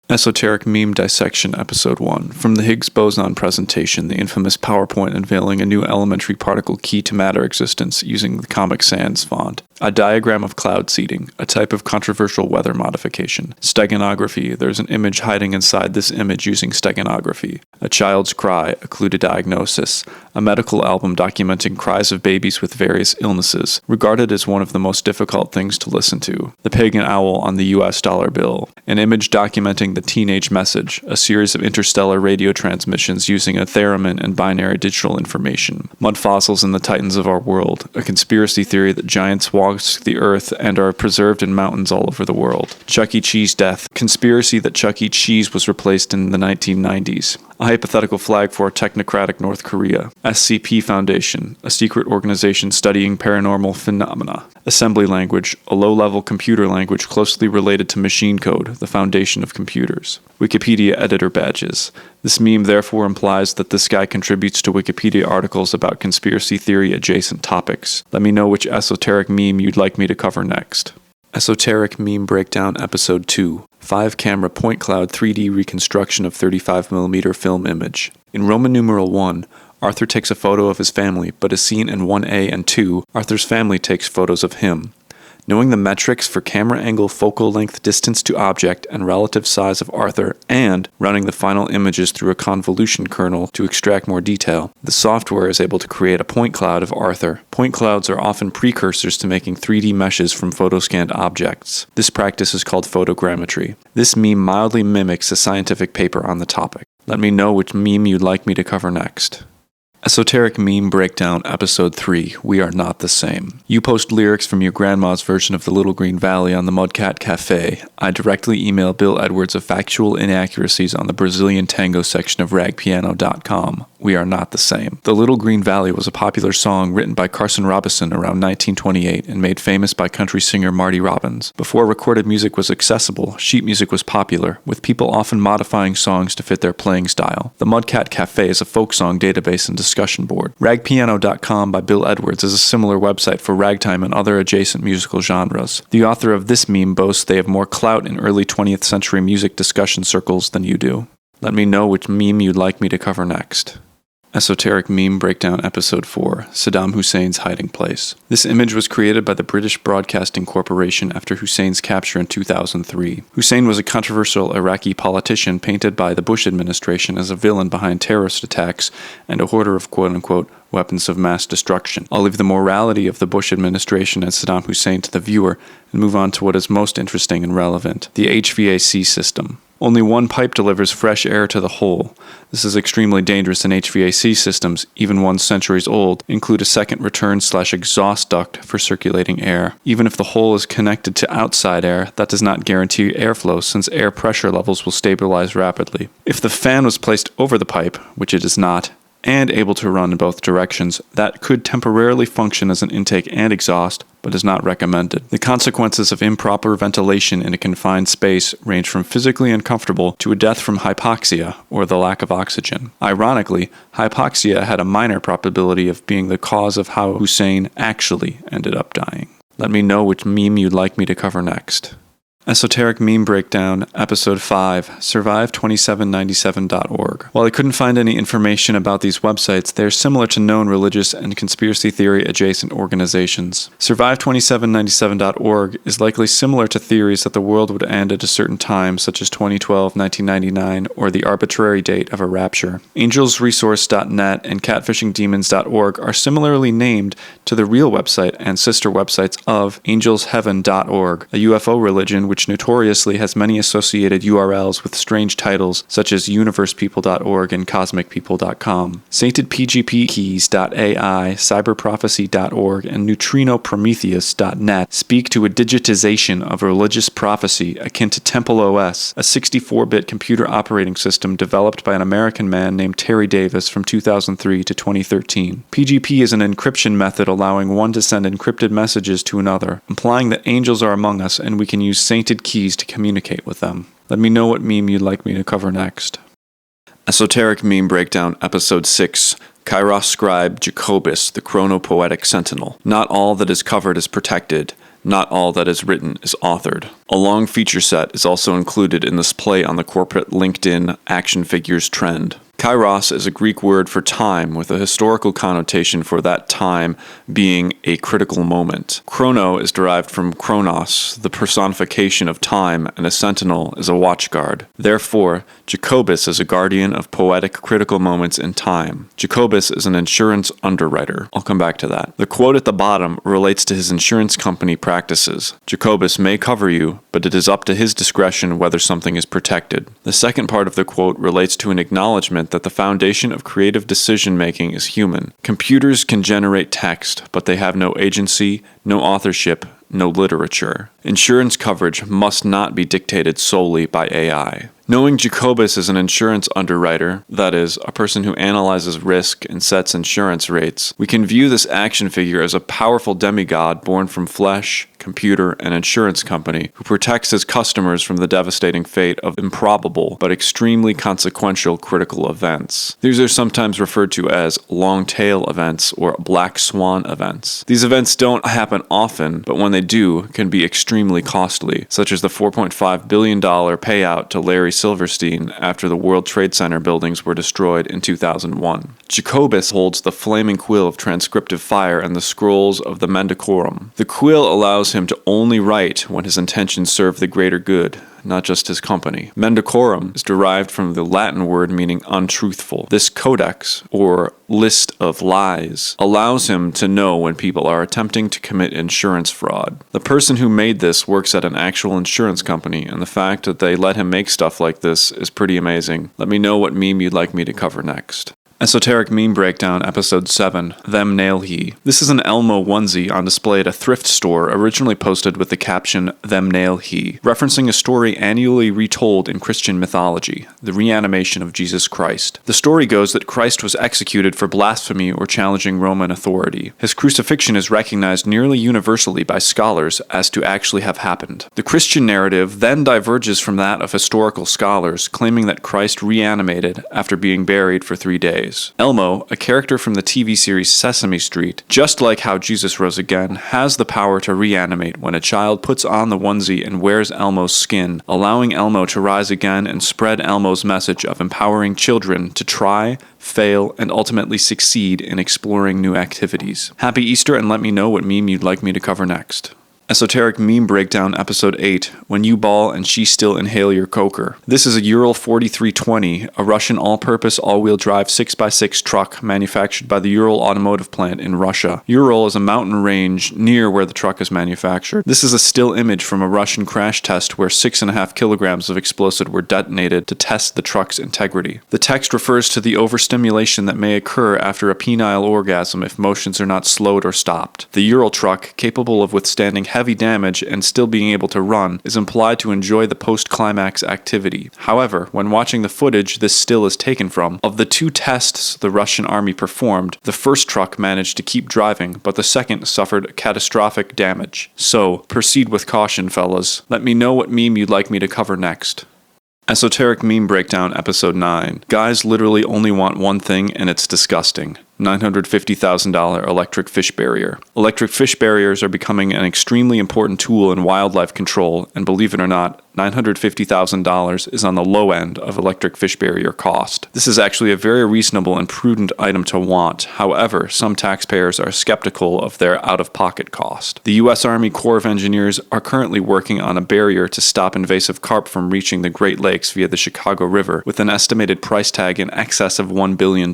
Esoteric Meme Dissection Episode 1. From the Higgs boson presentation, the infamous PowerPoint unveiling a new elementary particle key to matter existence using the Comic Sans font. A diagram of cloud seeding, a type of controversial weather modification. Steganography, there's an image hiding inside this image using steganography. A child's cry, a clue to diagnosis. A medical album documenting cries of babies with various illnesses, regarded as one of the most difficult things to listen to. The pagan owl on the US dollar bill. An image documenting the teenage message, a series of interstellar radio transmissions using a theremin and binary digital information. Mud fossils in the titans of our world, a conspiracy theory that giants walk the earth and are preserved in mountains all over the world. Chuck E. Cheese death, conspiracy that Chuck E. Cheese was replaced in the 1990s. A hypothetical flag for technocratic North Korea. SCP Foundation, a secret organization studying paranormal phenomena. Assembly language, a low-level computer language closely related to machine code, the foundation of computers. Wikipedia editor badges. This meme therefore implies that this guy contributes to Wikipedia articles about conspiracy theory adjacent topics. Let me know which esoteric meme you'd like me to cover next. Esoteric Meme Breakdown Episode 2. 5-camera point cloud 3D reconstruction of 35mm film image. In Roman numeral 1, Arthur takes a photo of his family, but as seen in 1a and 2, Arthur's family takes photos of him. Knowing the metrics for camera angle, focal length, distance to object, and relative size of Arthur, and running the final images through a convolution kernel to extract more detail, the software is able to create a point cloud of Arthur. Point clouds are often precursors to making 3D meshes from photoscanned objects. This practice is called photogrammetry. This meme mildly mimics a scientific paper on the topic. Let me know which meme you'd like me to cover next. Esoteric Meme Breakdown Episode 3. We Are Not the Same. You post lyrics from your grandma's version of the Little Green Valley on the Mudcat Cafe. I directly email Bill Edwards of factual inaccuracies on the Brazilian tango section of ragpiano.com. We Are Not the Same. The Little Green Valley was a popular song written by Carson Robinson around 1928 and made famous by country singer Marty Robbins. Before recorded music was accessible, sheet music was popular, with people often modifying songs to fit their playing style. The Mudcat Cafe is a folk song database and discussion board. Ragpiano.com by Bill Edwards is a similar website for ragtime and other adjacent musical genres. The author of this meme boasts they have more clout in early 20th century music discussion circles than you do. Let me know which meme you'd like me to cover next. Esoteric Meme Breakdown Episode 4. Saddam Hussein's Hiding Place. This image was created by the British Broadcasting Corporation after Hussein's capture in 2003. Hussein was a controversial Iraqi politician painted by the Bush administration as a villain behind terrorist attacks and a hoarder of quote-unquote weapons of mass destruction. I'll leave the morality of the Bush administration and Saddam Hussein to the viewer and move on to what is most interesting and relevant, the HVAC system. Only one pipe delivers fresh air to the whole. This is extremely dangerous, and HVAC systems, even ones centuries old, include a second return/exhaust duct for circulating air. Even if the hole is connected to outside air, that does not guarantee airflow since air pressure levels will stabilize rapidly. If the fan was placed over the pipe, which it is not, and able to run in both directions, that could temporarily function as an intake and exhaust, but is not recommended. The consequences of improper ventilation in a confined space range from physically uncomfortable to a death from hypoxia, or the lack of oxygen. Ironically, hypoxia had a minor probability of being the cause of how Hussein actually ended up dying. Let me know which meme you'd like me to cover next. Esoteric Meme Breakdown, Episode 5, survive2797.org. While I couldn't find any information about these websites, they are similar to known religious and conspiracy theory adjacent organizations. Survive2797.org is likely similar to theories that the world would end at a certain time, such as 2012, 1999, or the arbitrary date of a rapture. Angelsresource.net and catfishingdemons.org are similarly named to the real website and sister websites of angelsheaven.org, a UFO religion which notoriously has many associated URLs with strange titles such as universepeople.org and cosmicpeople.com. Saintedpgpkeys.ai, cyberprophecy.org, and neutrinoprometheus.net speak to a digitization of religious prophecy akin to Temple OS, a 64-bit computer operating system developed by an American man named Terry Davis from 2003 to 2013. PGP is an encryption method allowing one to send encrypted messages to another, implying that angels are among us and we can use sainted keys to communicate with them. Let me know what meme you'd like me to cover next. Esoteric Meme Breakdown Episode 6. Kairos Scribe Jacobus, the Chronopoetic Sentinel. Not all that is covered is protected. Not all that is written is authored. A long feature set is also included in this play on the corporate LinkedIn action figures trend. Kairos is a Greek word for time with a historical connotation for that time being a critical moment. Chrono is derived from chronos, the personification of time, and a sentinel is a watchguard. Therefore, Jacobus is a guardian of poetic critical moments in time. Jacobus is an insurance underwriter. I'll come back to that. The quote at the bottom relates to his insurance company practices. Jacobus may cover you, but it is up to his discretion whether something is protected. The second part of the quote relates to an acknowledgement that the foundation of creative decision-making is human. Computers can generate text, but they have no agency, no authorship, no literature. Insurance coverage must not be dictated solely by AI. Knowing Jacobus is an insurance underwriter, that is, a person who analyzes risk and sets insurance rates, we can view this action figure as a powerful demigod born from flesh, computer, and insurance company who protects his customers from the devastating fate of improbable but extremely consequential critical events. These are sometimes referred to as long tail events or black swan events. These events don't happen often, but when they do, can be extremely costly, such as the $4.5 billion payout to Larry Silverstein after the World Trade Center buildings were destroyed in 2001. Jacobus holds the flaming quill of transcriptive fire and the scrolls of the Mendacorum. The quill allows him to only write when his intentions serve the greater good, not just his company. Mendacorum is derived from the Latin word meaning untruthful. This codex, or list of lies, allows him to know when people are attempting to commit insurance fraud. The person who made this works at an actual insurance company, and the fact that they let him make stuff like this is pretty amazing. Let me know what meme you'd like me to cover next. Esoteric Meme Breakdown, Episode 7, Them Nail He. This is an Elmo onesie on display at a thrift store, originally posted with the caption, Them Nail He, referencing a story annually retold in Christian mythology, the reanimation of Jesus Christ. The story goes that Christ was executed for blasphemy or challenging Roman authority. His crucifixion is recognized nearly universally by scholars as to actually have happened. The Christian narrative then diverges from that of historical scholars, claiming that Christ reanimated after being buried for 3 days. Elmo, a character from the TV series Sesame Street, just like how Jesus rose again, has the power to reanimate when a child puts on the onesie and wears Elmo's skin, allowing Elmo to rise again and spread Elmo's message of empowering children to try, fail, and ultimately succeed in exploring new activities. Happy Easter, and let me know what meme you'd like me to cover next. Esoteric Meme Breakdown, Episode 8, When You Ball and She Still Inhale Your Coker. This is a Ural 4320, a Russian all-purpose all-wheel drive 6x6 truck manufactured by the Ural Automotive Plant in Russia. Ural is a mountain range near where the truck is manufactured. This is a still image from a Russian crash test where 6.5 kilograms of explosive were detonated to test the truck's integrity. The text refers to the overstimulation that may occur after a penile orgasm if motions are not slowed or stopped. The Ural truck, capable of withstanding heavy damage and still being able to run, is implied to enjoy the post-climax activity. However, when watching the footage this still is taken from, of the 2 tests the Russian army performed, the first truck managed to keep driving, but the second suffered catastrophic damage. So, proceed with caution, fellas. Let me know what meme you'd like me to cover next. Esoteric Meme Breakdown, Episode 9. Guys literally only want one thing, and it's disgusting. $950,000 electric fish barrier. Electric fish barriers are becoming an extremely important tool in wildlife control, and believe it or not, $950,000 is on the low end of electric fish barrier cost. This is actually a very reasonable and prudent item to want. However, some taxpayers are skeptical of their out-of-pocket cost. The U.S. Army Corps of Engineers are currently working on a barrier to stop invasive carp from reaching the Great Lakes via the Chicago River, with an estimated price tag in excess of $1 billion.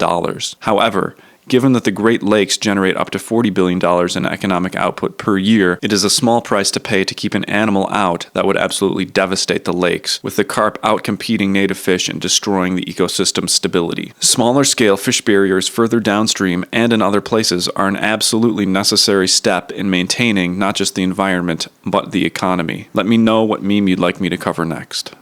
However, given that the Great Lakes generate up to $40 billion in economic output per year, it is a small price to pay to keep an animal out that would absolutely devastate the lakes, with the carp outcompeting native fish and destroying the ecosystem's stability. Smaller scale fish barriers further downstream and in other places are an absolutely necessary step in maintaining not just the environment, but the economy. Let me know what meme you'd like me to cover next.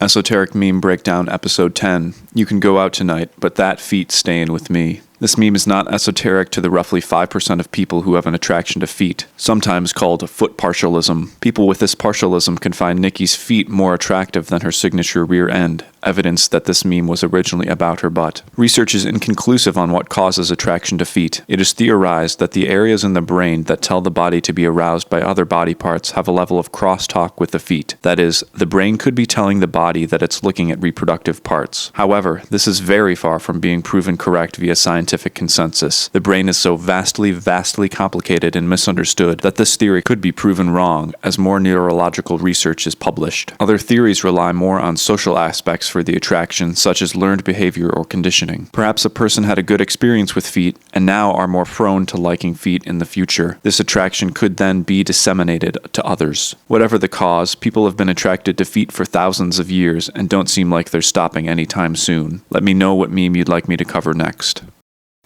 Esoteric Meme Breakdown, Episode 10. You can go out tonight, but that feet stayin' with me. This meme is not esoteric to the roughly 5% of people who have an attraction to feet, sometimes called foot partialism. People with this partialism can find Nikki's feet more attractive than her signature rear end, evidence that this meme was originally about her butt. Research is inconclusive on what causes attraction to feet. It is theorized that the areas in the brain that tell the body to be aroused by other body parts have a level of crosstalk with the feet. That is, the brain could be telling the body that it's looking at reproductive parts. However, this is very far from being proven correct via scientific consensus. The brain is so vastly complicated and misunderstood that this theory could be proven wrong as more neurological research is published. Other theories rely more on social aspects for the attraction, such as learned behavior or conditioning. Perhaps a person had a good experience with feet and now are more prone to liking feet in the future. This attraction could then be disseminated to others. Whatever the cause, people have been attracted to feet for thousands of years and don't seem like they're stopping anytime soon. Let me know what meme you'd like me to cover next.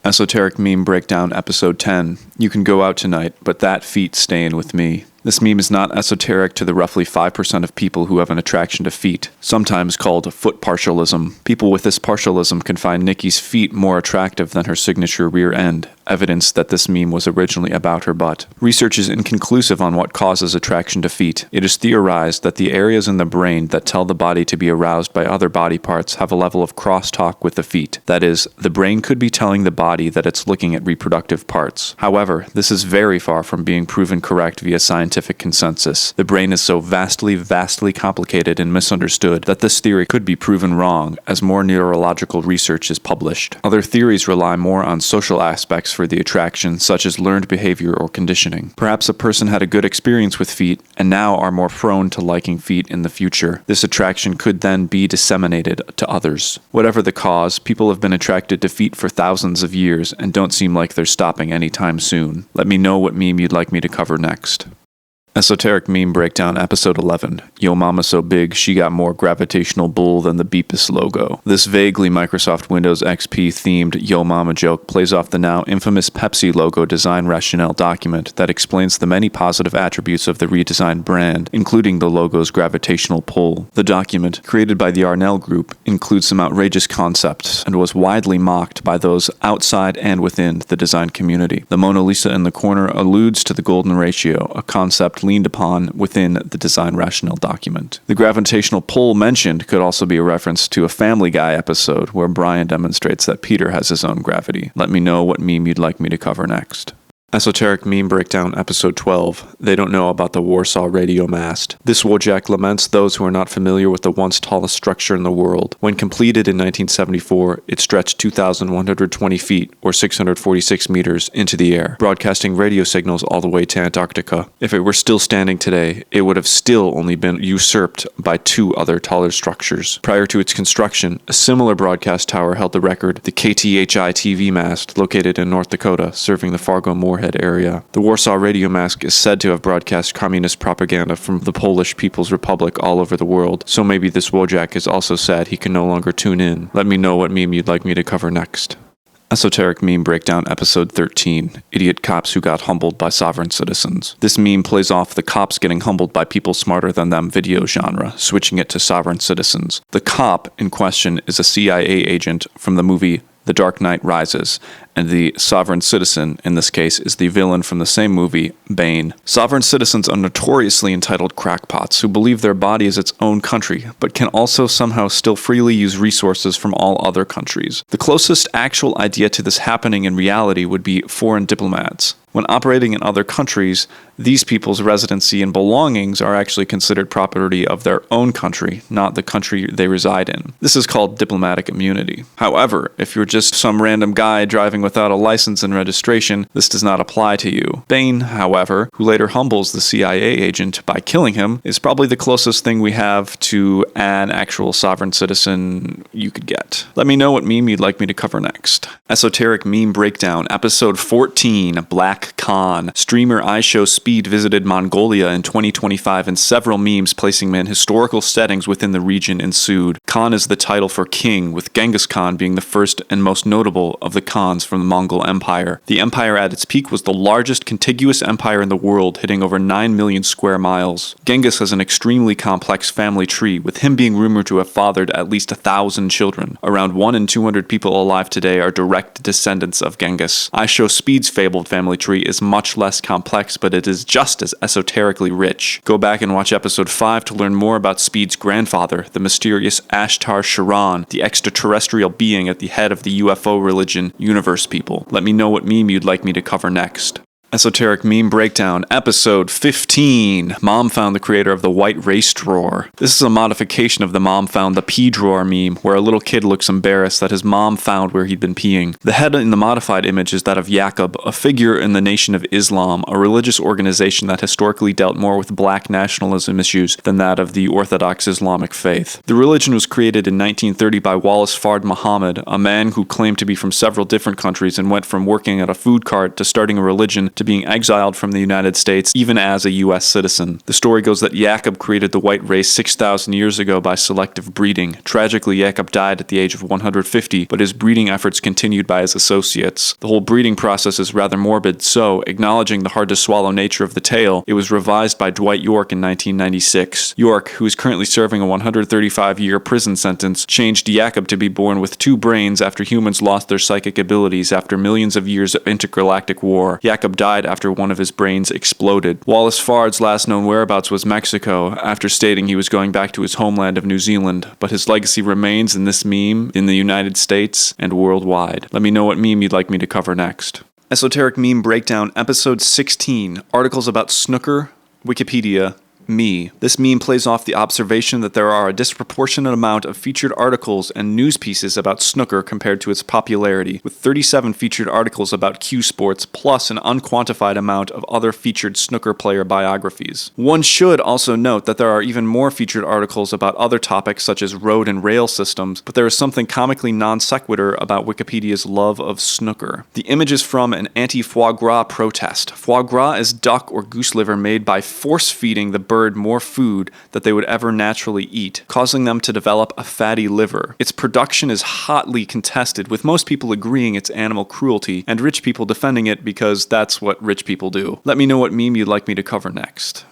Esoteric Meme Breakdown Episode 10. You can go out tonight, but that feet staying with me. This meme is not esoteric to the roughly 5% of people who have an attraction to feet, sometimes called foot partialism. People with this partialism can find Nikki's feet more attractive than her signature rear end, evidence that this meme was originally about her butt. Research is inconclusive on what causes attraction to feet. It is theorized that the areas in the brain that tell the body to be aroused by other body parts have a level of crosstalk with the feet. That is, the brain could be telling the body that it's looking at reproductive parts. However, this is very far from being proven correct via scientific consensus. The brain is so vastly complicated and misunderstood that this theory could be proven wrong as more neurological research is published. Other theories rely more on social aspects for the attraction, such as learned behavior or conditioning. Perhaps a person had a good experience with feet and now are more prone to liking feet in the future. This attraction could then be disseminated to others. Whatever the cause, people have been attracted to feet for thousands of years and don't seem like they're stopping anytime soon. Let me know what meme you'd like me to cover next. Esoteric Meme Breakdown Episode 11. Yo mama so big, she got more gravitational bull than the Beepus logo. This vaguely Microsoft Windows XP themed Yo mama joke plays off the now infamous Pepsi logo design rationale document that explains the many positive attributes of the redesigned brand, including the logo's gravitational pull. The document, created by the Arnell Group, includes some outrageous concepts and was widely mocked by those outside and within the design community. The Mona Lisa in the corner alludes to the golden ratio, a concept leaned upon within the design rationale document. The gravitational pull mentioned could also be a reference to a Family Guy episode where Brian demonstrates that Peter has his own gravity. Let me know what meme you'd like me to cover next. Esoteric Meme Breakdown Episode 12. They don't know about the Warsaw Radio Mast. This Wojak laments those who are not familiar with the once tallest structure in the world. When completed in 1974, it stretched 2,120 feet, or 646 meters, into the air, broadcasting radio signals all the way to Antarctica. If it were still standing today, it would have still only been usurped by two other taller structures. Prior to its construction, a similar broadcast tower held the record, the KTHI TV mast, located in North Dakota, serving the Fargo-Moorhead area. The Warsaw Radio Mast is said to have broadcast communist propaganda from the Polish People's Republic all over the world, so maybe this Wojak is also sad he can no longer tune in. Let me know what meme you'd like me to cover next. Esoteric Meme Breakdown Episode 13. Idiot cops who got humbled by sovereign citizens. This meme plays off the cops getting humbled by people smarter than them video genre, switching it to sovereign citizens. The cop in question is a CIA agent from the movie The Dark Knight Rises, and the sovereign citizen, in this case, is the villain from the same movie, Bane. Sovereign citizens are notoriously entitled crackpots who believe their body is its own country, but can also somehow still freely use resources from all other countries. The closest actual idea to this happening in reality would be foreign diplomats. When operating in other countries, these people's residency and belongings are actually considered property of their own country, not the country they reside in. This is called diplomatic immunity. However, if you're just some random guy driving without a license and registration, this does not apply to you. Bane, however, who later humbles the CIA agent by killing him, is probably the closest thing we have to an actual sovereign citizen you could get. Let me know what meme you'd like me to cover next. Esoteric Meme Breakdown, Episode 14, Black Khan. Streamer iShowSpeed visited Mongolia in 2025 and several memes placing him in historical settings within the region ensued. Khan is the title for king, with Genghis Khan being the first and most notable of the Khans from the Mongol Empire. The empire at its peak was the largest contiguous empire in the world, hitting over 9 million square miles. Genghis has an extremely complex family tree, with him being rumored to have fathered at least 1,000 children. Around 1 in 200 people alive today are direct descendants of Genghis. iShowSpeed's fabled family tree history is much less complex, but it is just as esoterically rich. Go back and watch episode 5 to learn more about Speed's grandfather, the mysterious Ashtar Sharan, the extraterrestrial being at the head of the UFO religion, Universe People. Let me know what meme you'd like me to cover next. Esoteric Meme Breakdown, Episode 15. Mom found the creator of the white race drawer. This is a modification of the Mom found the pee drawer meme, where a little kid looks embarrassed that his mom found where he'd been peeing. The head in the modified image is that of Yaqub, a figure in the Nation of Islam, a religious organization that historically dealt more with black nationalism issues than that of the Orthodox Islamic faith. The religion was created in 1930 by Wallace Fard Muhammad, a man who claimed to be from several different countries and went from working at a food cart to starting a religion to being exiled from the United States even as a U.S. citizen. The story goes that Yaqub created the white race 6,000 years ago by selective breeding. Tragically, Yaqub died at the age of 150, but his breeding efforts continued by his associates. The whole breeding process is rather morbid, so, acknowledging the hard-to-swallow nature of the tale, it was revised by Dwight York in 1996. York, who is currently serving a 135-year prison sentence, changed Yaqub to be born with 2 brains after humans lost their psychic abilities after millions of years of intergalactic war. Yaqub died after one of his brains exploded. Wallace Fard's last known whereabouts was Mexico, after stating he was going back to his homeland of New Zealand, but his legacy remains in this meme in the United States and worldwide. Let me know what meme you'd like me to cover next. Esoteric Meme Breakdown, Episode 16. Articles about snooker, Wikipedia, me. This meme plays off the observation that there are a disproportionate amount of featured articles and news pieces about snooker compared to its popularity, with 37 featured articles about Q Sports, plus an unquantified amount of other featured snooker player biographies. One should also note that there are even more featured articles about other topics such as road and rail systems, but there is something comically non sequitur about Wikipedia's love of snooker. The image is from an anti-foie gras protest. Foie gras is duck or goose liver made by force-feeding the bird more food that they would ever naturally eat, causing them to develop a fatty liver. Its production is hotly contested, with most people agreeing it's animal cruelty, and rich people defending it because that's what rich people do. Let me know what meme you'd like me to cover next.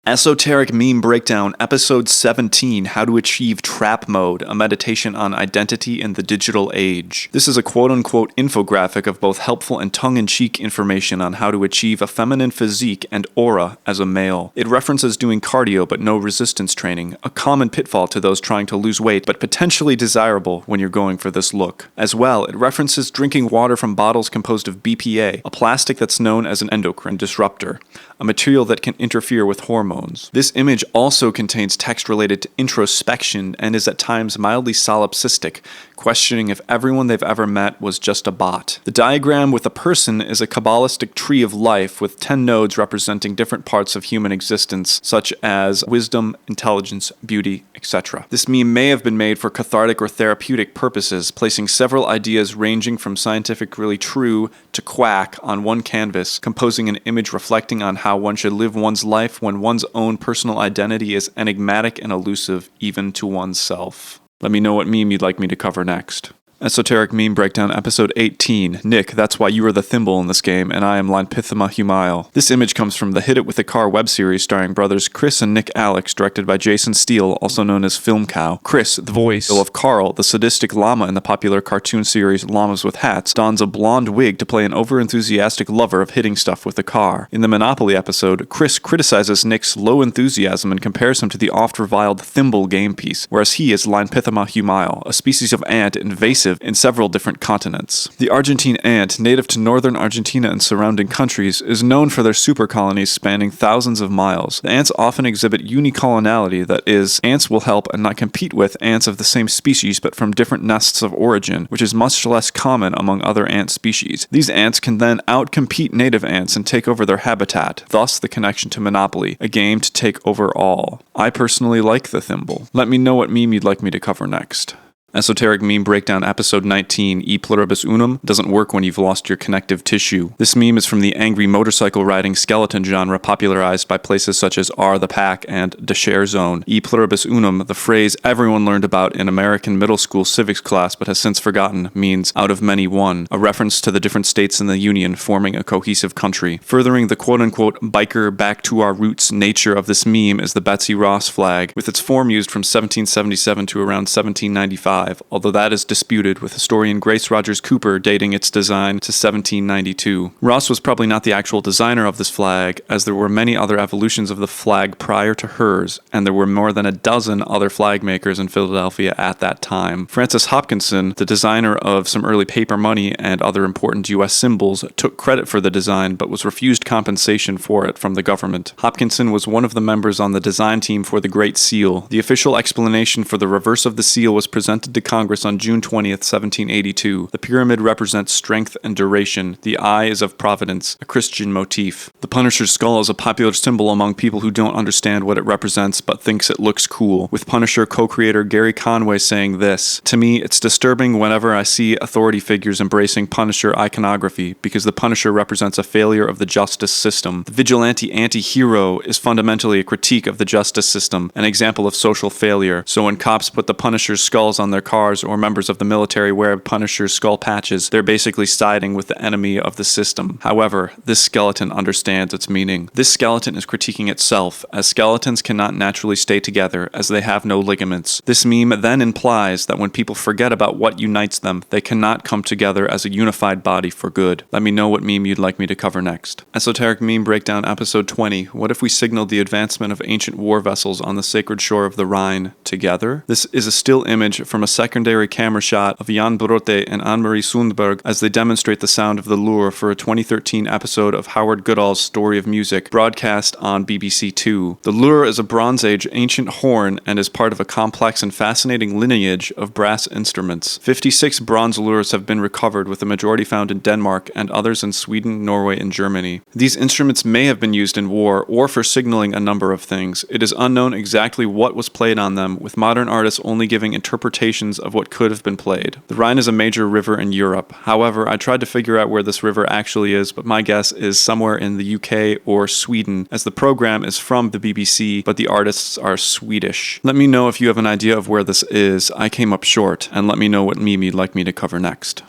Esoteric Meme Breakdown, Episode 17, How to Achieve Trap Mode, a meditation on identity in the digital age. This is a quote-unquote infographic of both helpful and tongue-in-cheek information on how to achieve a feminine physique and aura as a male. It references doing cardio but no resistance training, a common pitfall to those trying to lose weight but potentially desirable when you're going for this look. As well, it references drinking water from bottles composed of BPA, a plastic that's known as an endocrine disruptor, a material that can interfere with hormones. This image also contains text related to introspection and is at times mildly solipsistic, questioning if everyone they've ever met was just a bot. The diagram with a person is a Kabbalistic tree of life with 10 nodes representing different parts of human existence, such as wisdom, intelligence, beauty, etc. This meme may have been made for cathartic or therapeutic purposes, placing several ideas ranging from scientifically true to quack on one canvas, composing an image reflecting on how one should live one's life when one's own personal identity is enigmatic and elusive even to oneself. Let me know what meme you'd like me to cover next. Esoteric Meme Breakdown, Episode 18. Nick, that's why you are the thimble in this game, and I am Linpithema Humail. This image comes from the Hit It With a Car web series starring brothers Chris and Nick Alex, directed by Jason Steele, also known as Film Cow. Chris, the voice of Carl, the sadistic llama in the popular cartoon series Llamas with Hats, dons a blonde wig to play an over-enthusiastic lover of hitting stuff with a car. In the Monopoly episode, Chris criticizes Nick's low enthusiasm and compares him to the oft-reviled thimble game piece, whereas he is Linpithema Humail, a species of ant invasive in several different continents. The Argentine ant, native to northern Argentina and surrounding countries, is known for their super colonies spanning thousands of miles. The ants often exhibit unicoloniality, that is, ants will help and not compete with ants of the same species but from different nests of origin, which is much less common among other ant species. These ants can then outcompete native ants and take over their habitat, thus the connection to Monopoly, a game to take over all. I personally like the thimble. Let me know what meme you'd like me to cover next. Esoteric Meme Breakdown, Episode 19, E Pluribus Unum, doesn't work when you've lost your connective tissue. This meme is from the angry motorcycle riding skeleton genre popularized by places such as R the Pack and The Share Zone. E Pluribus Unum, the phrase everyone learned about in American middle school civics class but has since forgotten, means out of many one, a reference to the different states in the Union forming a cohesive country. Furthering the quote-unquote biker back to our roots nature of this meme is the Betsy Ross flag, with its form used from 1777 to around 1795. 1795, although that is disputed, with historian Grace Rogers Cooper dating its design to 1792. Ross was probably not the actual designer of this flag, as there were many other evolutions of the flag prior to hers, and there were more than a dozen other flag makers in Philadelphia at that time. Francis Hopkinson, the designer of some early paper money and other important U.S. symbols, took credit for the design but was refused compensation for it from the government. Hopkinson was one of the members on the design team for the Great Seal. The official explanation for the reverse of the seal was presented to Congress on June 20th, 1782. The pyramid represents strength and duration. The eye is of providence, a Christian motif. The Punisher's skull is a popular symbol among people who don't understand what it represents but thinks it looks cool, with Punisher co-creator Gary Conway saying this: "To me, it's disturbing whenever I see authority figures embracing Punisher iconography, because the Punisher represents a failure of the justice system. The vigilante anti-hero is fundamentally a critique of the justice system, an example of social failure. So when cops put the Punisher's skulls on their cars or members of the military wear Punisher's skull patches, they're basically siding with the enemy of the system. However, this skeleton understands its meaning. This skeleton is critiquing itself, as skeletons cannot naturally stay together, as they have no ligaments. This meme then implies that when people forget about what unites them, they cannot come together as a unified body for good." Let me know what meme you'd like me to cover next. Esoteric Meme Breakdown Episode 20. What if we signaled the advancement of ancient war vessels on the sacred shore of the Rhine together? This is a still image from a secondary camera shot of Jan Brotte and Anne-Marie Sundberg as they demonstrate the sound of the lure for a 2013 episode of Howard Goodall's Story of Music, broadcast on BBC Two. The lure is a Bronze Age ancient horn and is part of a complex and fascinating lineage of brass instruments. 56 bronze lures have been recovered, with the majority found in Denmark and others in Sweden, Norway, and Germany. These instruments may have been used in war or for signaling a number of things. It is unknown exactly what was played on them, with modern artists only giving interpretations of what could have been played. The Rhine is a major river in Europe. However, I tried to figure out where this river actually is, but my guess is somewhere in the UK or Sweden, as the program is from the BBC, but the artists are Swedish. Let me know if you have an idea of where this is. I came up short, and let me know what meme you'd like me to cover next.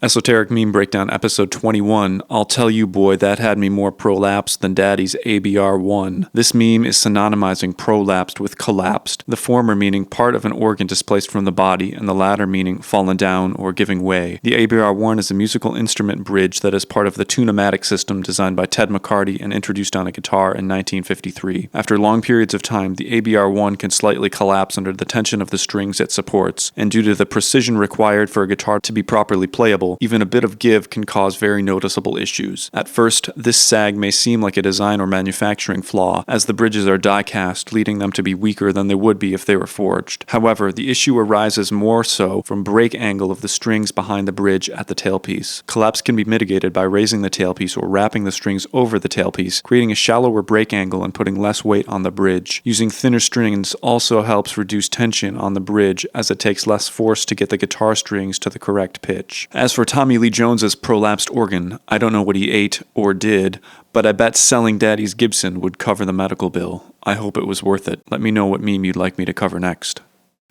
Esoteric Meme Breakdown Episode 21. I'll tell you, boy, that had me more prolapsed than Daddy's ABR1. This meme is synonymizing prolapsed with collapsed, the former meaning part of an organ displaced from the body, and the latter meaning fallen down or giving way. The ABR1 is a musical instrument bridge that is part of the Tune-O-Matic system designed by Ted McCarty and introduced on a guitar in 1953. After long periods of time, the ABR1 can slightly collapse under the tension of the strings it supports, and due to the precision required for a guitar to be properly playable, even a bit of give can cause very noticeable issues. At first, this sag may seem like a design or manufacturing flaw, as the bridges are die-cast, leading them to be weaker than they would be if they were forged. However, the issue arises more so from break angle of the strings behind the bridge at the tailpiece. Collapse can be mitigated by raising the tailpiece or wrapping the strings over the tailpiece, creating a shallower break angle and putting less weight on the bridge. Using thinner strings also helps reduce tension on the bridge, as it takes less force to get the guitar strings to the correct pitch. As for Tommy Lee Jones's prolapsed organ, I don't know what he ate or did, but I bet selling Daddy's Gibson would cover the medical bill. I hope it was worth it. Let me know what meme you'd like me to cover next.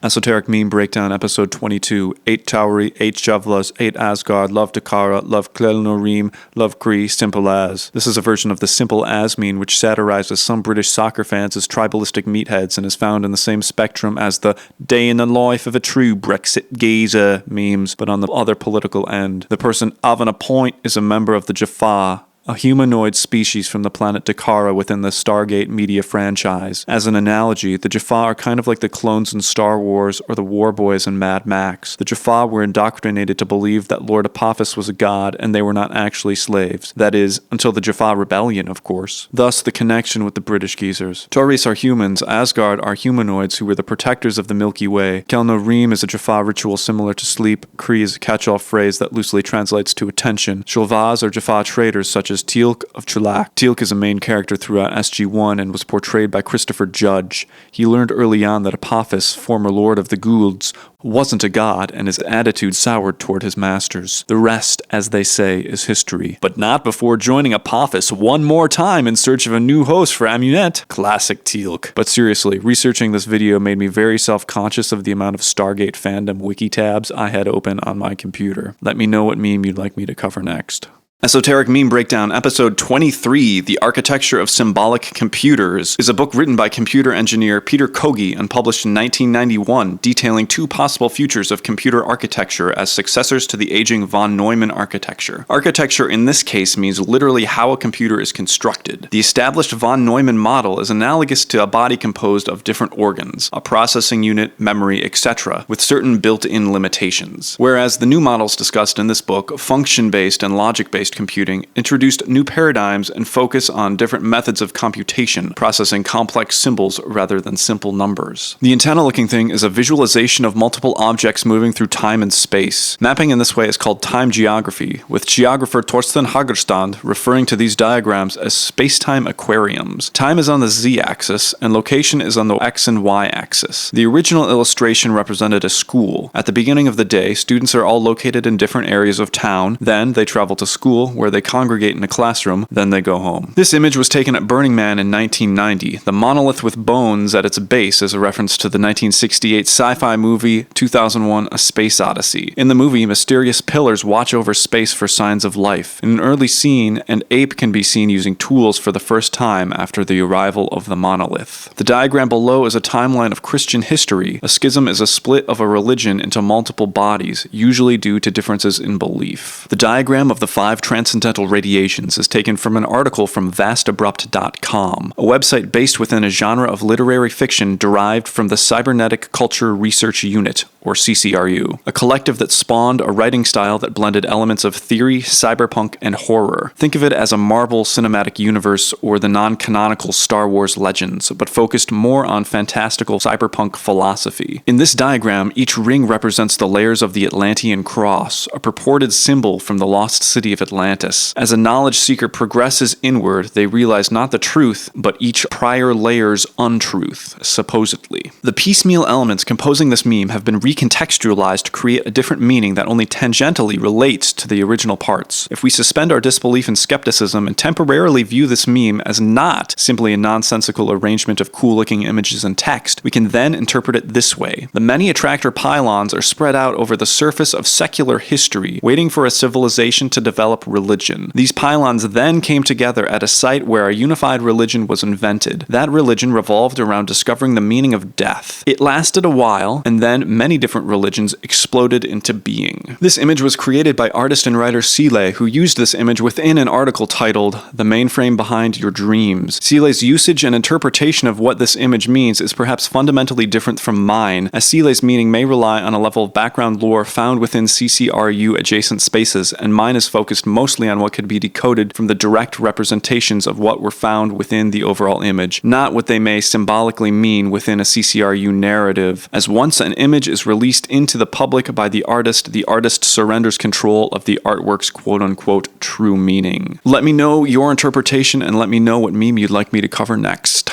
Esoteric Meme Breakdown Episode 22. 8 Tauri, 8 Shavlas, 8 Asgard, love Dakara, love Klelnorim, love Kree, simple as. This is a version of the simple as meme which satirizes some British soccer fans as tribalistic meatheads and is found in the same spectrum as the day in the life of a true Brexit geezer memes, but on the other political end. The person having a point is a member of the Jaffa, a humanoid species from the planet Dakara within the Stargate media franchise. As an analogy, the Jaffa are kind of like the clones in Star Wars or the War Boys in Mad Max. The Jaffa were indoctrinated to believe that Lord Apophis was a god and they were not actually slaves. That is, until the Jaffa Rebellion, of course. Thus, the connection with the British geezers. Tauris are humans, Asgard are humanoids who were the protectors of the Milky Way. Kelnorim is a Jaffa ritual similar to sleep. Kree is a catch-all phrase that loosely translates to attention. Shulvaz are Jaffa traders such as Teal'c of Chulak. Teal'c is a main character throughout SG-1 and was portrayed by Christopher Judge. He learned early on that Apophis, former lord of the Goulds, wasn't a god, and his attitude soured toward his masters. The rest, as they say, is history. But not before joining Apophis one more time in search of a new host for Amunet. Classic Teal'c. But seriously, researching this video made me very self-conscious of the amount of Stargate fandom wiki tabs I had open on my computer. Let me know what meme you'd like me to cover next. Esoteric Meme Breakdown, Episode 23, The Architecture of Symbolic Computers, is a book written by computer engineer Peter Kogi and published in 1991, detailing two possible futures of computer architecture as successors to the aging von Neumann architecture. Architecture in this case means literally how a computer is constructed. The established von Neumann model is analogous to a body composed of different organs, a processing unit, memory, etc., with certain built-in limitations. Whereas the new models discussed in this book, function-based and logic-based computing, introduced new paradigms and focus on different methods of computation, processing complex symbols rather than simple numbers. The antenna-looking thing is a visualization of multiple objects moving through time and space. Mapping in this way is called time geography, with geographer Torsten Hagerstrand referring to these diagrams as space-time aquariums. Time is on the z-axis, and location is on the x and y-axis. The original illustration represented a school. At the beginning of the day, students are all located in different areas of town, then they travel to school, where they congregate in a classroom, then they go home. This image was taken at Burning Man in 1990. The monolith with bones at its base is a reference to the 1968 sci-fi movie 2001: A Space Odyssey. In the movie, mysterious pillars watch over space for signs of life. In an early scene, an ape can be seen using tools for the first time after the arrival of the monolith. The diagram below is a timeline of Christian history. A schism is a split of a religion into multiple bodies, usually due to differences in belief. The diagram of the 5 transcendental radiations is taken from an article from vastabrupt.com, a website based within a genre of literary fiction derived from the Cybernetic Culture Research Unit, or CCRU, a collective that spawned a writing style that blended elements of theory, cyberpunk, and horror. Think of it as a Marvel Cinematic Universe or the non-canonical Star Wars Legends, but focused more on fantastical cyberpunk philosophy. In this diagram, each ring represents the layers of the Atlantean Cross, a purported symbol from the lost city of Atlantis. As a knowledge seeker progresses inward, they realize not the truth, but each prior layer's untruth, supposedly. The piecemeal elements composing this meme have been recontextualized to create a different meaning that only tangentially relates to the original parts. If we suspend our disbelief and skepticism and temporarily view this meme as not simply a nonsensical arrangement of cool-looking images and text, we can then interpret it this way. The many attractor pylons are spread out over the surface of secular history, waiting for a civilization to develop religion. These pylons then came together at a site where a unified religion was invented. That religion revolved around discovering the meaning of death. It lasted a while, and then many different religions exploded into being. This image was created by artist and writer Seeley, who used this image within an article titled "The Mainframe Behind Your Dreams." Seeley's usage and interpretation of what this image means is perhaps fundamentally different from mine, as Seeley's meaning may rely on a level of background lore found within CCRU adjacent spaces, and mine is focused mostly on what could be decoded from the direct representations of what were found within the overall image, not what they may symbolically mean within a CCRU narrative, as once an image is released into the public by the artist surrenders control of the artwork's quote-unquote true meaning. Let me know your interpretation and let me know what meme you'd like me to cover next.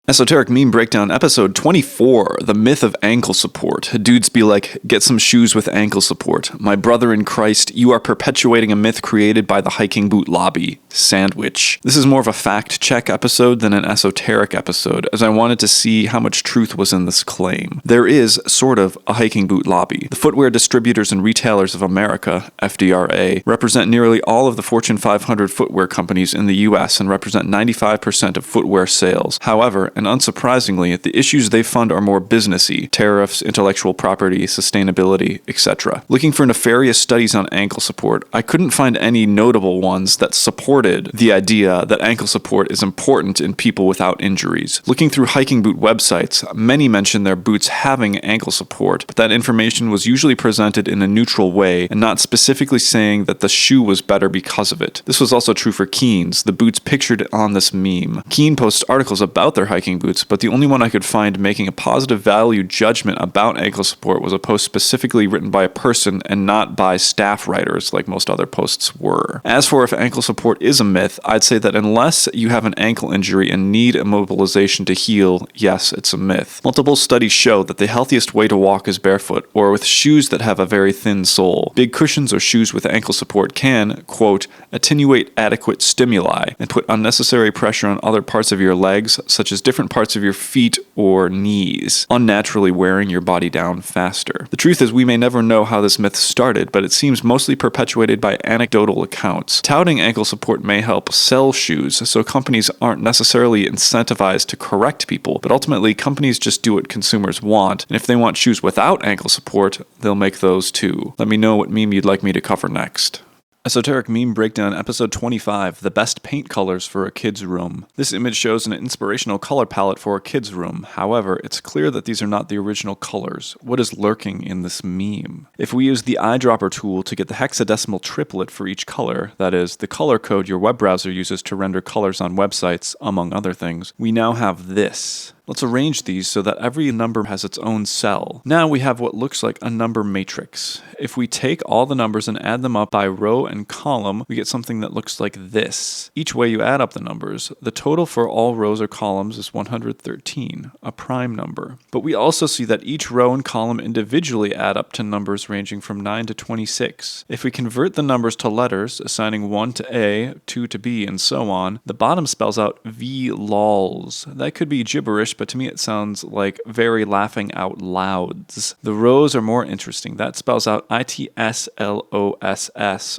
Esoteric Meme Breakdown, Episode 24, The Myth of Ankle Support. Dudes be like, get some shoes with ankle support. My brother in Christ, you are perpetuating a myth created by the hiking boot lobby. Sandwich. This is more of a fact-check episode than an esoteric episode, as I wanted to see how much truth was in this claim. There is, sort of, a hiking boot lobby. The Footwear Distributors and Retailers of America, FDRA, represent nearly all of the Fortune 500 footwear companies in the US and represent 95% of footwear sales. However, and unsurprisingly, the issues they fund are more businessy: tariffs, intellectual property, sustainability, etc. Looking for nefarious studies on ankle support, I couldn't find any notable ones that supported the idea that ankle support is important in people without injuries. Looking through hiking boot websites, many mention their boots having ankle support, but that information was usually presented in a neutral way and not specifically saying that the shoe was better because of it. This was also true for Keens, the boots pictured on this meme. Keen posts articles about their hiking boots, but the only one I could find making a positive value judgment about ankle support was a post specifically written by a person and not by staff writers like most other posts were. As for if ankle support is a myth, I'd say that unless you have an ankle injury and need immobilization to heal, yes, it's a myth. Multiple studies show that the healthiest way to walk is barefoot, or with shoes that have a very thin sole. Big cushions or shoes with ankle support can, quote, attenuate adequate stimuli and put unnecessary pressure on other parts of your legs, such as different different parts of your feet or knees, unnaturally wearing your body down faster. The truth is, we may never know how this myth started, but it seems mostly perpetuated by anecdotal accounts. Touting ankle support may help sell shoes, so companies aren't necessarily incentivized to correct people, but ultimately companies just do what consumers want, and if they want shoes without ankle support, they'll make those too. Let me know what meme you'd like me to cover next. Esoteric Meme Breakdown, Episode 25, The Best Paint Colors for a Kid's Room. This image shows an inspirational color palette for a kid's room. However, it's clear that these are not the original colors. What is lurking in this meme? If we use the eyedropper tool to get the hexadecimal triplet for each color, that is, the color code your web browser uses to render colors on websites, among other things, we now have this. Let's arrange these so that every number has its own cell. Now we have what looks like a number matrix. If we take all the numbers and add them up by row and column, we get something that looks like this. Each way you add up the numbers, the total for all rows or columns is 113, a prime number. But we also see that each row and column individually add up to numbers ranging from 9 to 26. If we convert the numbers to letters, assigning 1 to A, 2 to B, and so on, the bottom spells out VLOLs. That could be gibberish, but to me it sounds like very laughing out louds. The rows are more interesting. That spells out ITSLOSS,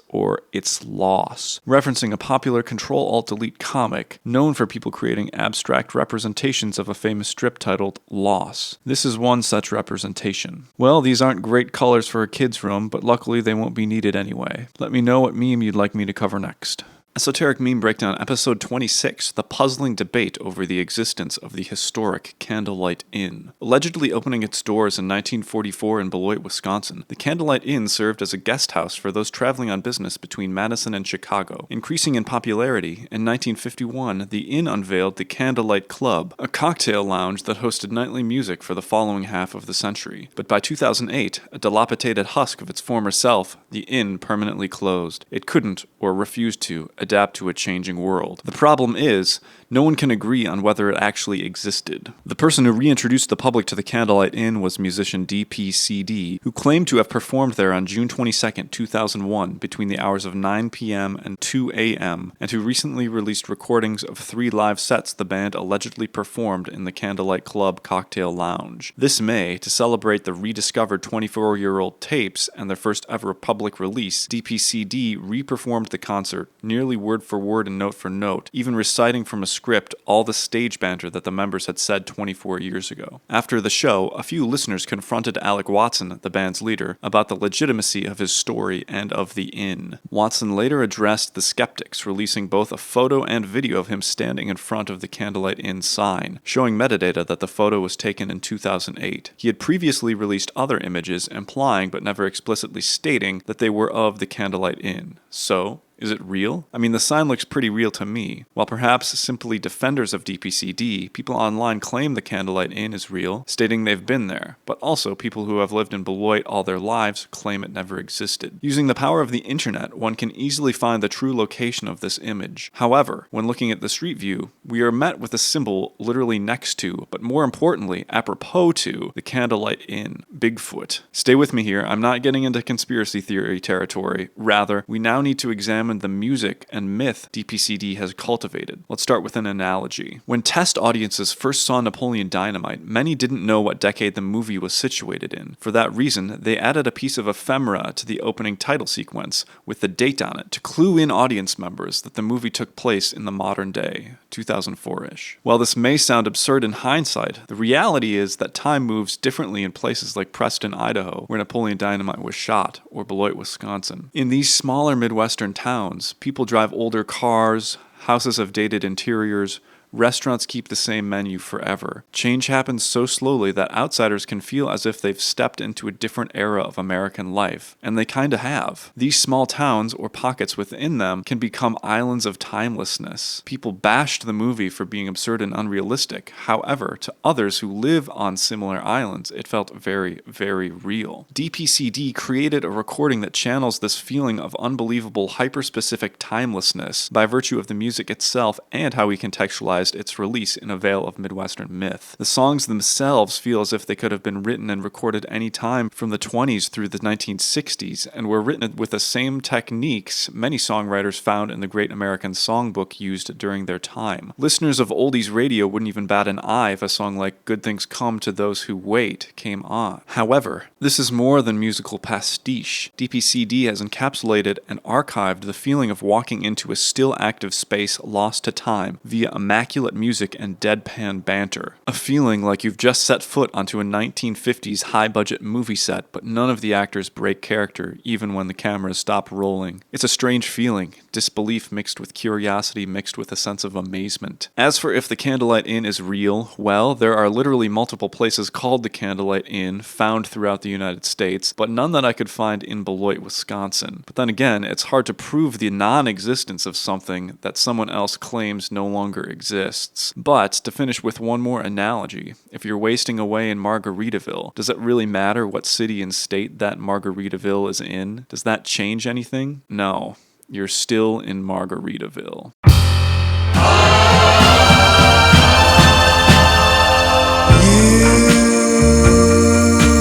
or It's Loss, referencing a popular Control-Alt-Delete comic known for people creating abstract representations of a famous strip titled Loss. This is one such representation. Well, these aren't great colors for a kid's room, but luckily they won't be needed anyway. Let me know what meme you'd like me to cover next. Esoteric Meme Breakdown, Episode 26, The Puzzling Debate Over the Existence of the Historic Candlelight Inn. Allegedly opening its doors in 1944 in Beloit, Wisconsin, the Candlelight Inn served as a guest house for those traveling on business between Madison and Chicago. Increasing in popularity, in 1951, the inn unveiled the Candlelight Club, a cocktail lounge that hosted nightly music for the following half of the century. But by 2008, a dilapidated husk of its former self, the inn permanently closed. It couldn't, or refused to, adapt to a changing world. The problem is, no one can agree on whether it actually existed. The person who reintroduced the public to the Candlelight Inn was musician DPCD, who claimed to have performed there on June 22, 2001, between the hours of 9 p.m. and 2 a.m., and who recently released recordings of 3 live sets the band allegedly performed in the Candlelight Club Cocktail Lounge. This May, to celebrate the rediscovered 24-year-old tapes and their first ever public release, DPCD re-performed the concert, nearly word for word and note for note, even reciting from a script all the stage banter that the members had said 24 years ago. After the show, a few listeners confronted Alec Watson, the band's leader, about the legitimacy of his story and of the inn. Watson later addressed the skeptics, releasing both a photo and video of him standing in front of the Candlelight Inn sign, showing metadata that the photo was taken in 2008. He had previously released other images, implying but never explicitly stating that they were of the Candlelight Inn. So, is it real? I mean, the sign looks pretty real to me. While perhaps simply defenders of DPCD, people online claim the Candlelight Inn is real, stating they've been there, but also people who have lived in Beloit all their lives claim it never existed. Using the power of the internet, one can easily find the true location of this image. However, when looking at the street view, we are met with a symbol literally next to, but more importantly, apropos to, the Candlelight Inn, Bigfoot. Stay with me here, I'm not getting into conspiracy theory territory. Rather, we now need to examine the music and myth DPCD has cultivated. Let's start with an analogy. When test audiences first saw Napoleon Dynamite, many didn't know what decade the movie was situated in. For that reason, they added a piece of ephemera to the opening title sequence with the date on it to clue in audience members that the movie took place in the modern day, 2004-ish. While this may sound absurd in hindsight, the reality is that time moves differently in places like Preston, Idaho, where Napoleon Dynamite was shot, or Beloit, Wisconsin. In these smaller Midwestern towns, people drive older cars, houses have dated interiors, restaurants keep the same menu forever. Change happens so slowly that outsiders can feel as if they've stepped into a different era of American life, and they kinda have. These small towns, or pockets within them, can become islands of timelessness. People bashed the movie for being absurd and unrealistic. However, to others who live on similar islands, it felt very, very real. DPCD created a recording that channels this feeling of unbelievable hyper-specific timelessness by virtue of the music itself and how we contextualize catalyzed its release in a veil of Midwestern myth. The songs themselves feel as if they could have been written and recorded any time from the 20s through the 1960s, and were written with the same techniques many songwriters found in the Great American Songbook used during their time. Listeners of oldies radio wouldn't even bat an eye if a song like Good Things Come to Those Who Wait came on. However, this is more than musical pastiche. DPCD has encapsulated and archived the feeling of walking into a still active space lost to time via immaculate music and deadpan banter. A feeling like you've just set foot onto a 1950s high-budget movie set, but none of the actors break character even when the cameras stop rolling. It's a strange feeling, disbelief mixed with curiosity mixed with a sense of amazement. As for if the Candlelight Inn is real, well, there are literally multiple places called the Candlelight Inn found throughout the United States, but none that I could find in Beloit, Wisconsin. But then again, it's hard to prove the non-existence of something that someone else claims no longer exists. But to finish with one more analogy, if you're wasting away in Margaritaville, does it really matter what city and state that Margaritaville is in? Does that change anything? No. You're still in Margaritaville.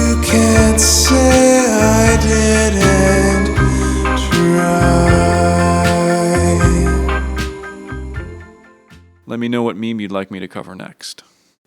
You can't say I didn't try. Let me know what meme you'd like me to cover next.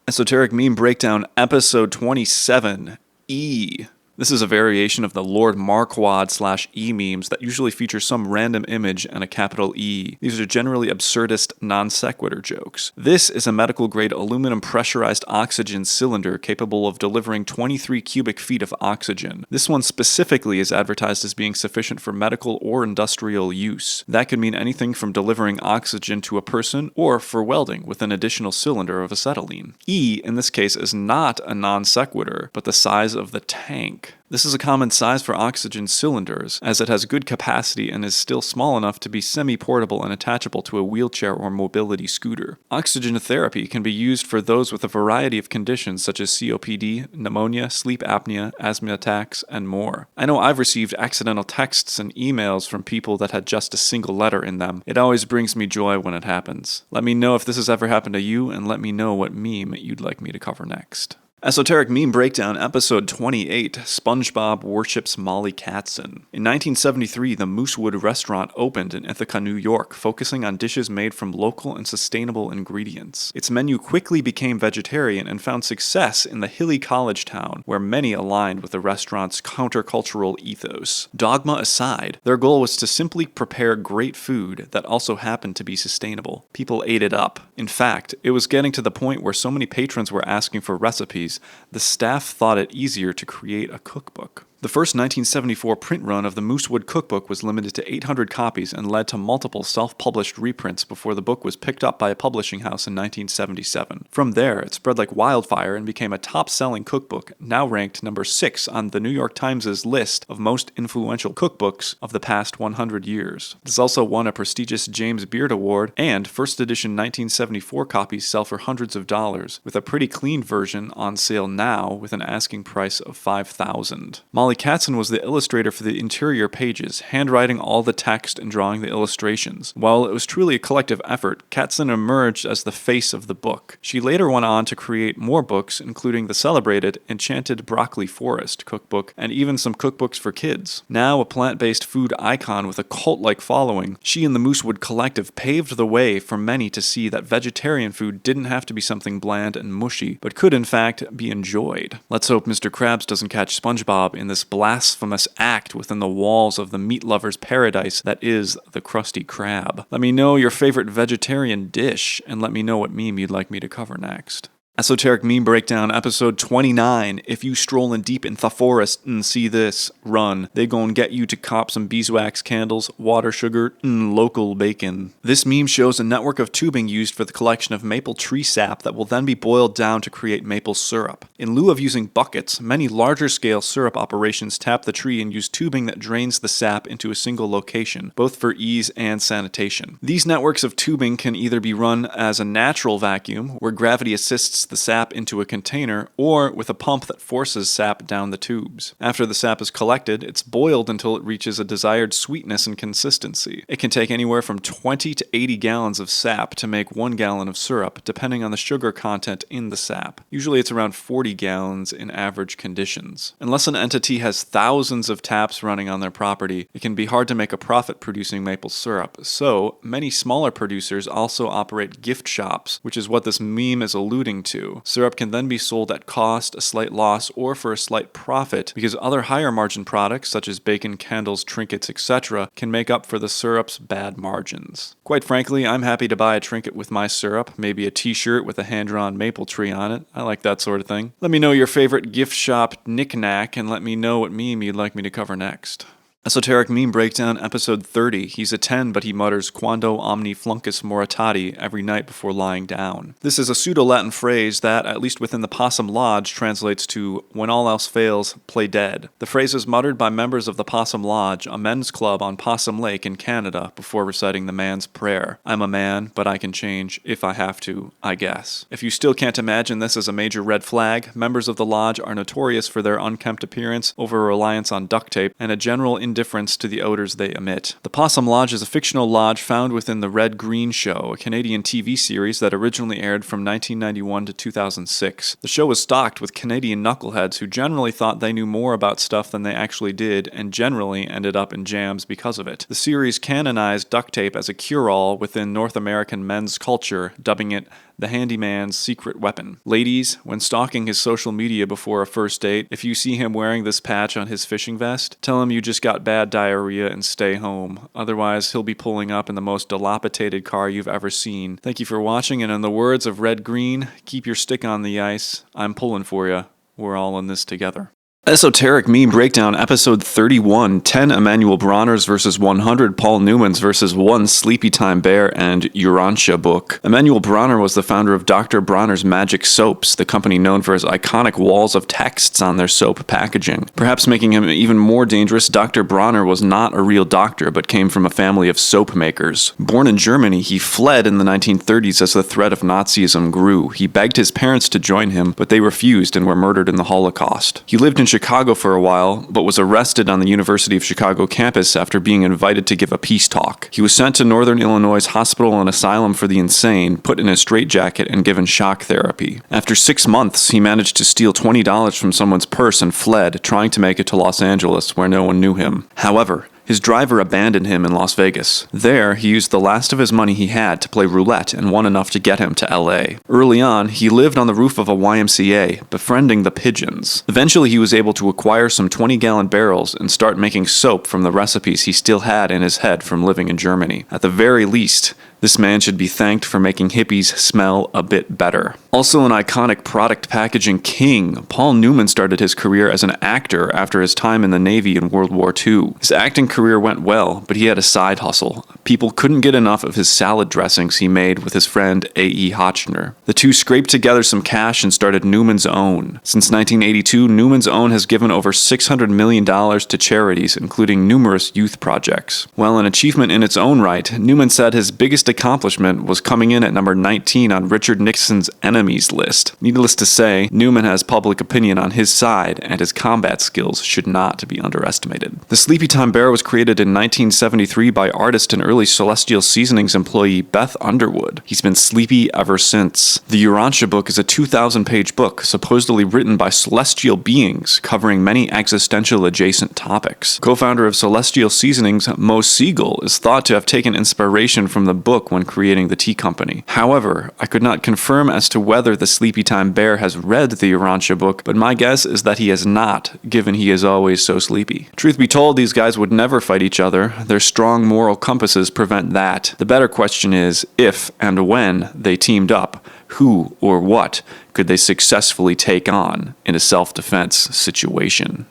Esoteric Meme Breakdown, Episode 27, E. This is a variation of the Lord Marquardt/E memes that usually feature some random image and a capital E. These are generally absurdist non sequitur jokes. This is a medical-grade aluminum pressurized oxygen cylinder capable of delivering 23 cubic feet of oxygen. This one specifically is advertised as being sufficient for medical or industrial use. That could mean anything from delivering oxygen to a person or for welding with an additional cylinder of acetylene. E, in this case, is not a non sequitur, but the size of the tank. This is a common size for oxygen cylinders, as it has good capacity and is still small enough to be semi-portable and attachable to a wheelchair or mobility scooter. Oxygen therapy can be used for those with a variety of conditions such as COPD, pneumonia, sleep apnea, asthma attacks, and more. I know I've received accidental texts and emails from people that had just a single letter in them. It always brings me joy when it happens. Let me know if this has ever happened to you, and let me know what meme you'd like me to cover next. Esoteric Meme Breakdown, Episode 28, SpongeBob Worships Molly Katzen. In 1973, the Moosewood restaurant opened in Ithaca, New York, focusing on dishes made from local and sustainable ingredients. Its menu quickly became vegetarian and found success in the hilly college town, where many aligned with the restaurant's countercultural ethos. Dogma aside, their goal was to simply prepare great food that also happened to be sustainable. People ate it up. In fact, it was getting to the point where so many patrons were asking for recipes, the staff thought it easier to create a cookbook. The first 1974 print run of the Moosewood Cookbook was limited to 800 copies and led to multiple self-published reprints before the book was picked up by a publishing house in 1977. From there, it spread like wildfire and became a top-selling cookbook, now ranked number 6 on the New York Times' list of most influential cookbooks of the past 100 years. It has also won a prestigious James Beard Award, and first edition 1974 copies sell for hundreds of dollars, with a pretty clean version on sale now with an asking price of $5,000. Molly Katzen was the illustrator for the interior pages, handwriting all the text and drawing the illustrations. While it was truly a collective effort, Katzen emerged as the face of the book. She later went on to create more books, including the celebrated Enchanted Broccoli Forest cookbook and even some cookbooks for kids. Now a plant-based food icon with a cult-like following, she and the Moosewood Collective paved the way for many to see that vegetarian food didn't have to be something bland and mushy, but could in fact be enjoyed. Let's hope Mr. Krabs doesn't catch SpongeBob in this blasphemous act within the walls of the meat lover's paradise that is the Krusty Krab. Let me know your favorite vegetarian dish, and let me know what meme you'd like me to cover next. Esoteric Meme Breakdown, Episode 29. If you strollin' deep in the forest and see this, run. They gon' get you to cop some beeswax candles, water sugar, and local bacon. This meme shows a network of tubing used for the collection of maple tree sap that will then be boiled down to create maple syrup. In lieu of using buckets, many larger-scale syrup operations tap the tree and use tubing that drains the sap into a single location, both for ease and sanitation. These networks of tubing can either be run as a natural vacuum, where gravity assists the sap into a container or with a pump that forces sap down the tubes. After the sap is collected, it's boiled until it reaches a desired sweetness and consistency. It can take anywhere from 20 to 80 gallons of sap to make 1 gallon of syrup, depending on the sugar content in the sap. Usually it's around 40 gallons in average conditions. Unless an entity has thousands of taps running on their property, it can be hard to make a profit producing maple syrup. So, many smaller producers also operate gift shops, which is what this meme is alluding to. Syrup can then be sold at cost, a slight loss, or for a slight profit, because other higher margin products, such as bacon, candles, trinkets, etc., can make up for the syrup's bad margins. Quite frankly, I'm happy to buy a trinket with my syrup, maybe a t-shirt with a hand-drawn maple tree on it. I like that sort of thing. Let me know your favorite gift shop knick-knack, and let me know what meme you'd like me to cover next. Esoteric Meme Breakdown, episode 30. He's a 10, but he mutters quando omni fluncus moritati every night before lying down. This is a pseudo-Latin phrase that, at least within the Possum Lodge, translates to, when all else fails, play dead. The phrase is muttered by members of the Possum Lodge, a men's club on Possum Lake in Canada, before reciting the man's prayer. I'm a man, but I can change, if I have to, I guess. If you still can't imagine this as a major red flag, members of the lodge are notorious for their unkempt appearance, over-reliance on duct tape, and a general indifference to the odors they emit. The Possum Lodge is a fictional lodge found within the Red Green Show, a Canadian TV series that originally aired from 1991 to 2006. The show was stocked with Canadian knuckleheads who generally thought they knew more about stuff than they actually did, and generally ended up in jams because of it. The series canonized duct tape as a cure-all within North American men's culture, dubbing it the handyman's secret weapon. Ladies, when stalking his social media before a first date, if you see him wearing this patch on his fishing vest, tell him you just got bad diarrhea and stay home. Otherwise, he'll be pulling up in the most dilapidated car you've ever seen. Thank you for watching, and in the words of Red Green, keep your stick on the ice. I'm pulling for you. We're all in this together. Esoteric Meme Breakdown, episode 31, 10 Emmanuel Bronners versus 100 Paul Newmans versus 1 Sleepy Time Bear and Urantia book. Emmanuel Bronner was the founder of Dr. Bronner's Magic Soaps, the company known for his iconic walls of texts on their soap packaging. Perhaps making him even more dangerous, Dr. Bronner was not a real doctor, but came from a family of soap makers. Born in Germany, he fled in the 1930s as the threat of Nazism grew. He begged his parents to join him, but they refused and were murdered in the Holocaust. He lived in Chicago for a while, but was arrested on the University of Chicago campus after being invited to give a peace talk. He was sent to Northern Illinois' Hospital and Asylum for the Insane, put in a straitjacket, and given shock therapy. After 6 months, he managed to steal $20 from someone's purse and fled, trying to make it to Los Angeles, where no one knew him. However, his driver abandoned him in Las Vegas. There, he used the last of his money he had to play roulette and won enough to get him to LA. Early on, he lived on the roof of a YMCA, befriending the pigeons. Eventually, he was able to acquire some 20-gallon barrels and start making soap from the recipes he still had in his head from living in Germany. At the very least, this man should be thanked for making hippies smell a bit better. Also an iconic product packaging king, Paul Newman started his career as an actor after his time in the Navy in World War II. His acting career went well, but he had a side hustle. People couldn't get enough of his salad dressings he made with his friend A.E. Hotchner. The two scraped together some cash and started Newman's Own. Since 1982, Newman's Own has given over $600 million to charities, including numerous youth projects. While an achievement in its own right, Newman said his biggest accomplishment was coming in at number 19 on Richard Nixon's enemies list. Needless to say, Newman has public opinion on his side, and his combat skills should not be underestimated. The Sleepy Time Bear was created in 1973 by artist and early Celestial Seasonings employee Beth Underwood. He's been sleepy ever since. The Urantia book is a 2,000-page book, supposedly written by celestial beings, covering many existential adjacent topics. Co-founder of Celestial Seasonings, Mo Siegel, is thought to have taken inspiration from the book when creating the tea company. However, I could not confirm as to whether the Sleepy Time Bear has read the Urantia book, but my guess is that he has not, given he is always so sleepy. Truth be told, these guys would never fight each other. Their strong moral compasses prevent that. The better question is, if and when they teamed up, who or what could they successfully take on in a self-defense situation?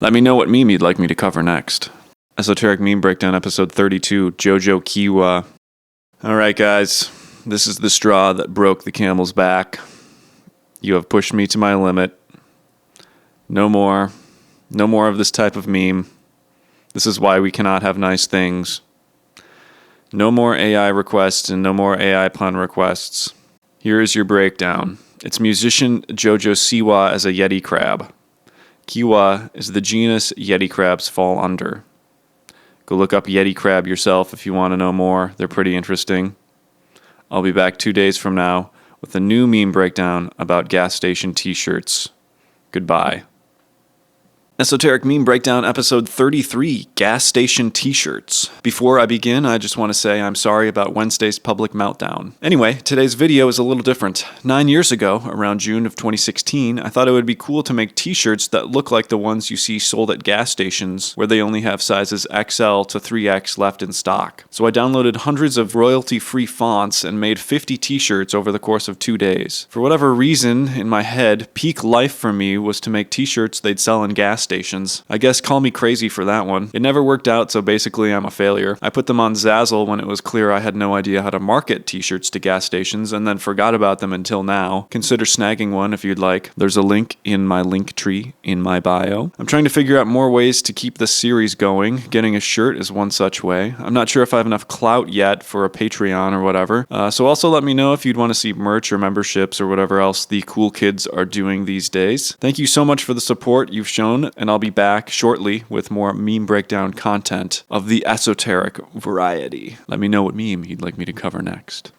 Let me know what meme you'd like me to cover next. Esoteric Meme Breakdown, episode 32, Jojo Kiwa. Alright guys, this is the straw that broke the camel's back. You have pushed me to my limit. No more. No more of this type of meme. This is why we cannot have nice things. No more AI requests and no more AI pun requests. Here is your breakdown. It's musician Jojo Siwa as a Yeti crab. Kiwa is the genus Yeti crabs fall under. Go look up Yeti crab yourself if you want to know more. They're pretty interesting. I'll be back 2 days from now with a new meme breakdown about gas station t-shirts. Goodbye. Esoteric Meme Breakdown episode 33, Gas Station T-Shirts. Before I begin, I just want to say I'm sorry about Wednesday's public meltdown. Anyway, today's video is a little different. 9 years ago, around June of 2016, I thought it would be cool to make t-shirts that look like the ones you see sold at gas stations, where they only have sizes XL to 3X left in stock. So I downloaded hundreds of royalty-free fonts and made 50 t-shirts over the course of 2 days. For whatever reason, in my head, peak life for me was to make t-shirts they'd sell in gas stations. I guess call me crazy for that one. It never worked out, so basically I'm a failure. I put them on Zazzle when it was clear I had no idea how to market t-shirts to gas stations, and then forgot about them until now. Consider snagging one if you'd like. There's a link in my link tree in my bio. I'm trying to figure out more ways to keep this series going. Getting a shirt is one such way. I'm not sure if I have enough clout yet for a Patreon or whatever, so also let me know if you'd want to see merch or memberships or whatever else the cool kids are doing these days. Thank you so much for the support you've shown, and I'll be back shortly with more meme breakdown content of the esoteric variety. Let me know what meme you'd like me to cover next.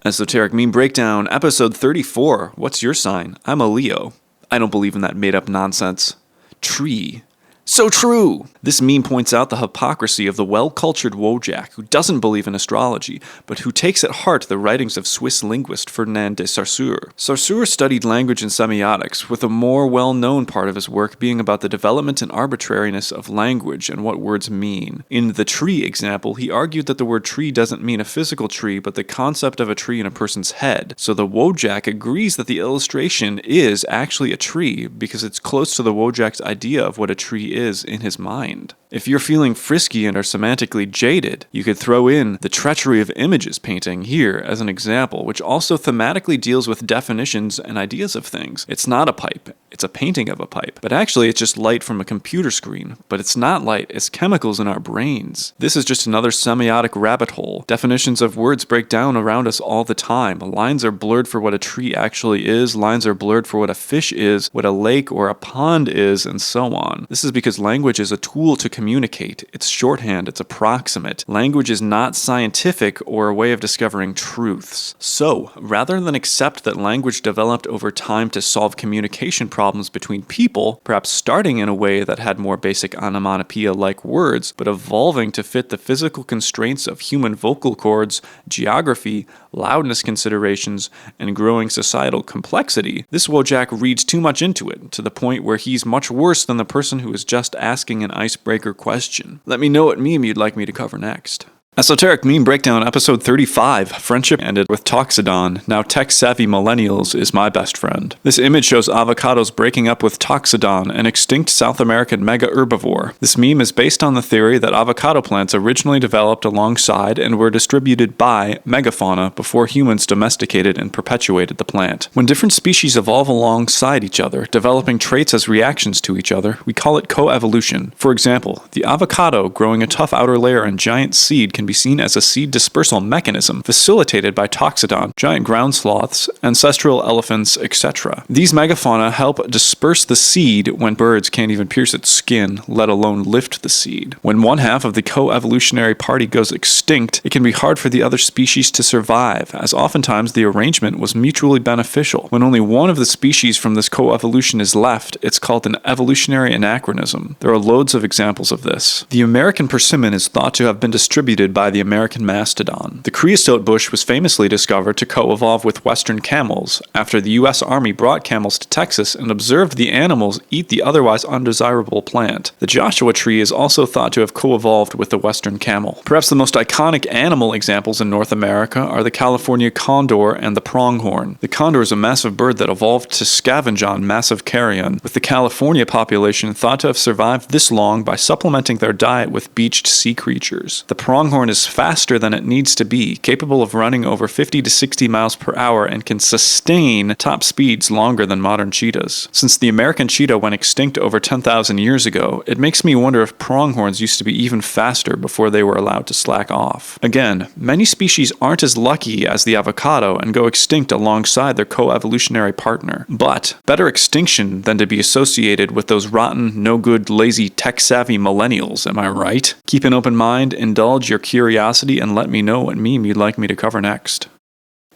Esoteric Meme Breakdown, episode 34. What's your sign? I'm a Leo. I don't believe in that made-up nonsense. Tree. So true! This meme points out the hypocrisy of the well-cultured Wojak who doesn't believe in astrology, but who takes at heart the writings of Swiss linguist Ferdinand de Saussure. Saussure studied language and semiotics, with a more well-known part of his work being about the development and arbitrariness of language and what words mean. In the tree example, he argued that the word tree doesn't mean a physical tree, but the concept of a tree in a person's head. So the Wojak agrees that the illustration is actually a tree, because it's close to the Wojak's idea of what a tree is in his mind. If you're feeling frisky and are semantically jaded, you could throw in the treachery of images painting here as an example, which also thematically deals with definitions and ideas of things. It's not a pipe, it's a painting of a pipe. But actually it's just light from a computer screen. But it's not light, it's chemicals in our brains. This is just another semiotic rabbit hole. Definitions of words break down around us all the time. Lines are blurred for what a tree actually is, lines are blurred for what a fish is, what a lake or a pond is, and so on. This is because language is a tool to communicate. It's shorthand, it's approximate. Language is not scientific or a way of discovering truths. So, rather than accept that language developed over time to solve communication problems between people, perhaps starting in a way that had more basic onomatopoeia-like words, but evolving to fit the physical constraints of human vocal cords, geography, loudness considerations, and growing societal complexity, this Wojak reads too much into it, to the point where he's much worse than the person who is just asking an icebreaker question. Let me know what meme you'd like me to cover next. Esoteric Meme Breakdown, episode 35. Friendship ended with Toxodon. Now tech-savvy millennials is my best friend. This image shows avocados breaking up with Toxodon, an extinct South American mega herbivore. This meme is based on the theory that avocado plants originally developed alongside and were distributed by megafauna before humans domesticated and perpetuated the plant. When different species evolve alongside each other, developing traits as reactions to each other, we call it coevolution. For example, the avocado growing a tough outer layer and giant seed can be seen as a seed dispersal mechanism facilitated by Toxodon, giant ground sloths, ancestral elephants, etc. These megafauna help disperse the seed when birds can't even pierce its skin, let alone lift the seed. When one half of the co-evolutionary party goes extinct, it can be hard for the other species to survive, as oftentimes the arrangement was mutually beneficial. When only one of the species from this co-evolution is left, it's called an evolutionary anachronism. There are loads of examples of this. The American persimmon is thought to have been distributed by the American mastodon. The creosote bush was famously discovered to co-evolve with western camels after the U.S. Army brought camels to Texas and observed the animals eat the otherwise undesirable plant. The Joshua tree is also thought to have co-evolved with the western camel. Perhaps the most iconic animal examples in North America are the California condor and the pronghorn. The condor is a massive bird that evolved to scavenge on massive carrion, with the California population thought to have survived this long by supplementing their diet with beached sea creatures. The pronghorn is faster than it needs to be, capable of running over 50 to 60 miles per hour and can sustain top speeds longer than modern cheetahs. Since the American cheetah went extinct over 10,000 years ago, it makes me wonder if pronghorns used to be even faster before they were allowed to slack off. Again, many species aren't as lucky as the avocado and go extinct alongside their co-evolutionary partner. But better extinction than to be associated with those rotten, no-good, lazy, tech-savvy millennials, am I right? Keep an open mind, indulge your curiosity, and let me know what meme you'd like me to cover next.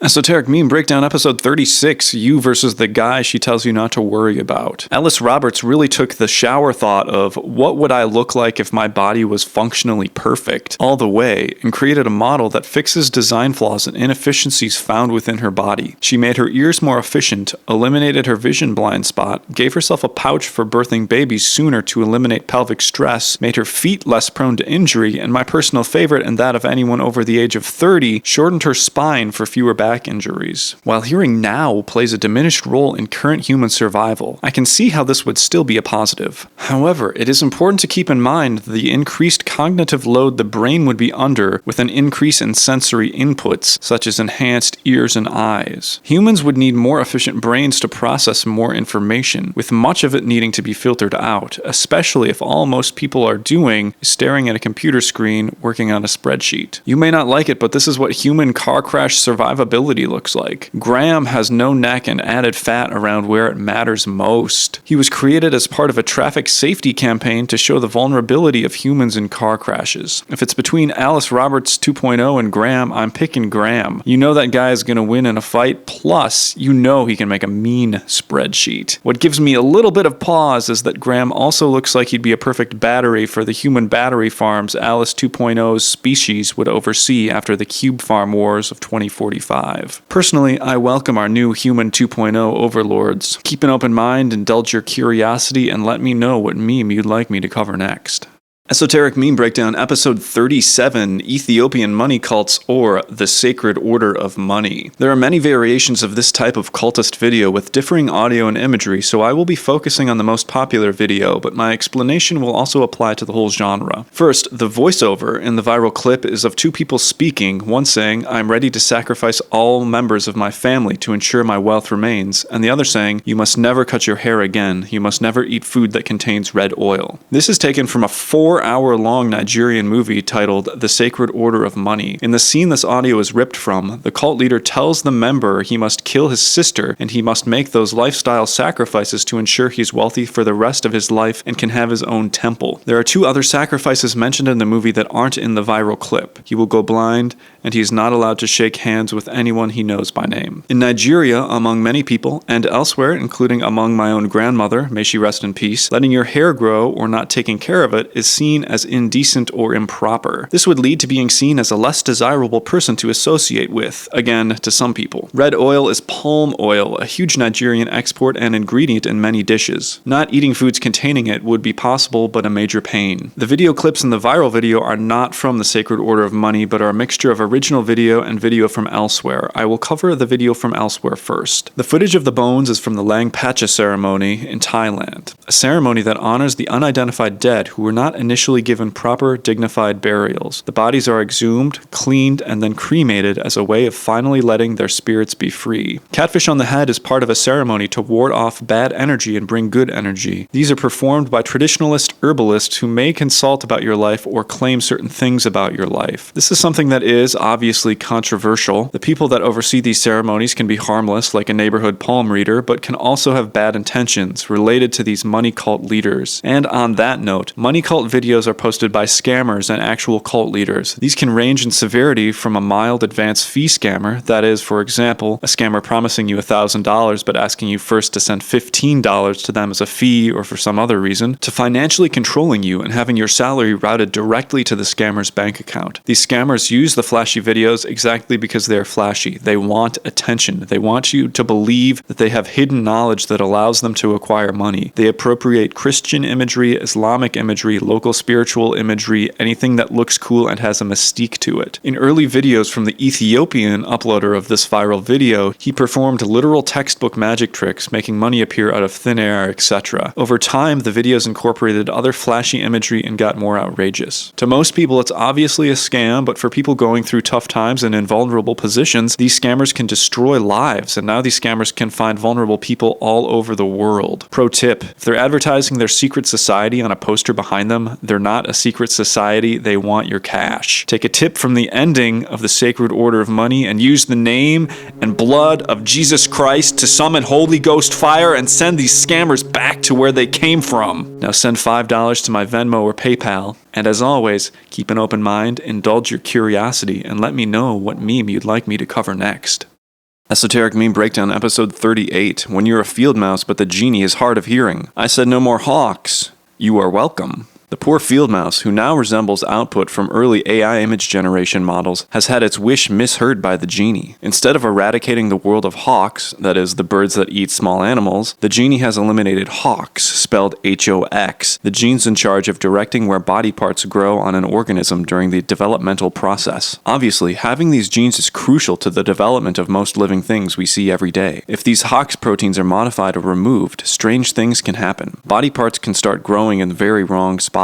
Esoteric Meme Breakdown episode 36, You versus the Guy She Tells You Not to Worry About. Alice Roberts really took the shower thought of what would I look like if my body was functionally perfect all the way and created a model that fixes design flaws and inefficiencies found within her body. She made her ears more efficient, eliminated her vision blind spot, gave herself a pouch for birthing babies sooner to eliminate pelvic stress, made her feet less prone to injury, and my personal favorite and that of anyone over the age of 30, shortened her spine for fewer back injuries. While hearing now plays a diminished role in current human survival, I can see how this would still be a positive. However, it is important to keep in mind the increased cognitive load the brain would be under with an increase in sensory inputs, such as enhanced ears and eyes. Humans would need more efficient brains to process more information, with much of it needing to be filtered out, especially if all most people are doing is staring at a computer screen working on a spreadsheet. You may not like it, but this is what human car crash survivability looks like. Graham has no neck and added fat around where it matters most. He was created as part of a traffic safety campaign to show the vulnerability of humans in car crashes. If it's between Alice Roberts 2.0 and Graham, I'm picking Graham. You know that guy is going to win in a fight, plus you know he can make a mean spreadsheet. What gives me a little bit of pause is that Graham also looks like he'd be a perfect battery for the human battery farms Alice 2.0's species would oversee after the Cube Farm Wars of 2045. Personally, I welcome our new Human 2.0 overlords. Keep an open mind, indulge your curiosity, and let me know what meme you'd like me to cover next. Esoteric Meme Breakdown episode 37, Ethiopian Money Cults or the Sacred Order of Money. There are many variations of this type of cultist video with differing audio and imagery, so I will be focusing on the most popular video, but my explanation will also apply to the whole genre. First, the voiceover in the viral clip is of two people speaking, one saying, "I'm ready to sacrifice all members of my family to ensure my wealth remains," and the other saying, "You must never cut your hair again. You must never eat food that contains red oil." This is taken from a 4-hour-long Nigerian movie titled The Sacred Order of Money. In the scene this audio is ripped from, the cult leader tells the member he must kill his sister and he must make those lifestyle sacrifices to ensure he's wealthy for the rest of his life and can have his own temple. There are two other sacrifices mentioned in the movie that aren't in the viral clip. He will go blind, and he is not allowed to shake hands with anyone he knows by name. In Nigeria, among many people, and elsewhere, including among my own grandmother, may she rest in peace, letting your hair grow or not taking care of it is seen as indecent or improper. This would lead to being seen as a less desirable person to associate with, again, to some people. Red oil is palm oil, a huge Nigerian export and ingredient in many dishes. Not eating foods containing it would be possible, but a major pain. The video clips in the viral video are not from the Sacred Order of Money, but are a mixture of original video and video from elsewhere. I will cover the video from elsewhere first. The footage of the bones is from the Lang Pacha ceremony in Thailand, a ceremony that honors the unidentified dead who were not initially given proper, dignified burials. The bodies are exhumed, cleaned, and then cremated as a way of finally letting their spirits be free. Catfish on the head is part of a ceremony to ward off bad energy and bring good energy. These are performed by traditionalist herbalists who may consult about your life or claim certain things about your life. This is something that is, obviously controversial. The people that oversee these ceremonies can be harmless, like a neighborhood palm reader, but can also have bad intentions related to these money cult leaders. And on that note, money cult videos are posted by scammers and actual cult leaders. These can range in severity from a mild advance fee scammer, that is, for example, a scammer promising you $1,000 but asking you first to send $15 to them as a fee or for some other reason, to financially controlling you and having your salary routed directly to the scammer's bank account. These scammers use the flashy videos exactly because they're flashy. They want attention. They want you to believe that they have hidden knowledge that allows them to acquire money. They appropriate Christian imagery, Islamic imagery, local spiritual imagery, anything that looks cool and has a mystique to it. In early videos from the Ethiopian uploader of this viral video, he performed literal textbook magic tricks, making money appear out of thin air, etc. Over time, the videos incorporated other flashy imagery and got more outrageous. To most people, it's obviously a scam, but for people going through tough times and in vulnerable positions, these scammers can destroy lives, and now these scammers can find vulnerable people all over the world. Pro tip, if they're advertising their secret society on a poster behind them, they're not a secret society, they want your cash. Take a tip from the ending of the Sacred Order of Money and use the name and blood of Jesus Christ to summon Holy Ghost fire and send these scammers back to where they came from. Now send $5 to my Venmo or PayPal. And as always, keep an open mind, indulge your curiosity, and let me know what meme you'd like me to cover next. Esoteric Meme Breakdown, episode 38. When you're a field mouse, but the genie is hard of hearing. I said no more hawks. You are welcome. The poor field mouse, who now resembles output from early AI image generation models, has had its wish misheard by the genie. Instead of eradicating the world of hawks, that is, the birds that eat small animals, the genie has eliminated hawks, spelled H-O-X, the genes in charge of directing where body parts grow on an organism during the developmental process. Obviously, having these genes is crucial to the development of most living things we see every day. If these HOX proteins are modified or removed, strange things can happen. Body parts can start growing in very wrong spots.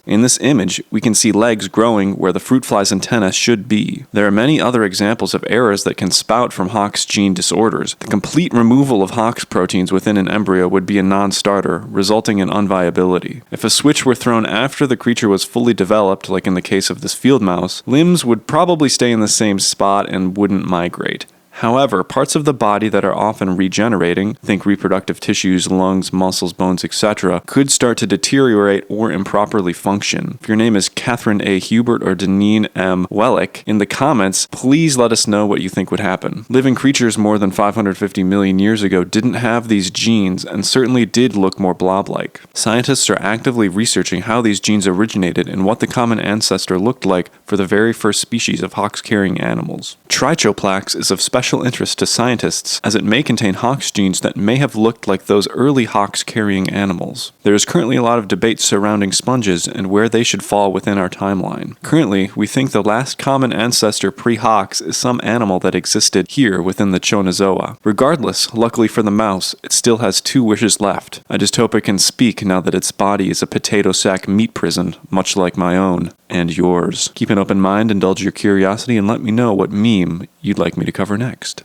In this image, we can see legs growing where the fruit fly's antenna should be. There are many other examples of errors that can spout from HOX gene disorders. The complete removal of HOX proteins within an embryo would be a non-starter, resulting in unviability. If a switch were thrown after the creature was fully developed, like in the case of this field mouse, limbs would probably stay in the same spot and wouldn't migrate. However, parts of the body that are often regenerating, think reproductive tissues, lungs, muscles, bones, etc., could start to deteriorate or improperly function. If your name is Catherine A. Hubert or Deneen M. Wellick, in the comments, please let us know what you think would happen. Living creatures more than 550 million years ago didn't have these genes and certainly did look more blob-like. Scientists are actively researching how these genes originated and what the common ancestor looked like for the very first species of HOX-carrying animals. Trichoplax is of special interest to scientists as it may contain HOX genes that may have looked like those early HOX-carrying animals. There is currently a lot of debate surrounding sponges and where they should fall within our timeline. Currently, we think the last common ancestor pre-HOX is some animal that existed here within the Chonozoa. Regardless, luckily for the mouse, it still has 2 wishes left. I just hope it can speak now that its body is a potato sack meat prison, much like my own. And yours. Keep an open mind, indulge your curiosity, and let me know what meme you'd like me to cover next.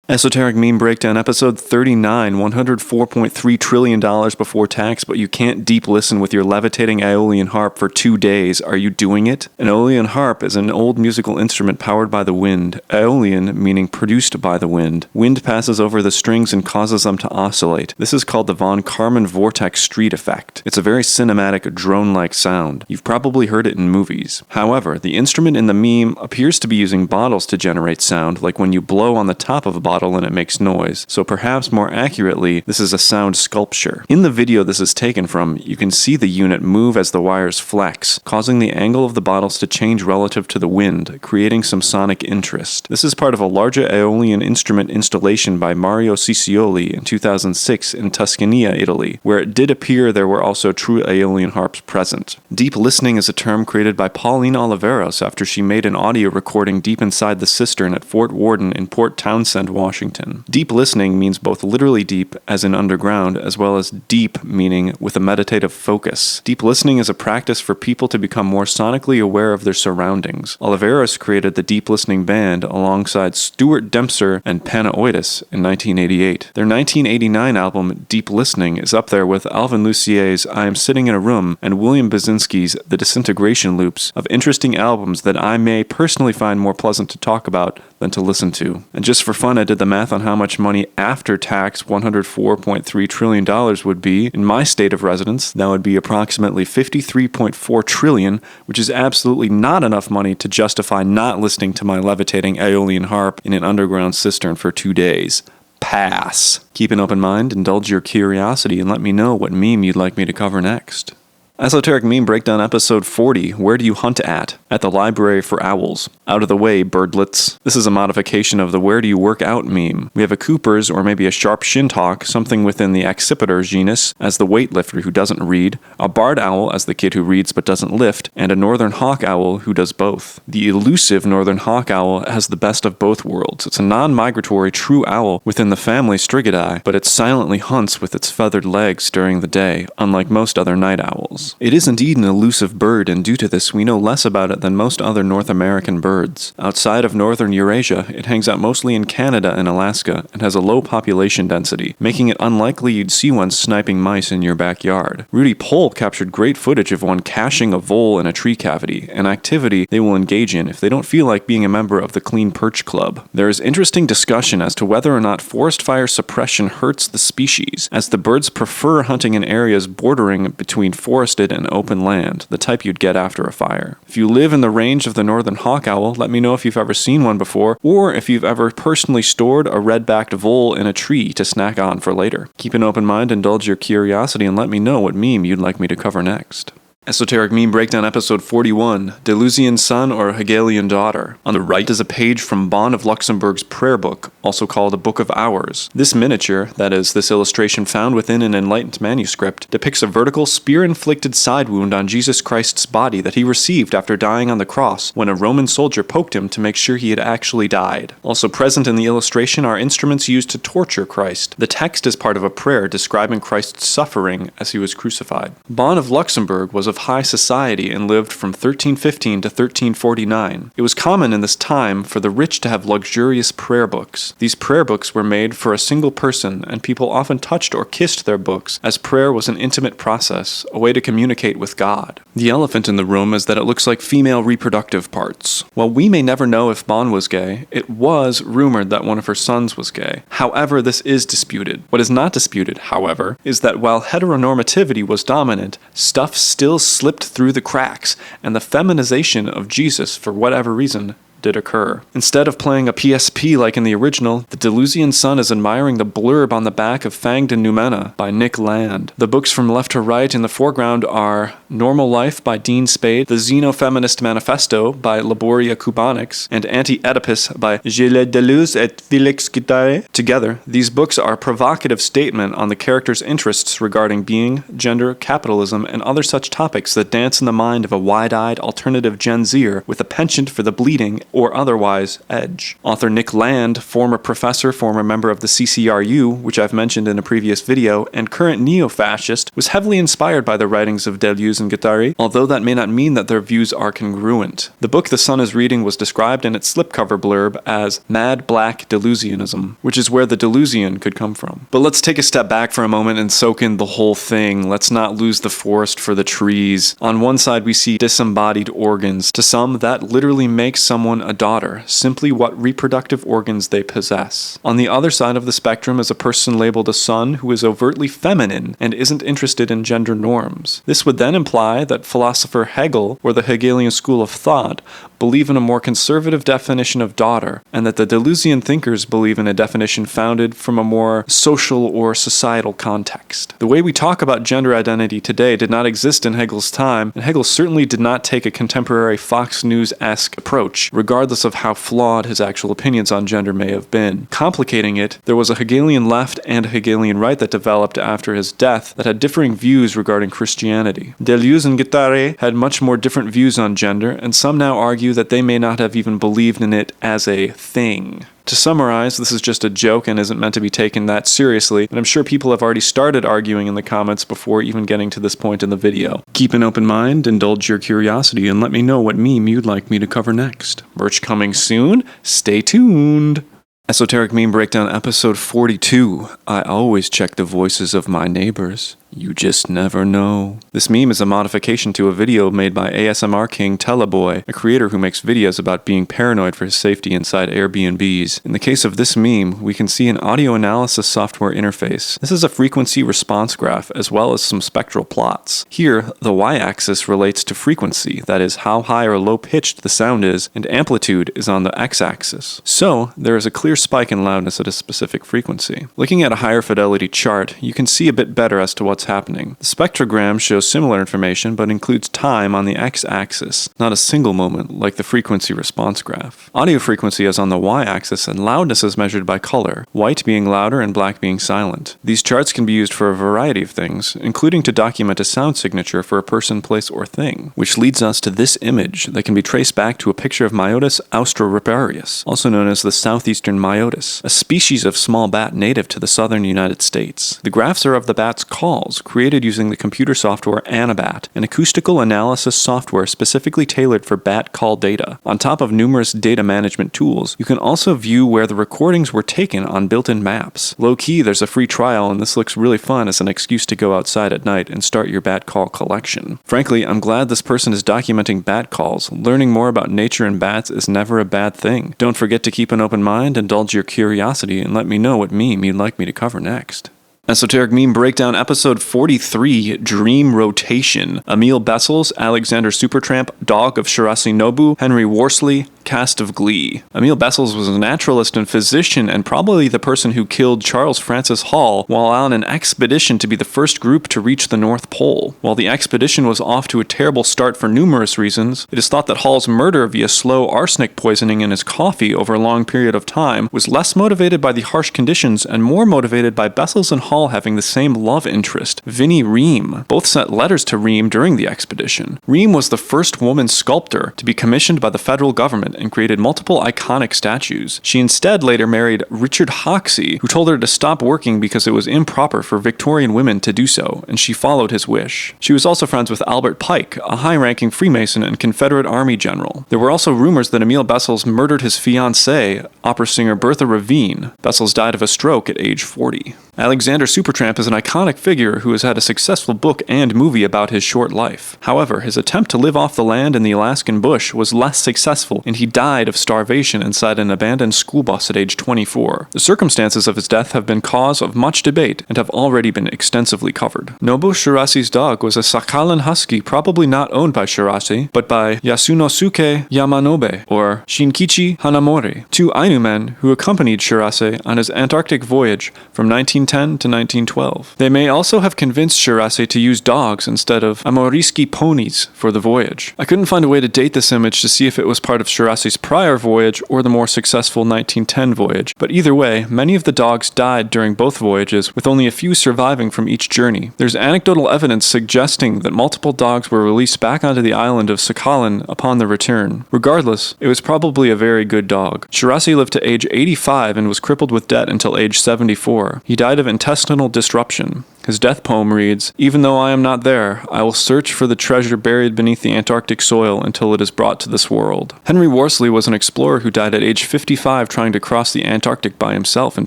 Esoteric Meme Breakdown, episode 39, $104.3 trillion before tax, but you can't deep listen with your levitating Aeolian harp for 2 days. Are you doing it? An Aeolian harp is an old musical instrument powered by the wind. Aeolian meaning produced by the wind. Wind passes over the strings and causes them to oscillate. This is called the von Karman vortex street effect. It's a very cinematic, drone-like sound. You've probably heard it in movies. However, the instrument in the meme appears to be using bottles to generate sound, like when you blow on the top of a bottle and it makes noise, so perhaps more accurately, this is a sound sculpture. In the video this is taken from, you can see the unit move as the wires flex, causing the angle of the bottles to change relative to the wind, creating some sonic interest. This is part of a larger Aeolian instrument installation by Mario Ciccioli in 2006 in Tuscania, Italy, where it did appear there were also true Aeolian harps present. Deep listening is a term created by Pauline Oliveros after she made an audio recording deep inside the cistern at Fort Worden in Port Townsend, Washington. Deep listening means both literally deep, as in underground, as well as deep, meaning with a meditative focus. Deep listening is a practice for people to become more sonically aware of their surroundings. Oliveras created the Deep Listening Band alongside Stuart Dempster and Panaoidis in 1988. Their 1989 album, Deep Listening, is up there with Alvin Lucier's I Am Sitting in a Room and William Basinski's The Disintegration Loops of interesting albums that I may personally find more pleasant to talk about than to listen to. And just for fun, I did the math on how much money after tax $104.3 trillion would be in my state of residence. That would be approximately $53.4 trillion, which is absolutely not enough money to justify not listening to my levitating Aeolian harp in an underground cistern for 2 days. Pass. Keep an open mind, indulge your curiosity, and let me know what meme you'd like me to cover next. Esoteric Meme Breakdown episode 40, Where Do You Hunt At? At the Library for Owls. Out of the way, birdlets. This is a modification of the Where Do You Work Out meme. We have a Cooper's or maybe a sharp shintok, something within the accipiter genus, as the weightlifter who doesn't read, a barred owl as the kid who reads but doesn't lift, and a northern hawk owl who does both. The elusive northern hawk owl has the best of both worlds. It's a non-migratory true owl within the family Strigidae, but it silently hunts with its feathered legs during the day, unlike most other night owls. It is indeed an elusive bird, and due to this we know less about it than most other North American birds. Outside of northern Eurasia, it hangs out mostly in Canada and Alaska, and has a low population density, making it unlikely you'd see one sniping mice in your backyard. Rudy Pohl captured great footage of one caching a vole in a tree cavity, an activity they will engage in if they don't feel like being a member of the Clean Perch Club. There is interesting discussion as to whether or not forest fire suppression hurts the species, as the birds prefer hunting in areas bordering between forested and open land, the type you'd get after a fire. If you live in the range of the northern hawk owl, let me know if you've ever seen one before, or if you've ever personally stored a red-backed vole in a tree to snack on for later. Keep an open mind, indulge your curiosity, and let me know what meme you'd like me to cover next. Esoteric Meme Breakdown episode 41, Delusian Son or Hegelian Daughter. On the right is a page from Bon of Luxembourg's prayer book, also called a Book of Hours. This miniature, that is, this illustration found within an enlightened manuscript, depicts a vertical spear-inflicted side wound on Jesus Christ's body that he received after dying on the cross when a Roman soldier poked him to make sure he had actually died. Also present in the illustration are instruments used to torture Christ. The text is part of a prayer describing Christ's suffering as he was crucified. Bon of Luxembourg was of high society and lived from 1315 to 1349. It was common in this time for the rich to have luxurious prayer books. These prayer books were made for a single person, and people often touched or kissed their books, as prayer was an intimate process, a way to communicate with God. The elephant in the room is that it looks like female reproductive parts. While we may never know if Bon was gay, it was rumored that one of her sons was gay. However, this is disputed. What is not disputed, however, is that while heteronormativity was dominant, stuff still slipped through the cracks, and the feminization of Jesus, for whatever reason, did occur. Instead of playing a PSP like in the original, the Delusian Son is admiring the blurb on the back of Fanged in Noumena by Nick Land. The books from left to right in the foreground are Normal Life by Dean Spade, The Xenofeminist Manifesto by Laboria Cubanix, and Anti-Oedipus by Gilles Deleuze et Félix Guattari. Together, these books are a provocative statement on the character's interests regarding being, gender, capitalism, and other such topics that dance in the mind of a wide-eyed alternative Gen Zer with a penchant for the bleeding or otherwise edge. Author Nick Land, former professor, former member of the CCRU, which I've mentioned in a previous video, and current neo-fascist, was heavily inspired by the writings of Deleuze and Guattari, although that may not mean that their views are congruent. The book the Son is reading was described in its slipcover blurb as Mad Black Delusianism, which is where the Delusian could come from. But let's take a step back for a moment and soak in the whole thing. Let's not lose the forest for the trees. On one side we see disembodied organs. To some, that literally makes someone a daughter, simply what reproductive organs they possess. On the other side of the spectrum is a person labeled a son who is overtly feminine and isn't interested in gender norms. This would then imply that philosopher Hegel, or the Hegelian school of thought, believe in a more conservative definition of daughter, and that the Deleuzian thinkers believe in a definition founded from a more social or societal context. The way we talk about gender identity today did not exist in Hegel's time, and Hegel certainly did not take a contemporary Fox News-esque approach, regardless of how flawed his actual opinions on gender may have been. Complicating it, there was a Hegelian left and a Hegelian right that developed after his death that had differing views regarding Christianity. Deleuze and Guattari had much more different views on gender, and some now argue that they may not have even believed in it as a thing. To summarize, this is just a joke and isn't meant to be taken that seriously, and I'm sure people have already started arguing in the comments before even getting to this point in the video. Keep an open mind, indulge your curiosity, and let me know what meme you'd like me to cover next. Merch coming soon? Stay tuned! Esoteric Meme Breakdown episode 42. I always check the voices of my neighbors. You just never know. This meme is a modification to a video made by ASMR King Teleboy, a creator who makes videos about being paranoid for his safety inside Airbnbs. In the case of this meme, we can see an audio analysis software interface. This is a frequency response graph as well as some spectral plots. Here, the y-axis relates to frequency, that is how high or low pitched the sound is, and amplitude is on the x-axis. So, there is a clear spike in loudness at a specific frequency. Looking at a higher fidelity chart, you can see a bit better as to what's happening. The spectrogram shows similar information but includes time on the x-axis, not a single moment like the frequency response graph. Audio frequency is on the y-axis and loudness is measured by color, white being louder and black being silent. These charts can be used for a variety of things, including to document a sound signature for a person, place, or thing, which leads us to this image that can be traced back to a picture of Myotis austroriparius, also known as the southeastern myotis, a species of small bat native to the southern United States. The graphs are of the bat's calls, created using the computer software Anabat, an acoustical analysis software specifically tailored for bat call data. On top of numerous data management tools, you can also view where the recordings were taken on built-in maps. Low-key, there's a free trial, and this looks really fun as an excuse to go outside at night and start your bat call collection. Frankly, I'm glad this person is documenting bat calls. Learning more about nature and bats is never a bad thing. Don't forget to keep an open mind, indulge your curiosity, and let me know what meme you'd like me to cover next. Esoteric Meme Breakdown episode 43, Dream Rotation. Emil Bessels, Alexander Supertramp, Dog of Shirase Nobu, Henry Worsley, Cast of Glee. Emil Bessels was a naturalist and physician and probably the person who killed Charles Francis Hall while on an expedition to be the first group to reach the North Pole. While the expedition was off to a terrible start for numerous reasons, it is thought that Hall's murder via slow arsenic poisoning in his coffee over a long period of time was less motivated by the harsh conditions and more motivated by Bessels and Hall having the same love interest, Vinnie Ream. Both sent letters to Ream during the expedition. Ream was the first woman sculptor to be commissioned by the federal government and created multiple iconic statues. She instead later married Richard Hoxie, who told her to stop working because it was improper for Victorian women to do so, and she followed his wish. She was also friends with Albert Pike, a high-ranking Freemason and Confederate Army general. There were also rumors that Emil Bessels murdered his fiancée, opera singer Bertha Ravine. Bessels died of a stroke at age 40. Alexander Supertramp is an iconic figure who has had a successful book and movie about his short life. However, his attempt to live off the land in the Alaskan bush was less successful, and he died of starvation inside an abandoned school bus at age 24. The circumstances of his death have been cause of much debate and have already been extensively covered. Nobu Shirase's dog was a Sakhalin Husky probably not owned by Shirase, but by Yasunosuke Yamanobe, or Shinkichi Hanamori, two Ainu men who accompanied Shirase on his Antarctic voyage from 1910 to 1912. They may also have convinced Shirase to use dogs instead of Amoriski ponies for the voyage. I couldn't find a way to date this image to see if it was part of Shirase's prior voyage or the more successful 1910 voyage, but either way, many of the dogs died during both voyages, with only a few surviving from each journey. There's anecdotal evidence suggesting that multiple dogs were released back onto the island of Sakhalin upon their return. Regardless, it was probably a very good dog. Shirase lived to age 85 and was crippled with debt until age 74. He died of intestinal disruption. His death poem reads, "Even though I am not there, I will search for the treasure buried beneath the Antarctic soil until it is brought to this world." Henry Worsley was an explorer who died at age 55 trying to cross the Antarctic by himself in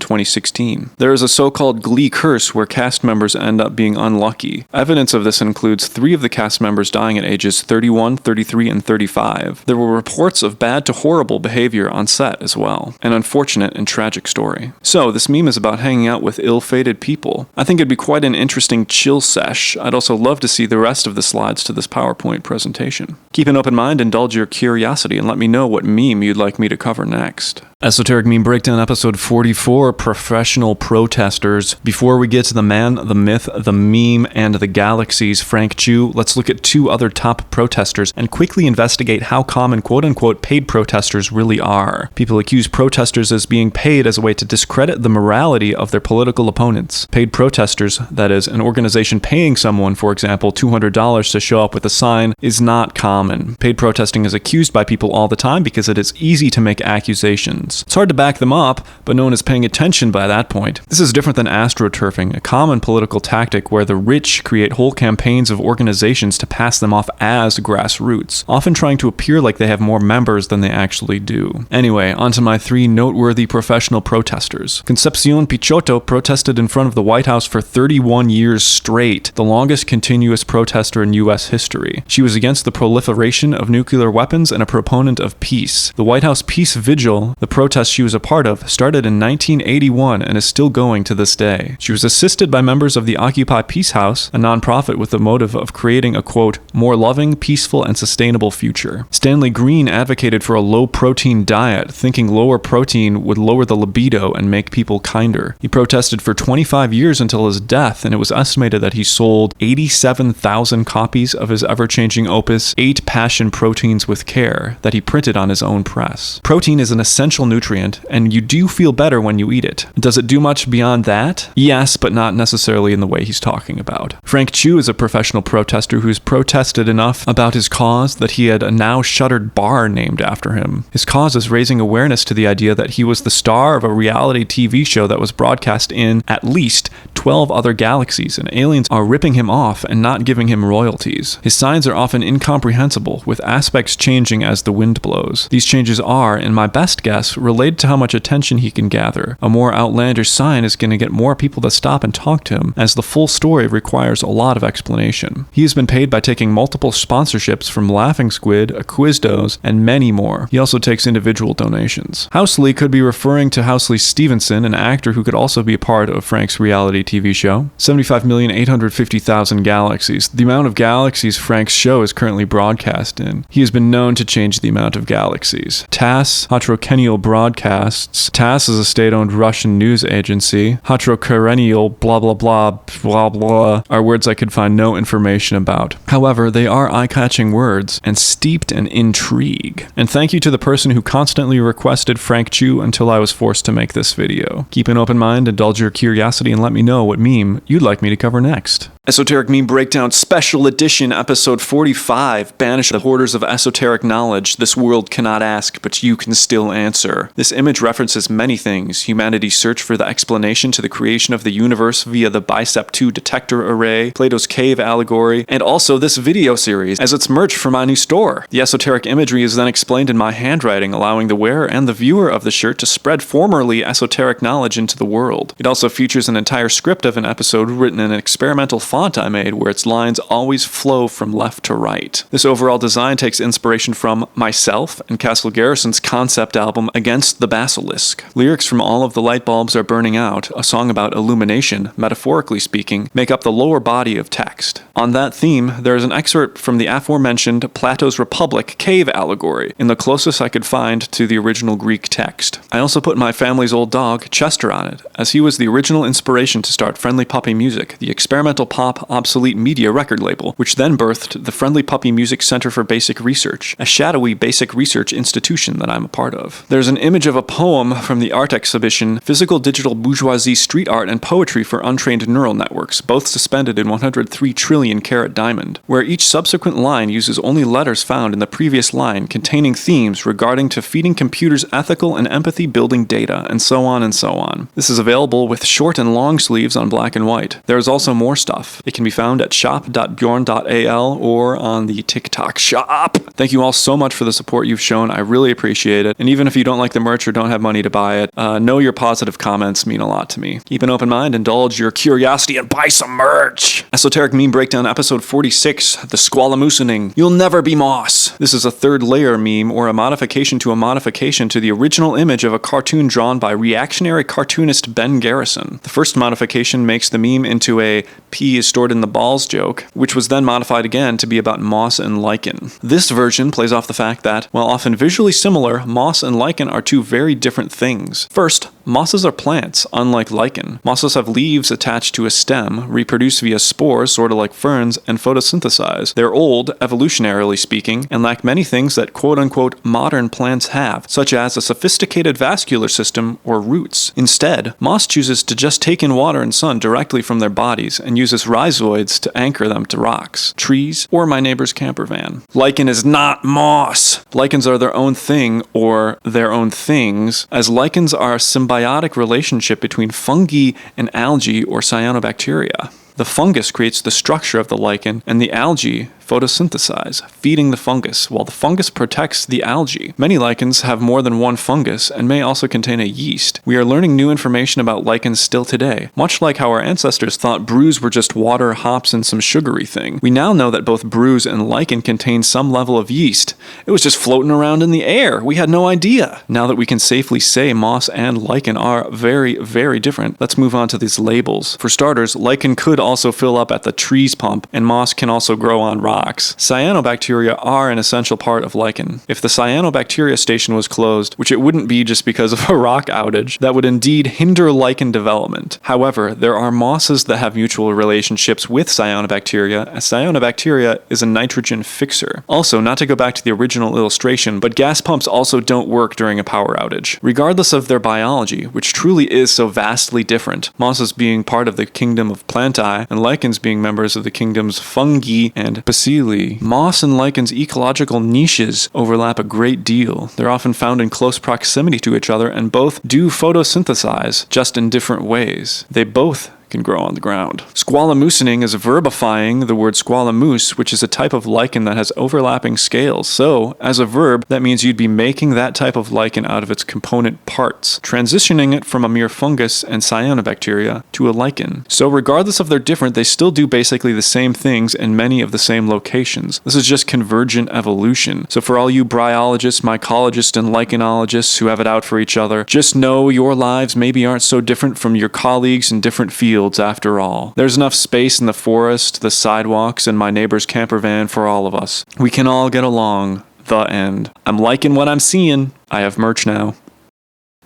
2016. There is a so-called Glee curse where cast members end up being unlucky. Evidence of this includes 3 of the cast members dying at ages 31, 33, and 35. There were reports of bad to horrible behavior on set as well. An unfortunate and tragic story. So, this meme is about hanging out with ill-fated people. I think it'd be quite an interesting chill sesh. I'd also love to see the rest of the slides to this PowerPoint presentation. Keep an open mind, indulge your curiosity, and let me know what meme you'd like me to cover next. Esoteric Meme Breakdown episode 44, Professional Protesters. Before we get to the man, the myth, the meme, and the galaxies, Frank Chu, let's look at 2 other top protesters and quickly investigate how common quote-unquote paid protesters really are. People accuse protesters as being paid as a way to discredit the morality of their political opponents. Paid protesters, That is, an organization paying someone, for example, $200 to show up with a sign is not common. Paid protesting is accused by people all the time because it is easy to make accusations. It's hard to back them up, but no one is paying attention by that point. This is different than astroturfing, a common political tactic where the rich create whole campaigns of organizations to pass them off as grassroots, often trying to appear like they have more members than they actually do. Anyway, on to my 3 noteworthy professional protesters. Concepcion Pichotto protested in front of the White House for 31 years straight, the longest continuous protester in U.S. history. She was against the proliferation of nuclear weapons and a proponent of peace. The White House Peace Vigil, the protest she was a part of, started in 1981 and is still going to this day. She was assisted by members of the Occupy Peace House, a nonprofit with the motive of creating a, quote, more loving, peaceful, and sustainable future. Stanley Green advocated for a low-protein diet, thinking lower protein would lower the libido and make people kinder. He protested for 25 years until his death, and it was estimated that he sold 87,000 copies of his ever-changing opus, 8 Passion Proteins with Care, that he printed on his own press. Protein is an essential nutrient, and you do feel better when you eat it. Does it do much beyond that? Yes, but not necessarily in the way he's talking about. Frank Chu is a professional protester who's protested enough about his cause that he had a now shuttered bar named after him. His cause is raising awareness to the idea that he was the star of a reality TV show that was broadcast in at least 12 other galaxies, and aliens are ripping him off and not giving him royalties. His signs are often incomprehensible, with aspects changing as the wind blows. These changes are, in my best guess, related to how much attention he can gather. A more outlandish sign is going to get more people to stop and talk to him, as the full story requires a lot of explanation. He has been paid by taking multiple sponsorships from Laughing Squid, Quizdos, and many more. He also takes individual donations. Housley could be referring to Housley Stevenson, an actor who could also be a part of Frank's reality TV show. 75,850,000 galaxies, the amount of galaxies Frank's show is currently broadcast in. He has been known to change the amount of galaxies. TASS, Hatrokennial Broadcasts. TASS is a state-owned Russian news agency. Hatrokennial blah blah blah blah blah are words I could find no information about. However, they are eye-catching words and steeped in intrigue. And thank you to the person who constantly requested Frank Chu until I was forced to make this video. Keep an open mind, indulge your curiosity, and let me know what meme you'd like me to cover next. Esoteric Meme Breakdown Special Edition, Episode 45, Banish the Hoarders of Esoteric Knowledge. This world cannot ask, but you can still answer. This image references many things: humanity's search for the explanation to the creation of the universe via the Bicep 2 detector array, Plato's cave allegory, and also this video series as it's merch for my new store. The esoteric imagery is then explained in my handwriting, allowing the wearer and the viewer of the shirt to spread formerly esoteric knowledge into the world. It also features an entire script of an episode written in an experimental font I made where its lines always flow from left to right. This overall design takes inspiration from myself and Castle Garrison's concept album Against the Basilisk. Lyrics from All of the Light Bulbs Are Burning Out, a song about illumination, metaphorically speaking, make up the lower body of text. On that theme, there is an excerpt from the aforementioned Plato's Republic cave allegory, in the closest I could find to the original Greek text. I also put my family's old dog, Chester, on it, as he was the original inspiration to start Friendly Puppy Music, the experimental pop obsolete media record label, which then birthed the Friendly Puppy Music Center for Basic Research, a shadowy basic research institution that I'm a part of. There's an image of a poem from the art exhibition Physical Digital Bourgeoisie Street Art and Poetry for Untrained Neural Networks, both suspended in 103 trillion carat diamond, where each subsequent line uses only letters found in the previous line, containing themes regarding to feeding computers ethical and empathy building data, and so on and so on. This is available with short and long sleeves on black and white. There is also more stuff. It can be found at shop.bjornd.al or on the TikTok shop. Thank you all so much for the support you've shown. I really appreciate it. And even if you don't like the merch or don't have money to buy it, know your positive comments mean a lot to me. Keep an open mind, indulge your curiosity, and buy some merch. Esoteric Meme Breakdown Episode 46, The Squalamoosening. You'll never be Moss. This is a third layer meme, or a modification to the original image of a cartoon drawn by reactionary cartoonist Ben Garrison. The first modification makes the meme into a pea is stored in the balls joke, which was then modified again to be about moss and lichen. This version plays off the fact that, while often visually similar, moss and lichen are two very different things. First, Mosses are plants, unlike lichen. Mosses have leaves attached to a stem, reproduce via spores, sort of like ferns, and photosynthesize. They're old, evolutionarily speaking, and lack many things that quote-unquote modern plants have, such as a sophisticated vascular system or roots. Instead, moss chooses to just take in water and sun directly from their bodies and uses rhizoids to anchor them to rocks, trees, or my neighbor's camper van. Lichen is not moss! Lichens are their own thing, or their own things, as lichens are a symbiotic relationship between fungi and algae or cyanobacteria. The fungus creates the structure of the lichen, and the algae photosynthesize, feeding the fungus, while the fungus protects the algae. Many lichens have more than one fungus and may also contain a yeast. We are learning new information about lichens still today. Much like how our ancestors thought brews were just water, hops, and some sugary thing. We now know that both brews and lichen contain some level of yeast. It was just floating around in the air. We had no idea. Now that we can safely say moss and lichen are very, very different, let's move on to these labels. For starters, lichen could also fill up at the trees pump, and moss can also grow on rocks. Cyanobacteria are an essential part of lichen. If the cyanobacteria station was closed, which it wouldn't be just because of a rock outage, that would indeed hinder lichen development. However, there are mosses that have mutual relationships with cyanobacteria, as cyanobacteria is a nitrogen fixer. Also, not to go back to the original illustration, but gas pumps also don't work during a power outage. Regardless of their biology, which truly is so vastly different, mosses being part of the kingdom of plantae, and lichens being members of the kingdoms fungi and bacilli, moss and lichen's ecological niches overlap a great deal. They're often found in close proximity to each other, and both do photosynthesize, just in different ways. They both can grow on the ground. Squalamucining is verbifying the word squalamoose, which is a type of lichen that has overlapping scales. So, as a verb, that means you'd be making that type of lichen out of its component parts, transitioning it from a mere fungus and cyanobacteria to a lichen. So regardless of they're different, they still do basically the same things in many of the same locations. This is just convergent evolution. So for all you bryologists, mycologists, and lichenologists who have it out for each other, just know your lives maybe aren't so different from your colleagues in different fields after all. There's enough space in the forest, the sidewalks, and my neighbor's camper van for all of us. We can all get along. The end. I'm liking what I'm seeing. I have merch now.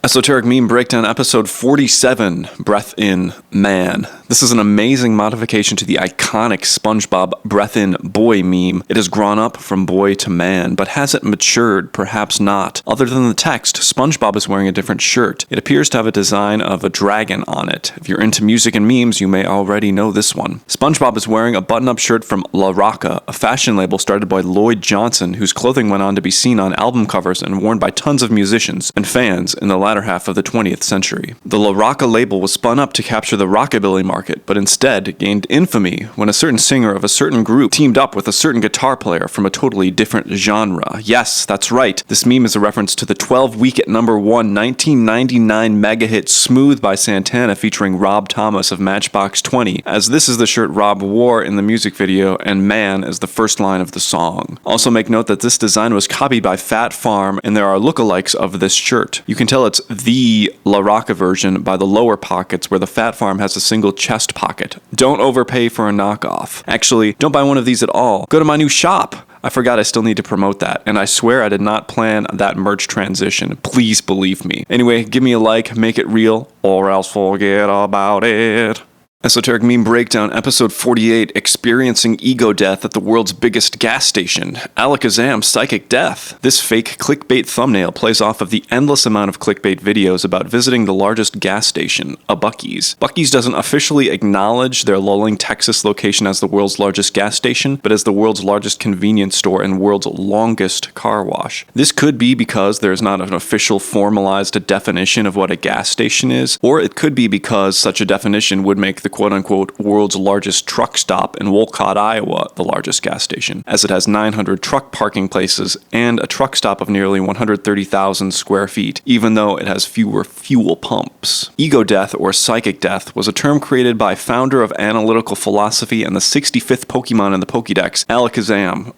Esoteric Meme Breakdown episode 47, Breath In, Man. This is an amazing modification to the iconic SpongeBob Breath In Boy meme. It has grown up from boy to man, but has it matured? Perhaps not. Other than the text, SpongeBob is wearing a different shirt. It appears to have a design of a dragon on it. If you're into music and memes, you may already know this one. SpongeBob is wearing a button-up shirt from La Rocca, a fashion label started by Lloyd Johnson, whose clothing went on to be seen on album covers and worn by tons of musicians and fans in the latter half of the 20th century. The La Rocca label was spun up to capture the rockabilly market, but instead gained infamy when a certain singer of a certain group teamed up with a certain guitar player from a totally different genre. Yes, that's right. This meme is a reference to the 12-week at number 1 1999 mega hit Smooth by Santana featuring Rob Thomas of Matchbox 20, as this is the shirt Rob wore in the music video and man is the first line of the song. Also make note that this design was copied by Fat Farm and there are lookalikes of this shirt. You can tell it's the La Rocca version by the lower pockets where the Fat Farm has a single chest pocket. Don't overpay for a knockoff. Actually, don't buy one of these at all. Go to my new shop. I forgot I still need to promote that, and I swear I did not plan that merch transition. Please believe me. Anyway, give me a like, make it real, or else forget about it. Esoteric Meme Breakdown, Episode 48, Experiencing Ego Death at the World's Biggest Gas Station. Alakazam, Psychic Death. This fake clickbait thumbnail plays off of the endless amount of clickbait videos about visiting the largest gas station, a Buc-ee's. Buc-ee's doesn't officially acknowledge their Lulling, Texas location as the world's largest gas station, but as the world's largest convenience store and world's longest car wash. This could be because there's not an official formalized definition of what a gas station is, or it could be because such a definition would make the quote-unquote world's largest truck stop in Wolcott, Iowa, the largest gas station, as it has 900 truck parking places and a truck stop of nearly 130,000 square feet, even though it has fewer fuel pumps. Ego death, or psychic death, was a term created by founder of analytical philosophy and the 65th Pokemon in the Pokédex, Alakazam,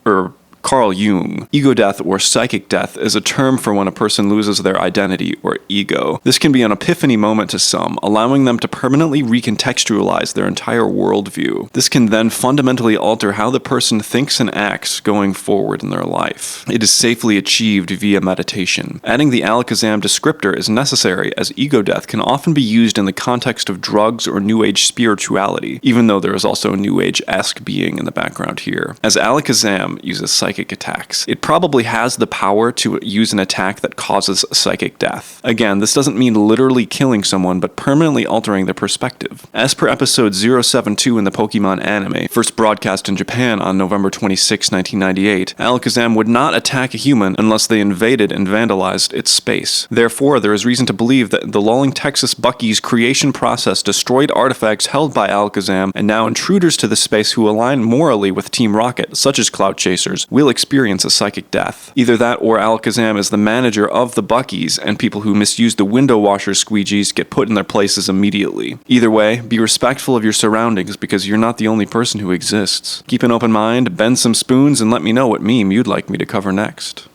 Carl Jung. Ego death or psychic death is a term for when a person loses their identity or ego. This can be an epiphany moment to some, allowing them to permanently recontextualize their entire worldview. This can then fundamentally alter how the person thinks and acts going forward in their life. It is safely achieved via meditation. Adding the Alakazam descriptor is necessary, as ego death can often be used in the context of drugs or New Age spirituality, even though there is also a New Age-esque being in the background here. As Alakazam uses psychic attacks, it probably has the power to use an attack that causes psychic death. Again, this doesn't mean literally killing someone, but permanently altering their perspective. As per episode 072 in the Pokemon anime, first broadcast in Japan on November 26, 1998, Alakazam would not attack a human unless they invaded and vandalized its space. Therefore, there is reason to believe that the lulling Texas Bucky's creation process destroyed artifacts held by Alakazam, and now intruders to the space who align morally with Team Rocket, such as Cloud Chasers, will experience a psychic death. Either that or Alakazam is the manager of the Buckies, and people who misuse the window washer squeegees get put in their places immediately. Either way, be respectful of your surroundings because you're not the only person who exists. Keep an open mind, bend some spoons, and let me know what meme you'd like me to cover next.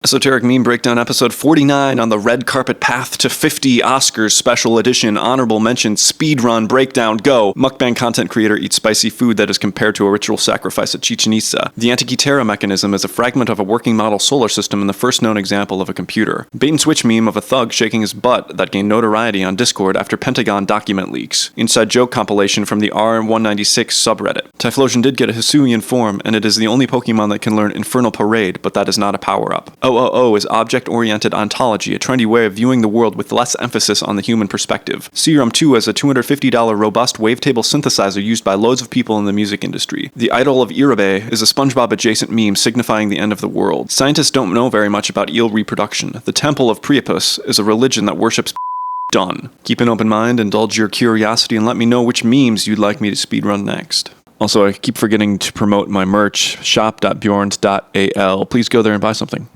Esoteric Meme Breakdown episode 49 on the red carpet path to 50 Oscars special edition honorable mention speedrun breakdown go. Mukbang content creator eats spicy food that is compared to a ritual sacrifice at Chichen Itza. The Antikythera mechanism is a fragment of a working model solar system and the first known example of a computer. Bait and switch meme of a thug shaking his butt that gained notoriety on Discord after Pentagon document leaks. Inside joke compilation from the R196 subreddit. Typhlosion did get a Hisuian form, and it is the only Pokemon that can learn Infernal Parade, but that is not a power-up. OOO is object-oriented ontology, a trendy way of viewing the world with less emphasis on the human perspective. Serum 2 is a $250 robust wavetable synthesizer used by loads of people in the music industry. The idol of Irabe is a SpongeBob-adjacent meme signifying the end of the world. Scientists don't know very much about eel reproduction. The Temple of Priapus is a religion that worships done. Keep an open mind, indulge your curiosity, and let me know which memes you'd like me to speedrun next. Also, I keep forgetting to promote my merch, shop.bjornd.al. Please go there and buy something,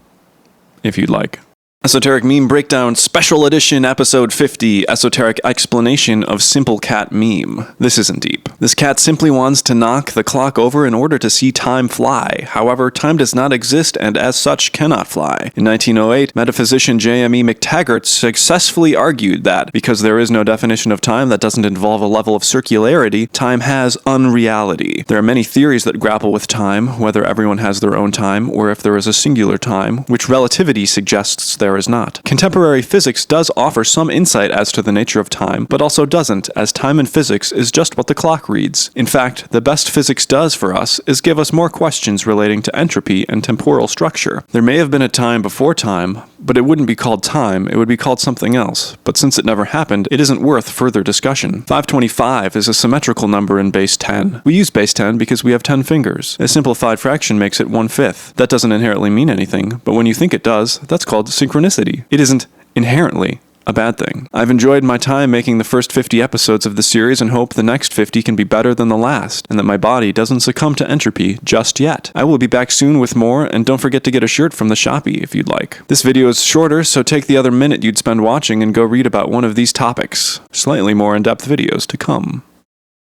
if you'd like. Esoteric Meme Breakdown Special Edition Episode 50, Esoteric Explanation of Simple Cat Meme. This isn't deep. This cat simply wants to knock the clock over in order to see time fly. However, time does not exist and as such cannot fly. In 1908, metaphysician J.M.E. McTaggart successfully argued that because there is no definition of time that doesn't involve a level of circularity, time has unreality. There are many theories that grapple with time, whether everyone has their own time or if there is a singular time, which relativity suggests there is not. Contemporary physics does offer some insight as to the nature of time, but also doesn't, as time in physics is just what the clock reads. In fact, the best physics does for us is give us more questions relating to entropy and temporal structure. There may have been a time before time, but it wouldn't be called time, it would be called something else. But since it never happened, it isn't worth further discussion. 525 is a symmetrical number in base 10. We use base 10 because we have 10 fingers. A simplified fraction makes it 1/5. That doesn't inherently mean anything, but when you think it does, that's called synchronicity. It isn't inherently a bad thing. I've enjoyed my time making the first 50 episodes of the series and hope the next 50 can be better than the last, and that my body doesn't succumb to entropy just yet. I will be back soon with more, and don't forget to get a shirt from the Shopee if you'd like. This video is shorter, so take the other minute you'd spend watching and go read about one of these topics. Slightly more in-depth videos to come.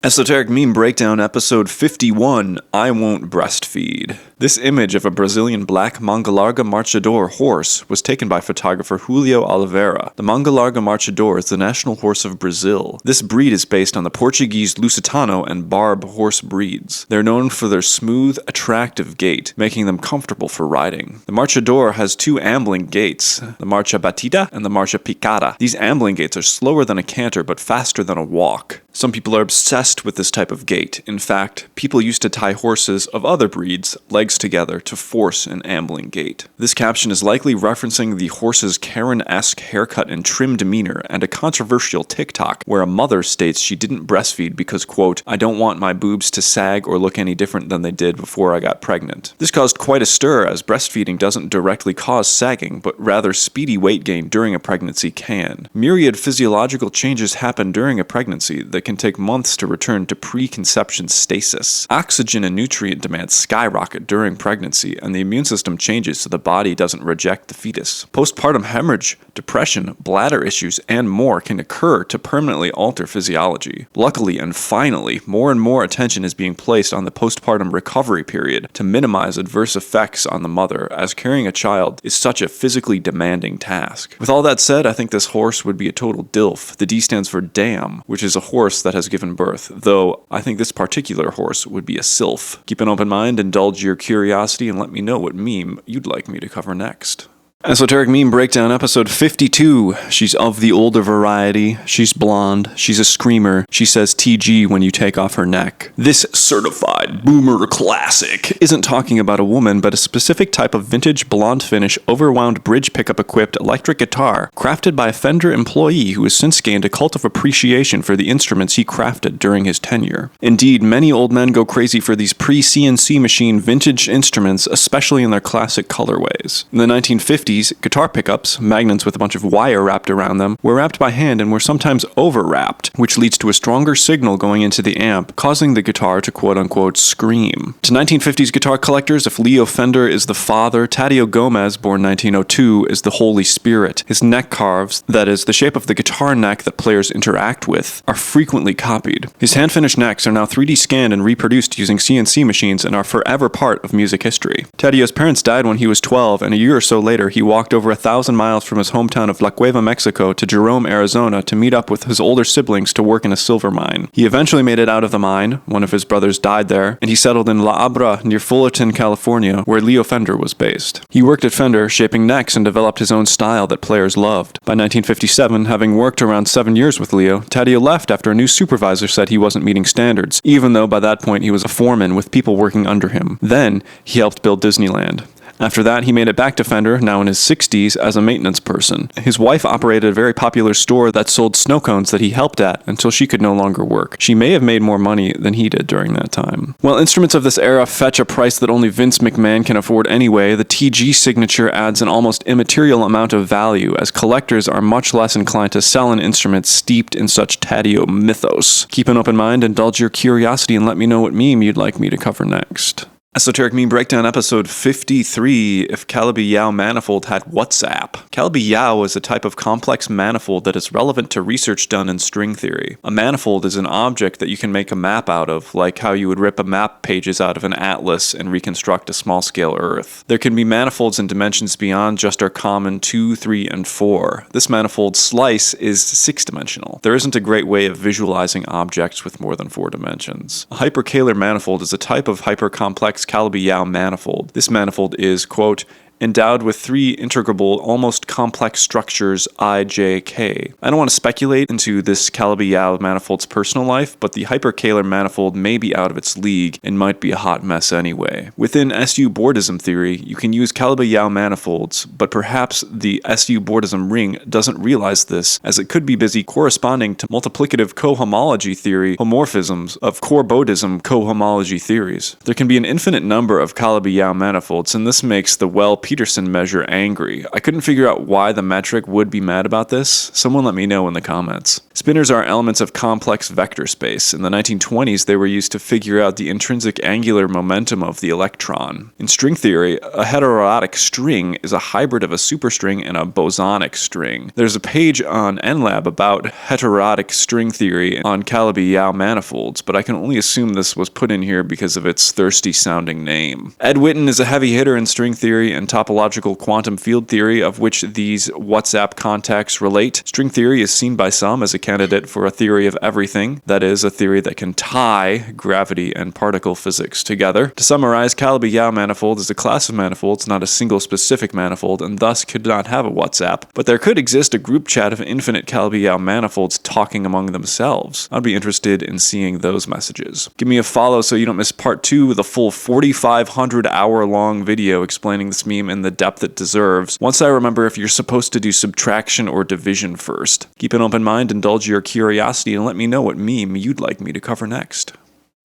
Esoteric Meme Breakdown Episode 51, I Won't Breastfeed. This image of a Brazilian black Mangalarga Marchador horse was taken by photographer Julio Oliveira. The Mangalarga Marchador is the national horse of Brazil. This breed is based on the Portuguese Lusitano and Barb horse breeds. They're known for their smooth, attractive gait, making them comfortable for riding. The Marchador has two ambling gaits, the Marcha Batida and the Marcha Picada. These ambling gaits are slower than a canter but faster than a walk. Some people are obsessed with this type of gait. In fact, people used to tie horses of other breeds, legs together, to force an ambling gait. This caption is likely referencing the horse's Karen-esque haircut and trim demeanor, and a controversial TikTok where a mother states she didn't breastfeed because, quote, I don't want my boobs to sag or look any different than they did before I got pregnant. This caused quite a stir, as breastfeeding doesn't directly cause sagging, but rather speedy weight gain during a pregnancy can. Myriad physiological changes happen during a pregnancy that that can take months to return to preconception stasis. Oxygen and nutrient demands skyrocket during pregnancy, and the immune system changes so the body doesn't reject the fetus. Postpartum hemorrhage, depression, bladder issues, and more can occur to permanently alter physiology. Luckily and finally, more and more attention is being placed on the postpartum recovery period to minimize adverse effects on the mother, as carrying a child is such a physically demanding task. With all that said, I think this horse would be a total DILF. The D stands for damn, which is a horse that has given birth, though I think this particular horse would be a sylph. Keep an open mind, indulge your curiosity, and let me know what meme you'd like me to cover next. Esoteric Meme Breakdown, episode 52. She's of the older variety. She's blonde. She's a screamer. She says TG when you take off her neck. This certified boomer classic isn't talking about a woman, but a specific type of vintage blonde finish overwound bridge pickup equipped electric guitar crafted by a Fender employee who has since gained a cult of appreciation for the instruments he crafted during his tenure. Indeed, many old men go crazy for these pre-CNC machine vintage instruments, especially in their classic colorways. In the 1950s, guitar pickups, magnets with a bunch of wire wrapped around them, were wrapped by hand and were sometimes over-wrapped, which leads to a stronger signal going into the amp, causing the guitar to quote-unquote scream. To 1950s guitar collectors, if Leo Fender is the father, Tadeo Gomez, born 1902, is the Holy Spirit. His neck carves, that is, the shape of the guitar neck that players interact with, are frequently copied. His hand-finished necks are now 3D scanned and reproduced using CNC machines and are forever part of music history. Tadeo's parents died when he was 12, and a year or so later he walked over 1,000 miles from his hometown of La Cueva, Mexico to Jerome, Arizona to meet up with his older siblings to work in a silver mine. He eventually made it out of the mine, one of his brothers died there, and he settled in La Abra near Fullerton, California, where Leo Fender was based. He worked at Fender, shaping necks and developed his own style that players loved. By 1957, having worked around 7 years with Leo, Tadeo left after a new supervisor said he wasn't meeting standards, even though by that point he was a foreman with people working under him. Then, he helped build Disneyland. After that, he made it back to Fender, now in his 60s, as a maintenance person. His wife operated a very popular store that sold snow cones that he helped at until she could no longer work. She may have made more money than he did during that time. While instruments of this era fetch a price that only Vince McMahon can afford anyway, the TG signature adds an almost immaterial amount of value, as collectors are much less inclined to sell an instrument steeped in such Tadeo mythos. Keep an open mind, indulge your curiosity, and let me know what meme you'd like me to cover next. Esoteric Meme Breakdown, episode 53, If Calabi Yau Manifold Had WhatsApp. Calabi Yau is a type of complex manifold that is relevant to research done in string theory. A manifold is an object that you can make a map out of, like how you would rip a map pages out of an atlas and reconstruct a small-scale Earth. There can be manifolds in dimensions beyond just our common 2, 3, and 4. This manifold slice is 6-dimensional. There isn't a great way of visualizing objects with more than 4 dimensions. A hyperkähler manifold is a type of hypercomplex Calabi Yau manifold. This manifold is, quote, endowed with 3 integrable, almost complex structures I, J, K. I don't want to speculate into this Calabi Yau manifold's personal life, but the hyperkähler manifold may be out of its league and might be a hot mess anyway. Within SU Bourdism theory, you can use Calabi Yau manifolds, but perhaps the SU Bourdism ring doesn't realize this, as it could be busy corresponding to multiplicative cohomology theory homomorphisms of core-Bourdism cohomology theories. There can be an infinite number of Calabi Yau manifolds, and this makes the Peterson measure angry. I couldn't figure out why the metric would be mad about this. Someone let me know in the comments. Spinors are elements of complex vector space. In the 1920s, they were used to figure out the intrinsic angular momentum of the electron. In string theory, a heterotic string is a hybrid of a superstring and a bosonic string. There's a page on NLab about heterotic string theory on Calabi Yau manifolds, but I can only assume this was put in here because of its thirsty-sounding name. Ed Witten is a heavy hitter in string theory and topological quantum field theory, of which these WhatsApp contacts relate. String theory is seen by some as a candidate for a theory of everything, that is, a theory that can tie gravity and particle physics together. To summarize, Calabi Yau manifold is a class of manifolds, not a single specific manifold, and thus could not have a WhatsApp, but there could exist a group chat of infinite Calabi Yau manifolds talking among themselves. I'd be interested in seeing those messages. Give me a follow so you don't miss part 2 with a full 4,500 hour long video explaining this meme in the depth it deserves, once I remember if you're supposed to do subtraction or division first. Keep an open mind, indulge your curiosity, and let me know what meme you'd like me to cover next.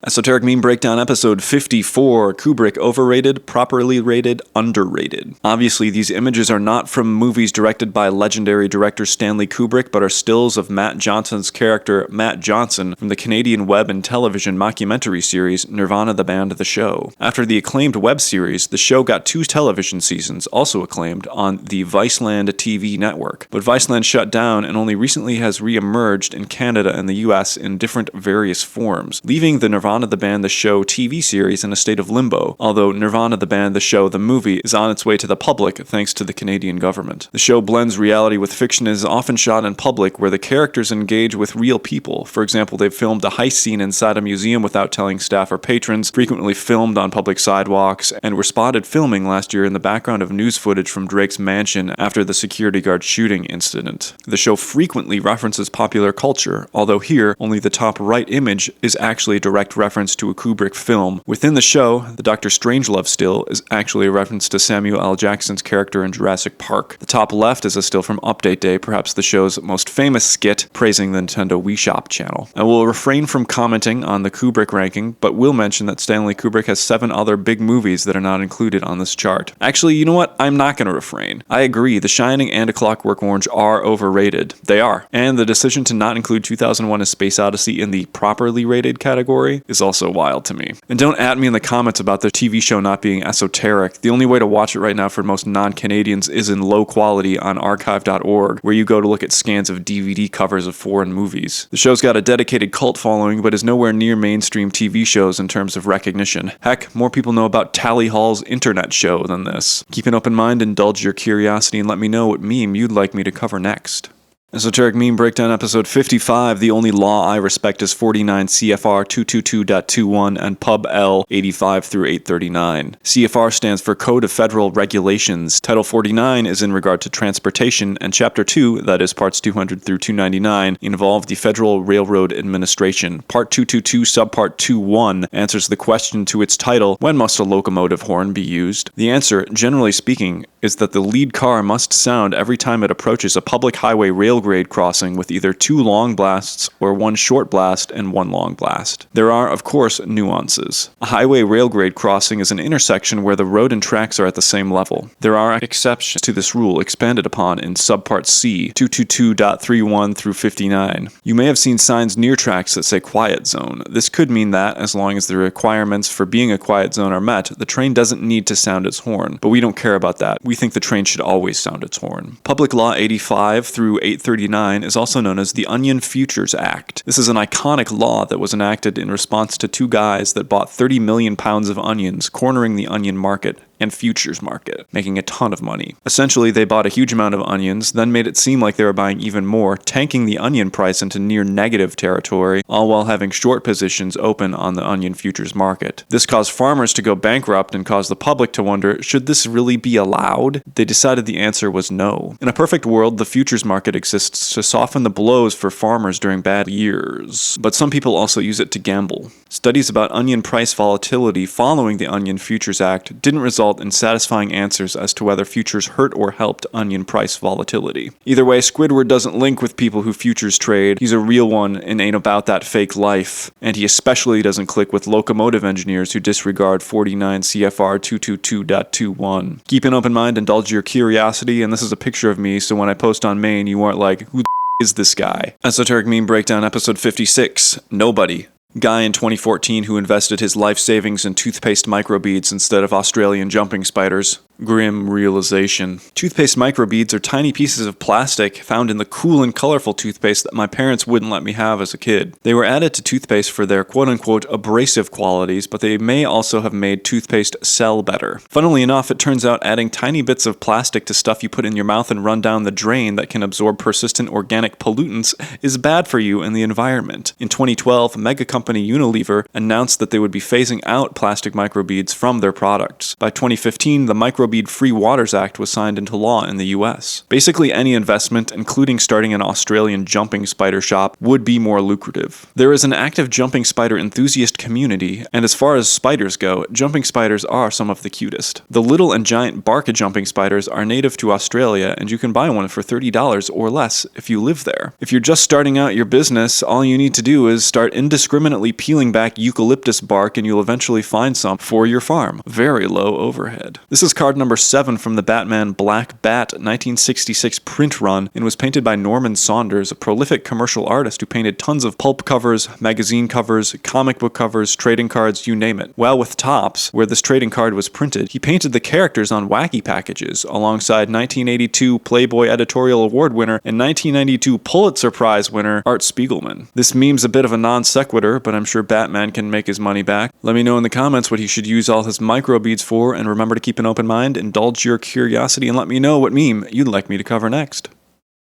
Esoteric Meme Breakdown episode 54, Kubrick overrated, properly rated, underrated. Obviously, these images are not from movies directed by legendary director Stanley Kubrick, but are stills of Matt Johnson's character Matt Johnson from the Canadian web and television mockumentary series Nirvana the Band the Show. After the acclaimed web series, the show got 2 television seasons, also acclaimed, on the Viceland TV network. But Viceland shut down and only recently has re-emerged in Canada and the US in different various forms, leaving the Nirvana the Band the Show TV series in a state of limbo, although Nirvana the Band the Show the movie is on its way to the public thanks to the Canadian government. The show blends reality with fiction and is often shot in public where the characters engage with real people. For example, they've filmed a heist scene inside a museum without telling staff or patrons, frequently filmed on public sidewalks, and were spotted filming last year in the background of news footage from Drake's mansion after the security guard shooting incident. The show frequently references popular culture, although here, only the top right image is actually a direct reference to a Kubrick film. Within the show, the Dr. Strangelove still is actually a reference to Samuel L. Jackson's character in Jurassic Park. The top left is a still from Update Day, perhaps the show's most famous skit, praising the Nintendo Wii Shop channel. I will refrain from commenting on the Kubrick ranking, but will mention that Stanley Kubrick has 7 other big movies that are not included on this chart. Actually, you know what? I'm not going to refrain. I agree, The Shining and A Clockwork Orange are overrated. They are. And the decision to not include 2001: A Space Odyssey in the properly rated category is also wild to me. And don't at me in the comments about the TV show not being esoteric. The only way to watch it right now for most non-Canadians is in low quality on archive.org, where you go to look at scans of DVD covers of foreign movies. The show's got a dedicated cult following, but is nowhere near mainstream TV shows in terms of recognition. Heck, more people know about Tally Hall's internet show than this. Keep an open mind, indulge your curiosity, and let me know what meme you'd like me to cover next. Esoteric Meme Breakdown episode 55, the only law I respect is 49 CFR 222.21 and Pub L 85 through 839. CFR stands for Code of Federal Regulations. Title 49 is in regard to transportation, and Chapter 2, that is parts 200 through 299, involve the Federal Railroad Administration. Part 222 subpart 21 answers the question to its title, when must a locomotive horn be used? The answer, generally speaking, is that the lead car must sound every time it approaches a public highway rail grade crossing with either 2 long blasts or 1 short blast and 1 long blast. There are, of course, nuances. A highway rail grade crossing is an intersection where the road and tracks are at the same level. There are exceptions to this rule expanded upon in subpart C 222.31 through 59. You may have seen signs near tracks that say quiet zone. This could mean that, as long as the requirements for being a quiet zone are met, the train doesn't need to sound its horn. But we don't care about that. We think the train should always sound its horn. Public Law 85 through 839 is also known as the Onion Futures Act. This is an iconic law that was enacted in response to 2 guys that bought 30 million pounds of onions, cornering the onion market and futures market, making a ton of money. Essentially, they bought a huge amount of onions, then made it seem like they were buying even more, tanking the onion price into near negative territory, all while having short positions open on the onion futures market. This caused farmers to go bankrupt and caused the public to wonder, should this really be allowed? They decided the answer was no. In a perfect world, the futures market exists to soften the blows for farmers during bad years, but some people also use it to gamble. Studies about onion price volatility following the Onion Futures Act didn't result in satisfying answers as to whether futures hurt or helped onion price volatility. Either way, Squidward doesn't link with people who futures trade. He's a real one and ain't about that fake life. And he especially doesn't click with locomotive engineers who disregard 49 CFR 222.21. Keep an open mind, indulge your curiosity, and this is a picture of me, so when I post on Maine, you aren't like, who the is this guy? Esoteric Meme Breakdown episode 56, Nobody. Guy in 2014 who invested his life savings in toothpaste microbeads instead of Australian jumping spiders. Grim realization. Toothpaste microbeads are tiny pieces of plastic found in the cool and colorful toothpaste that my parents wouldn't let me have as a kid. They were added to toothpaste for their quote-unquote abrasive qualities, but they may also have made toothpaste sell better. Funnily enough, it turns out adding tiny bits of plastic to stuff you put in your mouth and run down the drain that can absorb persistent organic pollutants is bad for you and the environment. In 2012, mega company Unilever announced that they would be phasing out plastic microbeads from their products. By 2015, the Microbead Free Waters Act was signed into law in the US. Basically, any investment, including starting an Australian jumping spider shop, would be more lucrative. There is an active jumping spider enthusiast community, and as far as spiders go, jumping spiders are some of the cutest. The little and giant barca jumping spiders are native to Australia, and you can buy one for $30 or less if you live there. If you're just starting out your business, all you need to do is start indiscriminately definitely peeling back eucalyptus bark and you'll eventually find some for your farm. Very low overhead. This is card number 7 from the Batman Black Bat 1966 print run and was painted by Norman Saunders, a prolific commercial artist who painted tons of pulp covers, magazine covers, comic book covers, trading cards, you name it. While with Topps, where this trading card was printed, he painted the characters on wacky packages alongside 1982 Playboy Editorial Award winner and 1992 Pulitzer Prize winner Art Spiegelman. This meme's a bit of a non sequitur, but I'm sure Batman can make his money back. Let me know in the comments what he should use all his microbeads for, and remember to keep an open mind, indulge your curiosity, and let me know what meme you'd like me to cover next.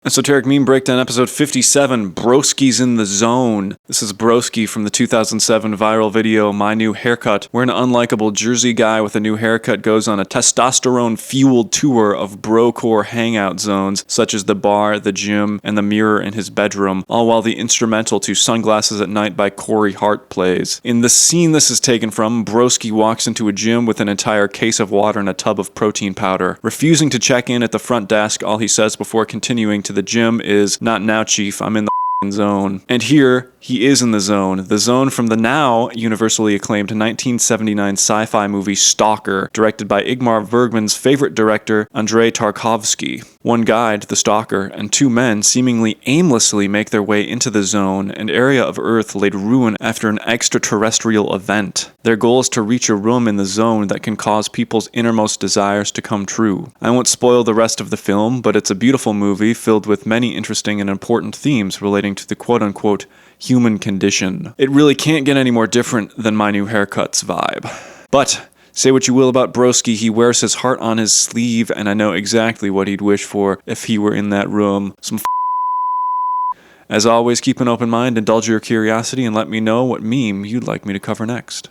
Esoteric Meme Breakdown episode 57, Broski's in the Zone. This is Broski from the 2007 viral video, My New Haircut, where an unlikable Jersey guy with a new haircut goes on a testosterone-fueled tour of brocore hangout zones, such as the bar, the gym, and the mirror in his bedroom, all while the instrumental to Sunglasses at Night by Corey Hart plays. In the scene this is taken from, Broski walks into a gym with an entire case of water and a tub of protein powder. Refusing to check in at the front desk, all he says before continuing to the gym is, "Not now, Chief, I'm in the zone." And here, he is in the zone from the now universally acclaimed 1979 sci-fi movie Stalker, directed by Ingmar Bergman's favorite director, Andrei Tarkovsky. One guide, the stalker, and two men seemingly aimlessly make their way into the zone, an area of Earth laid ruin after an extraterrestrial event. Their goal is to reach a room in the zone that can cause people's innermost desires to come true. I won't spoil the rest of the film, but it's a beautiful movie filled with many interesting and important themes relating to the quote-unquote human condition. It really can't get any more different than My New Haircut's vibe. But say what you will about Broski, he wears his heart on his sleeve, and I know exactly what he'd wish for if he were in that room. Some As always, keep an open mind, indulge your curiosity, and let me know what meme you'd like me to cover next.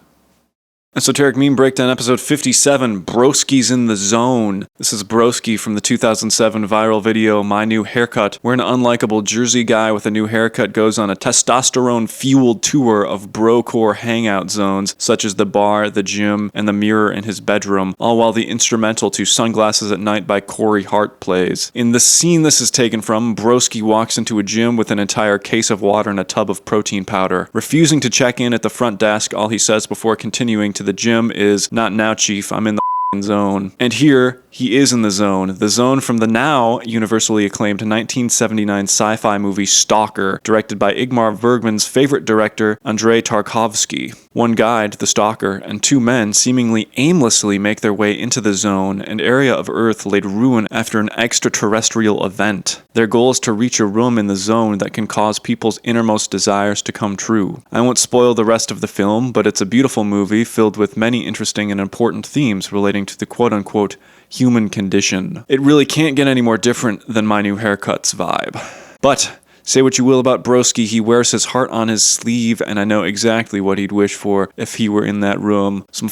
Esoteric Meme Breakdown episode 57, Broski's in the Zone. This is Broski from the 2007 viral video, My New Haircut, where an unlikable Jersey guy with a new haircut goes on a testosterone-fueled tour of brocore hangout zones, such as the bar, the gym, and the mirror in his bedroom, all while the instrumental to Sunglasses at Night by Corey Hart plays. In the scene this is taken from, Broski walks into a gym with an entire case of water and a tub of protein powder. Refusing to check in at the front desk, all he says before continuing to the gym is, "Not now, Chief, I'm in the zone." And here, he is in the zone from the now universally acclaimed 1979 sci-fi movie Stalker, directed by Ingmar Bergman's favorite director, Andrei Tarkovsky. One guide, the stalker, and two men seemingly aimlessly make their way into the zone, an area of Earth laid ruin after an extraterrestrial event. Their goal is to reach a room in the zone that can cause people's innermost desires to come true. I won't spoil the rest of the film, but it's a beautiful movie filled with many interesting and important themes relating to the quote-unquote human condition. It really can't get any more different than My New Haircut's vibe. But say what you will about Broski, he wears his heart on his sleeve, and I know exactly what he'd wish for if he were in that room. Some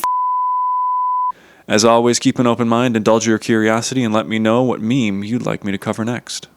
As always, keep an open mind, indulge your curiosity, and let me know what meme you'd like me to cover next.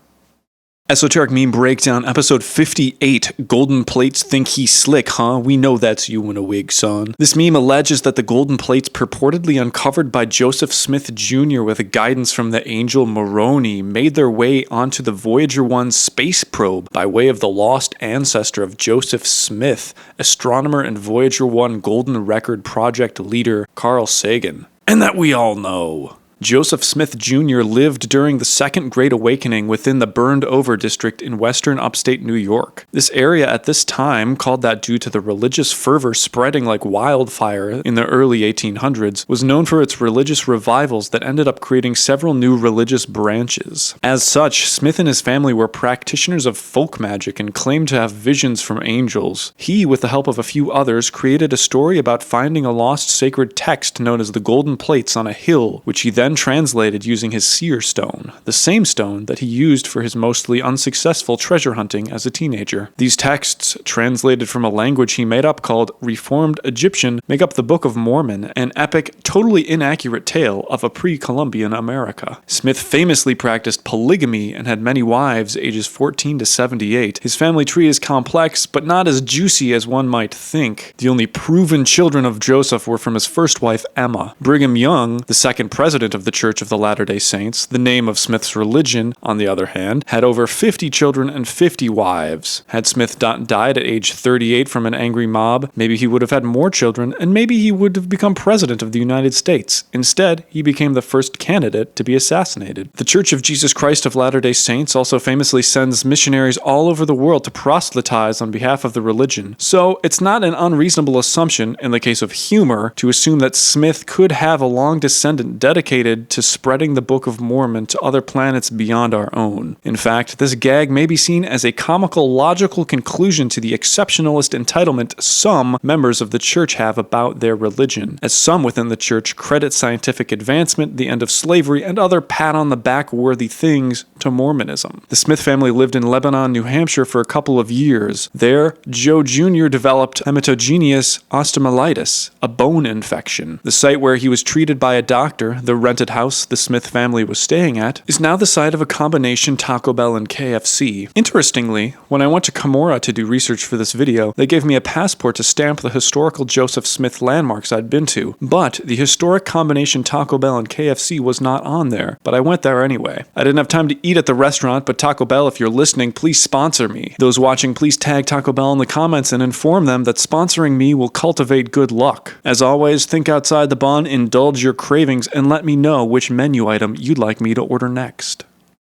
Esoteric Meme Breakdown, episode 58, Golden Plates Think He's Slick, huh? We know that's you in a wig, son. This meme alleges that the golden plates purportedly uncovered by Joseph Smith Jr. with guidance from the angel Moroni made their way onto the Voyager 1 space probe by way of the lost ancestor of Joseph Smith, astronomer and Voyager 1 Golden Record project leader Carl Sagan. And that we all know. Joseph Smith Jr. lived during the Second Great Awakening within the burned-over district in western upstate New York. This area at this time, called that due to the religious fervor spreading like wildfire in the early 1800s, was known for its religious revivals that ended up creating several new religious branches. As such, Smith and his family were practitioners of folk magic and claimed to have visions from angels. He, with the help of a few others, created a story about finding a lost sacred text known as the Golden Plates on a hill, which he then translated using his seer stone, the same stone that he used for his mostly unsuccessful treasure hunting as a teenager. These texts, translated from a language he made up called Reformed Egyptian, make up the Book of Mormon, an epic, totally inaccurate tale of a pre-Columbian America. Smith famously practiced polygamy and had many wives ages 14 to 78. His family tree is complex, but not as juicy as one might think. The only proven children of Joseph were from his first wife, Emma. Brigham Young, the second president of of the Church of the Latter-day Saints. The name of Smith's religion, on the other hand, had over 50 children and 50 wives. Had Smith died at age 38 from an angry mob, maybe he would have had more children, and maybe he would have become president of the United States. Instead, he became the first candidate to be assassinated. The Church of Jesus Christ of Latter-day Saints also famously sends missionaries all over the world to proselytize on behalf of the religion, so it's not an unreasonable assumption, in the case of humor, to assume that Smith could have a long descendant dedicated to spreading the Book of Mormon to other planets beyond our own. In fact, this gag may be seen as a comical, logical conclusion to the exceptionalist entitlement some members of the church have about their religion, as some within the church credit scientific advancement, the end of slavery, and other pat-on-the-back worthy things to Mormonism. The Smith family lived in Lebanon, New Hampshire for a couple of years. There, Joe Jr. developed hematogenous osteomyelitis, a bone infection. The site where he was treated by a doctor, the rented house the Smith family was staying at, is now the site of a combination Taco Bell and KFC. Interestingly, when I went to Cumorah to do research for this video, they gave me a passport to stamp the historical Joseph Smith landmarks I'd been to, but the historic combination Taco Bell and KFC was not on there, but I went there anyway. I didn't have time to eat at the restaurant, but Taco Bell, if you're listening, please sponsor me. Those watching, please tag Taco Bell in the comments and inform them that sponsoring me will cultivate good luck. As always, think outside the bun, indulge your cravings, and let me know which menu item you'd like me to order next.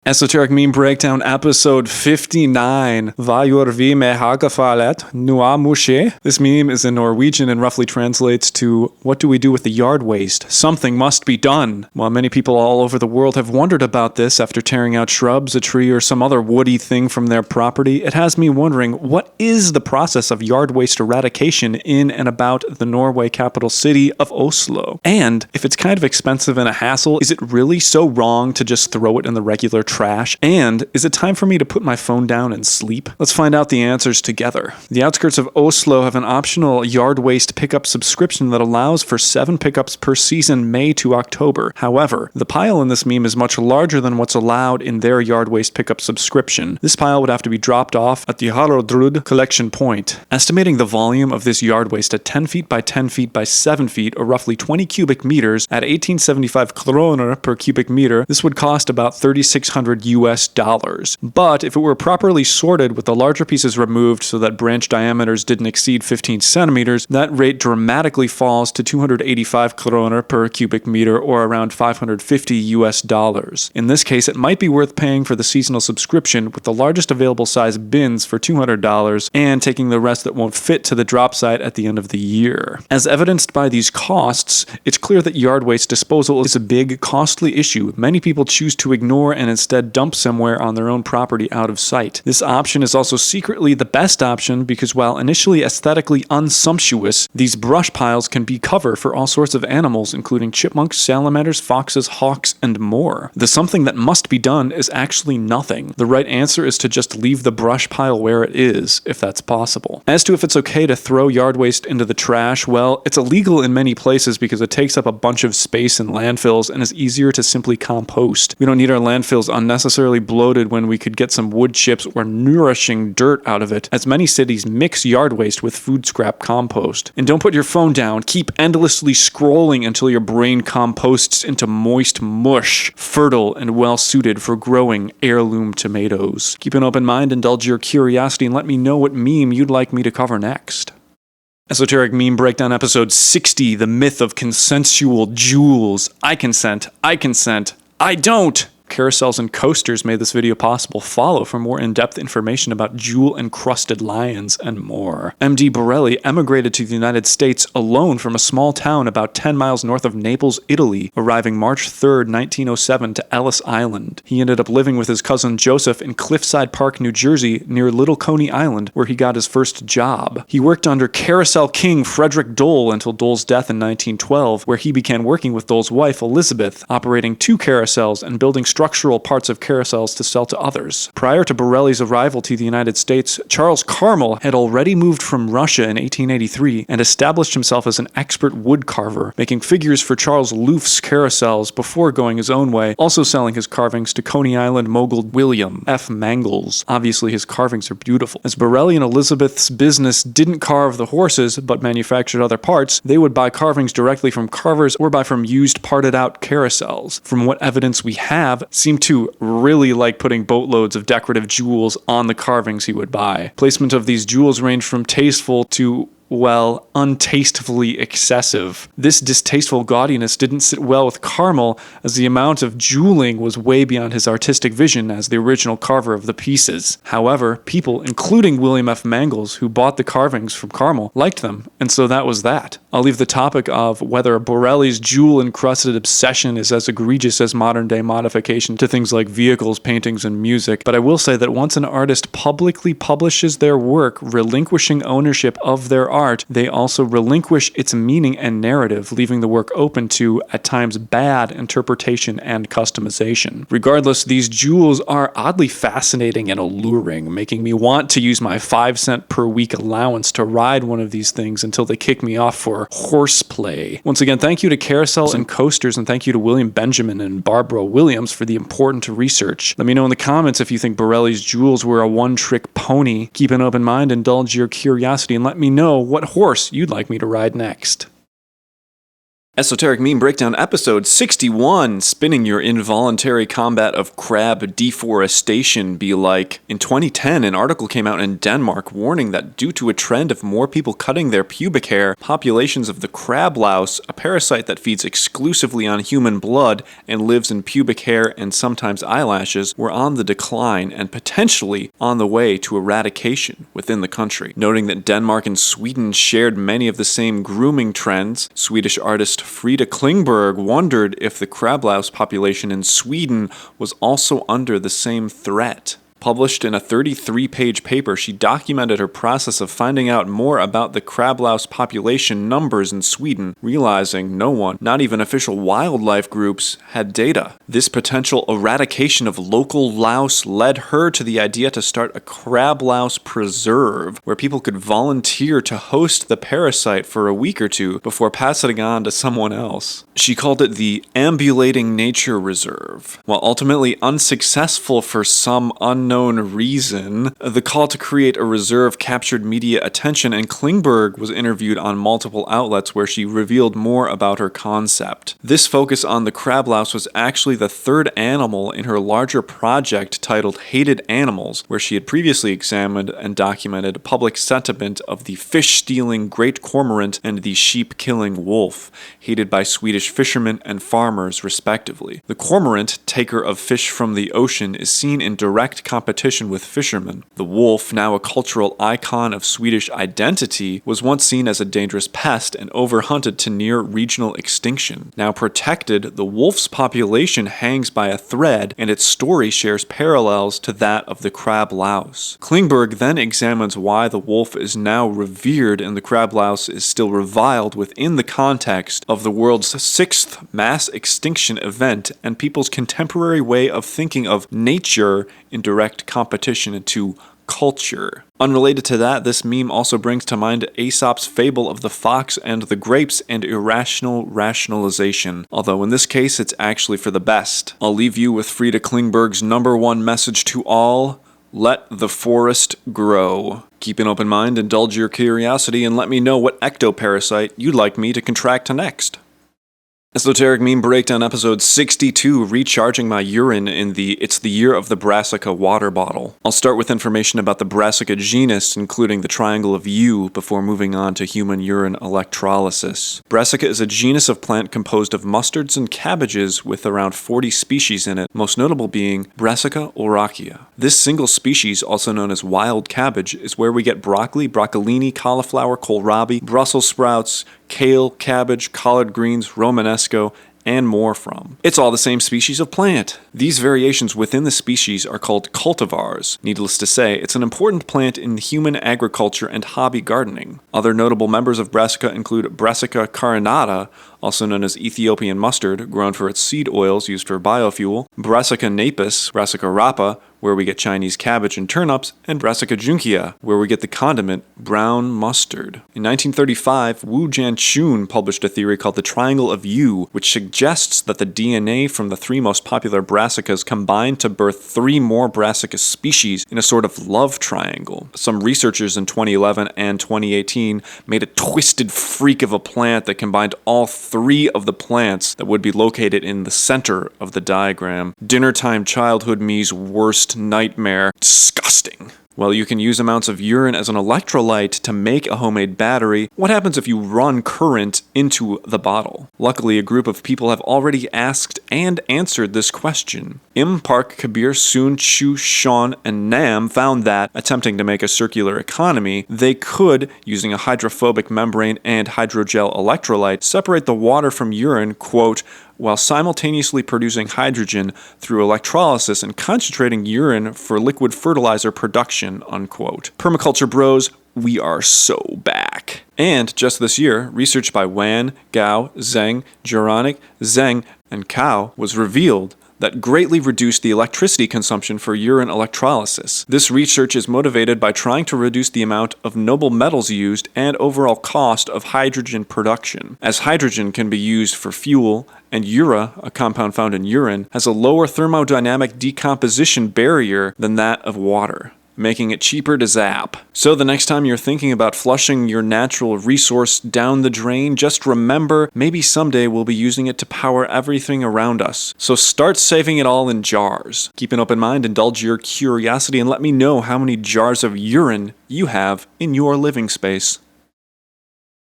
Esoteric Meme Breakdown, episode 59. Hva gjør vi med hagefalet? Noe musje? This meme is in Norwegian and roughly translates to, what do we do with the yard waste? Something must be done. While many people all over the world have wondered about this after tearing out shrubs, a tree, or some other woody thing from their property, it has me wondering, what is the process of yard waste eradication in and about the Norway capital city of Oslo? And, if it's kind of expensive and a hassle, is it really so wrong to just throw it in the regular trash? And is it time for me to put my phone down and sleep? Let's find out the answers together. The outskirts of Oslo have an optional yard waste pickup subscription that allows for 7 pickups per season, May to October. However, the pile in this meme is much larger than what's allowed in their yard waste pickup subscription. This pile would have to be dropped off at the Haraldrud collection point. Estimating the volume of this yard waste at 10 feet by 10 feet by 7 feet, or roughly 20 cubic meters, at 1875 kroner per cubic meter, this would cost about $3,600 US dollars. But if it were properly sorted with the larger pieces removed so that branch diameters didn't exceed 15 centimeters, that rate dramatically falls to 285 kroner per cubic meter, or around 550 US dollars. In this case, it might be worth paying for the seasonal subscription with the largest available size bins for $200 and taking the rest that won't fit to the drop site at the end of the year. As evidenced by these costs, it's clear that yard waste disposal is a big, costly issue many people choose to ignore and instead dump somewhere on their own property out of sight. This option is also secretly the best option because while initially aesthetically unsumptuous, these brush piles can be cover for all sorts of animals, including chipmunks, salamanders, foxes, hawks, and more. The something that must be done is actually nothing. The right answer is to just leave the brush pile where it is, if that's possible. As to if it's okay to throw yard waste into the trash, well, it's illegal in many places because it takes up a bunch of space in landfills and is easier to simply compost. We don't need our landfills unnecessarily bloated when we could get some wood chips or nourishing dirt out of it, as many cities mix yard waste with food scrap compost. And don't put your phone down, keep endlessly scrolling until your brain composts into moist mush, fertile and well suited for growing heirloom tomatoes. Keep an open mind, indulge your curiosity, and let me know what meme you'd like me to cover next. Esoteric Meme Breakdown, episode 60, The Myth of Consensual Jewels. I consent, I don't! Carousels and coasters made this video possible. Follow for more in-depth information about jewel-encrusted lions and more. M.D. Borelli emigrated to the United States alone from a small town about 10 miles north of Naples, Italy, arriving March 3, 1907 to Ellis Island. He ended up living with his cousin Joseph in Cliffside Park, New Jersey, near Little Coney Island, where he got his first job. He worked under Carousel King Frederick Dole until Dole's death in 1912, where he began working with Dole's wife, Elizabeth, operating 2 carousels and building structural parts of carousels to sell to others. Prior to Borelli's arrival to the United States, Charles Carmel had already moved from Russia in 1883 and established himself as an expert wood carver, making figures for Charles Louf's carousels before going his own way, also selling his carvings to Coney Island mogul William F. Mangles. Obviously, his carvings are beautiful. As Borelli and Elizabeth's business didn't carve the horses, but manufactured other parts, they would buy carvings directly from carvers or buy from used parted out carousels. From what evidence we have, seemed to really like putting boatloads of decorative jewels on the carvings he would buy. Placement of these jewels ranged from tasteful to, well, untastefully excessive. This distasteful gaudiness didn't sit well with Carmel, as the amount of jeweling was way beyond his artistic vision as the original carver of the pieces. However, people, including William F. Mangles, who bought the carvings from Carmel, liked them, and so that was that. I'll leave the topic of whether Borelli's jewel-encrusted obsession is as egregious as modern-day modification to things like vehicles, paintings, and music, but I will say that once an artist publicly publishes their work, relinquishing ownership of their art, they also relinquish its meaning and narrative, leaving the work open to, at times, bad interpretation and customization. Regardless, these jewels are oddly fascinating and alluring, making me want to use my 5-cent per week allowance to ride one of these things until they kick me off for horseplay. Once again, thank you to Carousels and Coasters, and thank you to William Benjamin and Barbara Williams for the important research. Let me know in the comments if you think Borelli's jewels were a one-trick pony. Keep an open mind, indulge your curiosity, and let me know what horse you'd like me to ride next. Esoteric Meme Breakdown episode 61, spinning your involuntary combat of crab deforestation be like. In 2010, an article came out in Denmark warning that due to a trend of more people cutting their pubic hair, populations of the crab louse, a parasite that feeds exclusively on human blood and lives in pubic hair and sometimes eyelashes, were on the decline and potentially on the way to eradication within the country. Noting that Denmark and Sweden shared many of the same grooming trends, Swedish artist Frida Klingberg wondered if the crab louse population in Sweden was also under the same threat. Published in a 33-page paper, she documented her process of finding out more about the crab louse population numbers in Sweden, realizing no one, not even official wildlife groups, had data. This potential eradication of local louse led her to the idea to start a crab louse preserve, where people could volunteer to host the parasite for a week or two before passing it on to someone else. She called it the Ambulating Nature Reserve. While ultimately unsuccessful for some unknown reason, the call to create a reserve captured media attention, and Klingberg was interviewed on multiple outlets where she revealed more about her concept. This focus on the crab louse was actually the third animal in her larger project titled Hated Animals, where she had previously examined and documented public sentiment of the fish-stealing great cormorant and the sheep-killing wolf, hated by Swedish fishermen and farmers respectively. The cormorant, taker of fish from the ocean, is seen in direct competition with fishermen. The wolf, now a cultural icon of Swedish identity, was once seen as a dangerous pest and overhunted to near regional extinction. Now protected, the wolf's population hangs by a thread, and its story shares parallels to that of the crab louse. Klingberg then examines why the wolf is now revered and the crab louse is still reviled within the context of the world's 6th mass extinction event and people's contemporary way of thinking of nature in direct competition to culture. Unrelated to that, this meme also brings to mind Aesop's fable of the fox and the grapes and irrational rationalization, although in this case it's actually for the best. I'll leave you with Frida Klingberg's #1 message to all: let the forest grow. Keep an open mind, indulge your curiosity, and let me know what ectoparasite you'd like me to contract next. Esoteric Meme Breakdown episode 62, recharging my urine in the It's the Year of the Brassica water bottle. I'll start with information about the Brassica genus, including the triangle of U, before moving on to human urine electrolysis. Brassica is a genus of plant composed of mustards and cabbages with around 40 species in it, most notable being Brassica ulrachia. This single species, also known as wild cabbage, is where we get broccoli, broccolini, cauliflower, kohlrabi, Brussels sprouts, kale, cabbage, collard greens, romanesco, and more from. It's all the same species of plant. These variations within the species are called cultivars. Needless to say, it's an important plant in human agriculture and hobby gardening. Other notable members of Brassica include Brassica carinata, also known as Ethiopian mustard, grown for its seed oils used for biofuel, Brassica napus, Brassica rapa, where we get Chinese cabbage and turnips, and Brassica juncea, where we get the condiment brown mustard. In 1935, Wu Jianchun published a theory called the Triangle of Yu, which suggests that the DNA from the three most popular brassicas combined to birth three more brassica species in a sort of love triangle. Some researchers in 2011 and 2018 made a twisted freak of a plant that combined all three of the plants that would be located in the center of the diagram. Dinnertime childhood me's worst nightmare. Disgusting. Well, you can use amounts of urine as an electrolyte to make a homemade battery. What happens if you run current into the bottle? Luckily, a group of people have already asked and answered this question. Im Park, Kabir, Soon, Chu, Sean, and Nam found that, attempting to make a circular economy, they could, using a hydrophobic membrane and hydrogel electrolyte, separate the water from urine, quote, while simultaneously producing hydrogen through electrolysis and concentrating urine for liquid fertilizer production, unquote. Permaculture bros, we are so back. And just this year, research by Wan, Gao, Zheng, Juronic, Zheng, and Cao was revealed that greatly reduced the electricity consumption for urine electrolysis. This research is motivated by trying to reduce the amount of noble metals used and overall cost of hydrogen production, as hydrogen can be used for fuel, and ura, a compound found in urine, has a lower thermodynamic decomposition barrier than that of water, making it cheaper to zap. So the next time you're thinking about flushing your natural resource down the drain, just remember, maybe someday we'll be using it to power everything around us. So start saving it all in jars. Keep an open mind, indulge your curiosity, and let me know how many jars of urine you have in your living space.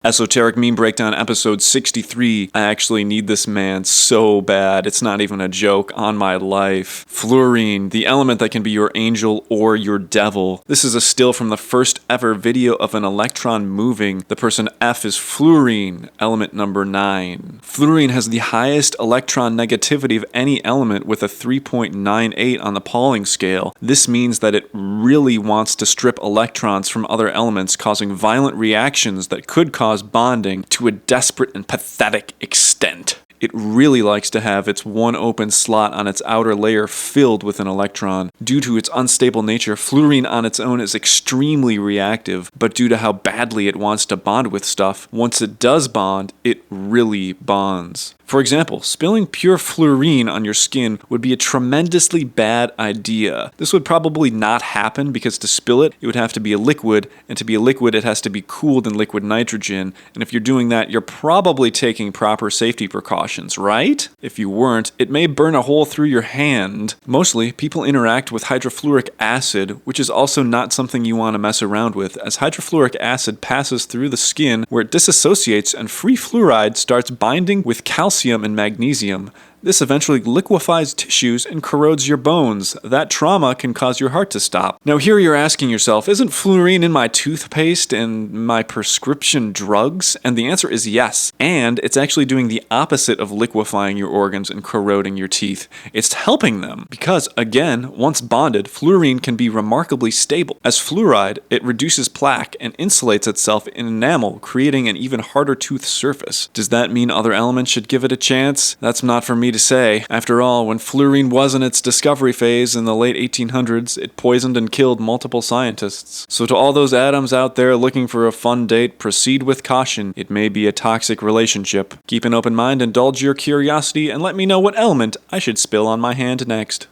Esoteric Meme Breakdown episode 63. I actually need this man so bad. It's not even a joke on my life. Fluorine, the element that can be your angel or your devil. This is a still from the first ever video of an electron moving. The person F is fluorine, element number 9. Fluorine has the highest electron negativity of any element with a 3.98 on the Pauling scale. This means that it really wants to strip electrons from other elements, causing violent reactions that could cause bonding to a desperate and pathetic extent. It really likes to have its one open slot on its outer layer filled with an electron. Due to its unstable nature, fluorine on its own is extremely reactive, but due to how badly it wants to bond with stuff, once it does bond, it really bonds. For example, spilling pure fluorine on your skin would be a tremendously bad idea. This would probably not happen because to spill it, it would have to be a liquid, and to be a liquid, it has to be cooled in liquid nitrogen, and if you're doing that, you're probably taking proper safety precautions, right? If you weren't, it may burn a hole through your hand. Mostly, people interact with hydrofluoric acid, which is also not something you want to mess around with, as hydrofluoric acid passes through the skin where it disassociates and free fluoride starts binding with calcium and magnesium. This eventually liquefies tissues and corrodes your bones. That trauma can cause your heart to stop. Now here you're asking yourself, isn't fluorine in my toothpaste and my prescription drugs? And the answer is yes. And it's actually doing the opposite of liquefying your organs and corroding your teeth. It's helping them because, again, once bonded, fluorine can be remarkably stable. As fluoride, it reduces plaque and insulates itself in enamel, creating an even harder tooth surface. Does that mean other elements should give it a chance? That's not for me to say. After all, when fluorine was in its discovery phase in the late 1800s, it poisoned and killed multiple scientists. So to all those atoms out there looking for a fun date, proceed with caution. It may be a toxic relationship. Keep an open mind, indulge your curiosity, and let me know what element I should spill on my hand next.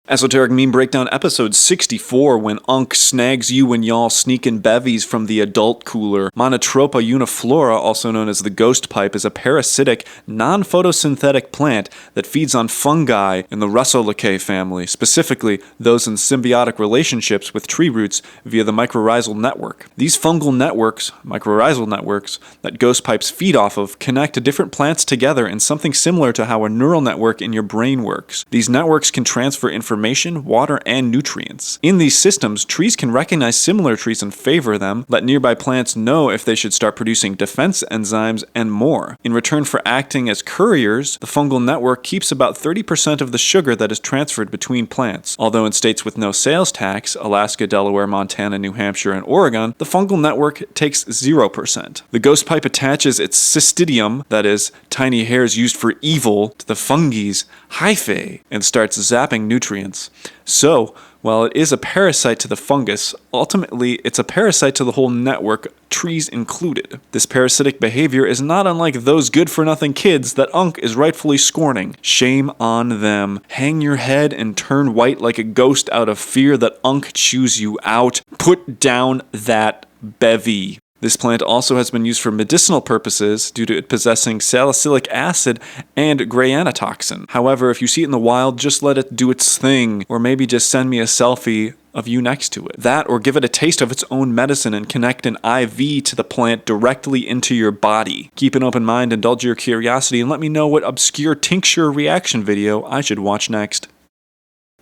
Esoteric Meme Breakdown episode 64, when Unk snags you when y'all sneakin' bevies from the adult cooler. Monotropa uniflora, also known as the ghost pipe, is a parasitic, non-photosynthetic plant that feeds on fungi in the Russolaceae family, specifically those in symbiotic relationships with tree roots via the mycorrhizal network. These fungal networks, mycorrhizal networks, that ghost pipes feed off of connect different plants together in something similar to how a neural network in your brain works. These networks can transfer information information, water, and nutrients. In these systems, trees can recognize similar trees and favor them, let nearby plants know if they should start producing defense enzymes, and more. In return for acting as couriers, the fungal network keeps about 30% of the sugar that is transferred between plants. Although in states with no sales tax, Alaska, Delaware, Montana, New Hampshire, and Oregon, the fungal network takes 0%. The ghost pipe attaches its cystidium, that is, tiny hairs used for evil, to the fungi's hyphae and starts zapping nutrients. So, while it is a parasite to the fungus, ultimately it's a parasite to the whole network, trees included. This parasitic behavior is not unlike those good-for-nothing kids that Unc is rightfully scorning. Shame on them. Hang your head and turn white like a ghost out of fear that Unc chews you out. Put down that bevy. This plant also has been used for medicinal purposes due to it possessing salicylic acid and grayanotoxin. However, if you see it in the wild, just let it do its thing, or maybe just send me a selfie of you next to it. That, or give it a taste of its own medicine and connect an IV to the plant directly into your body. Keep an open mind, indulge your curiosity, and let me know what obscure tincture reaction video I should watch next.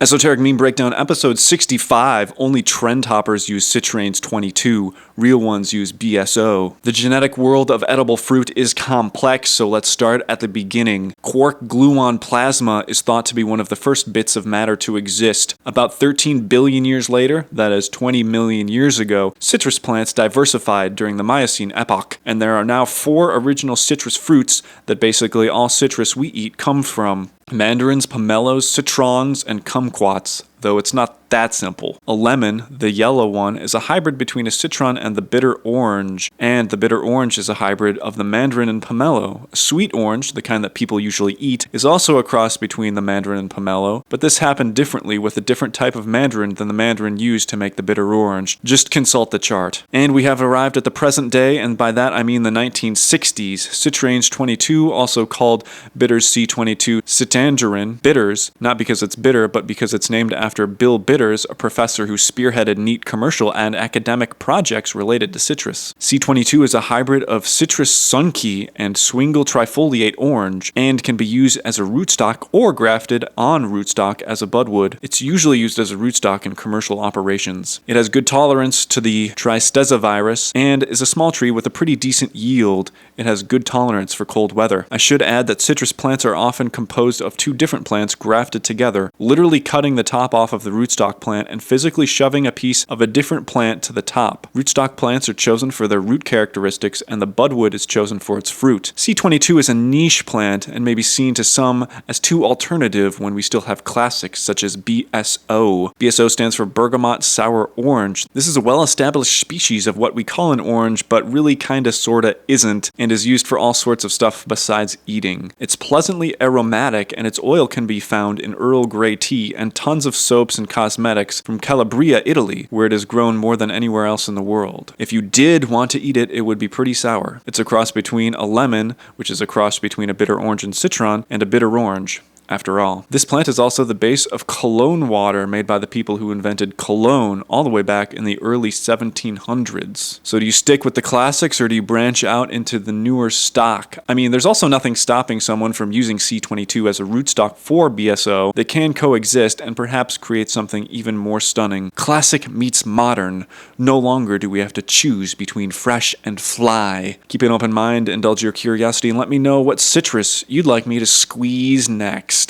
Esoteric Meme Breakdown episode 65. Only trend hoppers use citranes 22. Real ones use BSO. The genetic world of edible fruit is complex, so let's start at the beginning. Quark gluon plasma is thought to be one of the first bits of matter to exist. About 13 billion years later, that is 20 million years ago, citrus plants diversified during the Miocene epoch, and there are now 4 original citrus fruits that basically all citrus we eat come from. Mandarins, pomelos, citrons, and kumquats, though it's not that simple. A lemon, the yellow one, is a hybrid between a citron and the bitter orange, and the bitter orange is a hybrid of the mandarin and pomelo. A sweet orange, the kind that people usually eat, is also a cross between the mandarin and pomelo, but this happened differently with a different type of mandarin than the mandarin used to make the bitter orange. Just consult the chart. And we have arrived at the present day, and by that I mean the 1960s. Citranes 22, also called bitters C22 citangerin, bitters, not because it's bitter, but because it's named after Bill Bitters, a professor who spearheaded neat commercial and academic projects related to citrus. C22 is a hybrid of citrus sunki and Swingle trifoliate orange, and can be used as a rootstock or grafted on rootstock as a budwood. It's usually used as a rootstock in commercial operations. It has good tolerance to the tristezovirus and is a small tree with a pretty decent yield. It has good tolerance for cold weather. I should add that citrus plants are often composed of 2 different plants grafted together, literally cutting the top off of the rootstock plant and physically shoving a piece of a different plant to the top. Rootstock plants are chosen for their root characteristics, and the budwood is chosen for its fruit. C22 is a niche plant and may be seen to some as too alternative when we still have classics such as BSO. BSO stands for bergamot sour orange. This is a well-established species of what we call an orange, but really kinda sorta isn't, and is used for all sorts of stuff besides eating. It's pleasantly aromatic, and its oil can be found in Earl Grey tea and tons of soaps and cosmetics from Calabria, Italy, where it is grown more than anywhere else in the world. If you did want to eat it, it would be pretty sour. It's a cross between a lemon, which is a cross between a bitter orange and citron, and a bitter orange. After all, this plant is also the base of cologne water made by the people who invented cologne all the way back in the early 1700s. So do you stick with the classics or do you branch out into the newer stock? I mean, there's also nothing stopping someone from using C22 as a rootstock for BSO. They can coexist and perhaps create something even more stunning. Classic meets modern. No longer do we have to choose between fresh and fly. Keep an open mind, indulge your curiosity, and let me know what citrus you'd like me to squeeze next.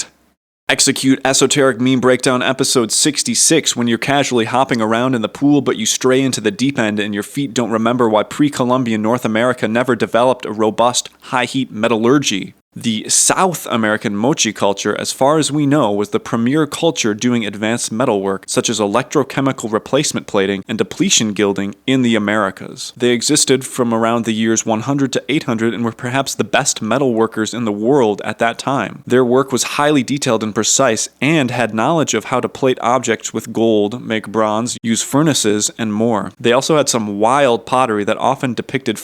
Execute Esoteric Meme Breakdown episode 66 when you're casually hopping around in the pool but you stray into the deep end and your feet don't remember why pre-Columbian North America never developed a robust high-heat metallurgy. The South American mochi culture, as far as we know, was the premier culture doing advanced metalwork, such as electrochemical replacement plating and depletion gilding in the Americas. They existed from around the years 100 to 800 and were perhaps the best metalworkers in the world at that time. Their work was highly detailed and precise, and had knowledge of how to plate objects with gold, make bronze, use furnaces, and more. They also had some wild pottery that often depicted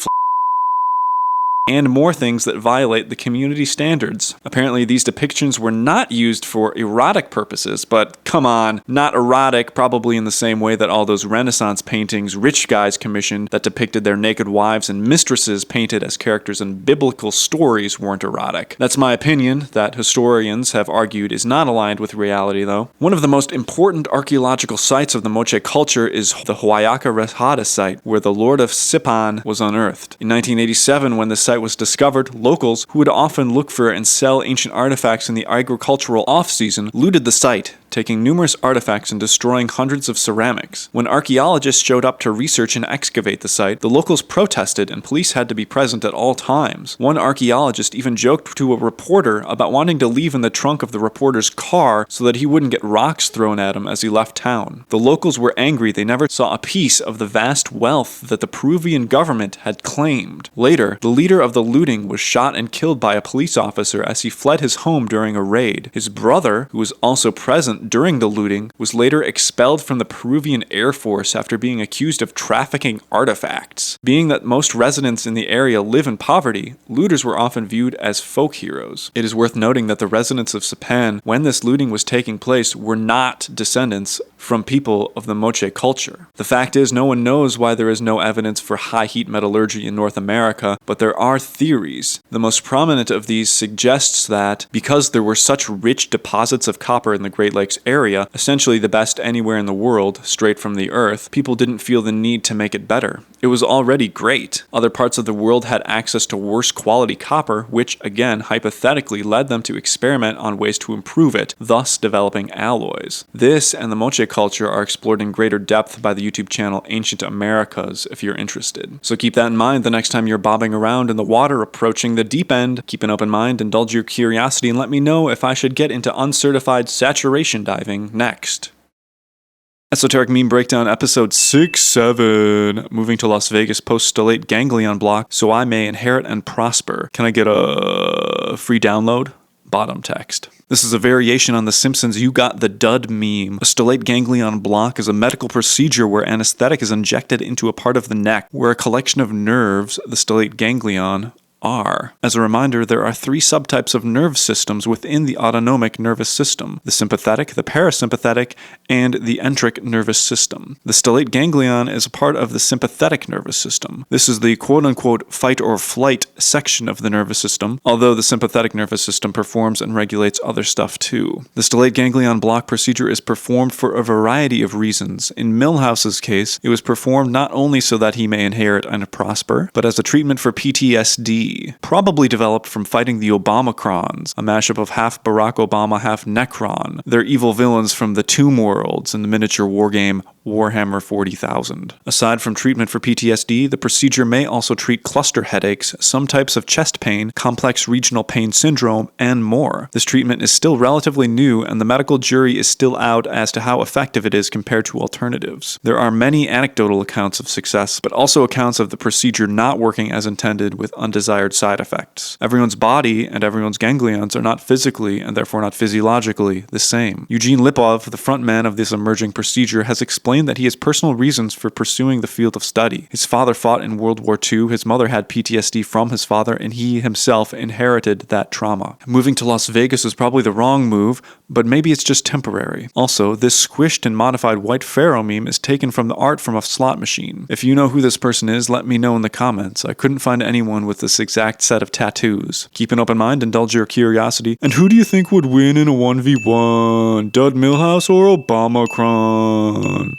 and more things that violate the community standards. Apparently, these depictions were not used for erotic purposes, but come on, not erotic probably in the same way that all those Renaissance paintings rich guys commissioned that depicted their naked wives and mistresses painted as characters in biblical stories weren't erotic. That's my opinion, that historians have argued is not aligned with reality though. One of the most important archaeological sites of the Moche culture is the Huayaka Rehada site, where the Lord of Sipan was unearthed. In 1987, when the site was discovered, locals, who would often look for and sell ancient artifacts in the agricultural off-season, looted the site, taking numerous artifacts and destroying hundreds of ceramics. When archaeologists showed up to research and excavate the site, the locals protested and police had to be present at all times. One archaeologist even joked to a reporter about wanting to leave in the trunk of the reporter's car so that he wouldn't get rocks thrown at him as he left town. The locals were angry they never saw a piece of the vast wealth that the Peruvian government had claimed. Later, the leader of the looting was shot and killed by a police officer as he fled his home during a raid. His brother, who was also present during the looting, was later expelled from the Peruvian Air Force after being accused of trafficking artifacts. Being that most residents in the area live in poverty, looters were often viewed as folk heroes. It is worth noting that the residents of Sipan, when this looting was taking place, were not descendants from people of the Moche culture. The fact is, no one knows why there is no evidence for high-heat metallurgy in North America, but there are theories. The most prominent of these suggests that, because there were such rich deposits of copper in the Great Lakes area, essentially the best anywhere in the world, straight from the earth, people didn't feel the need to make it better. It was already great. Other parts of the world had access to worse quality copper, which, again, hypothetically led them to experiment on ways to improve it, thus developing alloys. This and the Moche culture are explored in greater depth by the YouTube channel Ancient Americas if you're interested. So keep that in mind the next time you're bobbing around in the water approaching the deep end. Keep an open mind, indulge your curiosity, and let me know if I should get into uncertified saturation diving next. Esoteric Meme Breakdown episode 6-7. Moving to Las Vegas post-stellate ganglion block so I may inherit and prosper. Can I get a free download? Bottom text. This is a variation on The Simpsons' You Got the Dud meme. A stellate ganglion block is a medical procedure where anesthetic is injected into a part of the neck where a collection of nerves, the stellate ganglion, are. As a reminder, there are 3 subtypes of nerve systems within the autonomic nervous system: the sympathetic, the parasympathetic, and the enteric nervous system. The stellate ganglion is a part of the sympathetic nervous system. This is the quote-unquote fight or flight section of the nervous system, although the sympathetic nervous system performs and regulates other stuff too. The stellate ganglion block procedure is performed for a variety of reasons. In Milhouse's case, it was performed not only so that he may inherit and prosper, but as a treatment for PTSD, probably developed from fighting the Obamacrons, a mashup of half Barack Obama, half Necron. They're evil villains from the Tomb Worlds in the miniature wargame Warhammer 40,000. Aside from treatment for PTSD, the procedure may also treat cluster headaches, some types of chest pain, complex regional pain syndrome, and more. This treatment is still relatively new, and the medical jury is still out as to how effective it is compared to alternatives. There are many anecdotal accounts of success, but also accounts of the procedure not working as intended with undesired side effects. Everyone's body and everyone's ganglions are not physically, and therefore not physiologically, the same. Eugene Lipov, the frontman of this emerging procedure, has explained that he has personal reasons for pursuing the field of study. His father fought in World War II, his mother had PTSD from his father, and he himself inherited that trauma. Moving to Las Vegas is probably the wrong move, but maybe it's just temporary. Also, this squished and modified white pharaoh meme is taken from the art from a slot machine. If you know who this person is, let me know in the comments. I couldn't find anyone with this exact set of tattoos. Keep an open mind, indulge your curiosity. And who do you think would win in a 1v1? Dud Milhouse or Obamacron?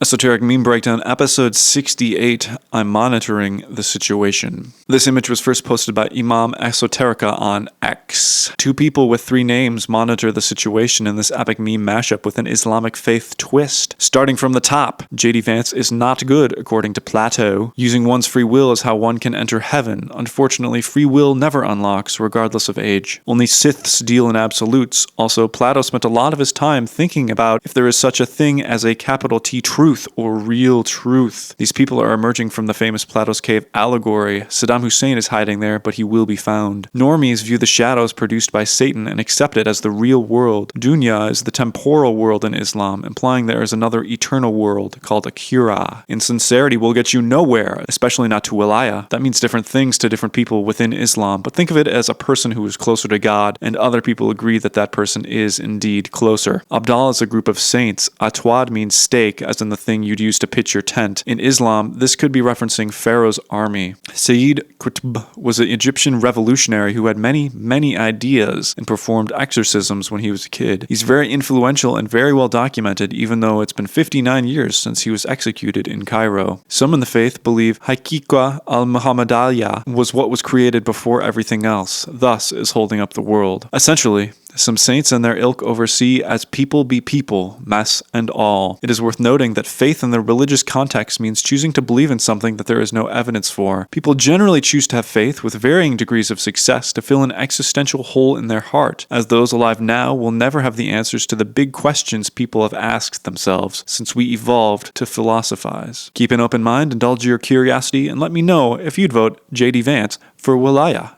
Esoteric Meme Breakdown, episode 68, I'm monitoring the situation. This image was first posted by Imam Esoterica on X. 2 people with 3 names monitor the situation in this epic meme mashup with an Islamic faith twist. Starting from the top, JD Vance is not good, according to Plato. Using one's free will is how one can enter heaven. Unfortunately, free will never unlocks, regardless of age. Only Siths deal in absolutes. Also, Plato spent a lot of his time thinking about if there is such a thing as a capital T truth. truth or real truth. These people are emerging from the famous Plato's Cave allegory. Saddam Hussein is hiding there, but he will be found. Normies view the shadows produced by Satan and accept it as the real world. Dunya is the temporal world in Islam, implying there is another eternal world called Akhira. Insincerity will get you nowhere, especially not to wilaya. That means different things to different people within Islam, but think of it as a person who is closer to God, and other people agree that that person is indeed closer. Abdal is a group of saints. Atwad means stake, as in the thing you'd use to pitch your tent. In Islam, this could be referencing Pharaoh's army. Sayyid Qutb was an Egyptian revolutionary who had many ideas and performed exorcisms when he was a kid. He's very influential and very well documented, even though it's been 59 years since he was executed in Cairo. Some in the faith believe Haqiqa al-Muhammadiyya was what was created before everything else, thus is holding up the world. Essentially, some saints and their ilk oversee as people be people, mess and all. It is worth noting that faith in the religious context means choosing to believe in something that there is no evidence for. People generally choose to have faith with varying degrees of success to fill an existential hole in their heart, as those alive now will never have the answers to the big questions people have asked themselves since we evolved to philosophize. Keep an open mind, indulge your curiosity, and let me know if you'd vote J.D. Vance for Wilaya.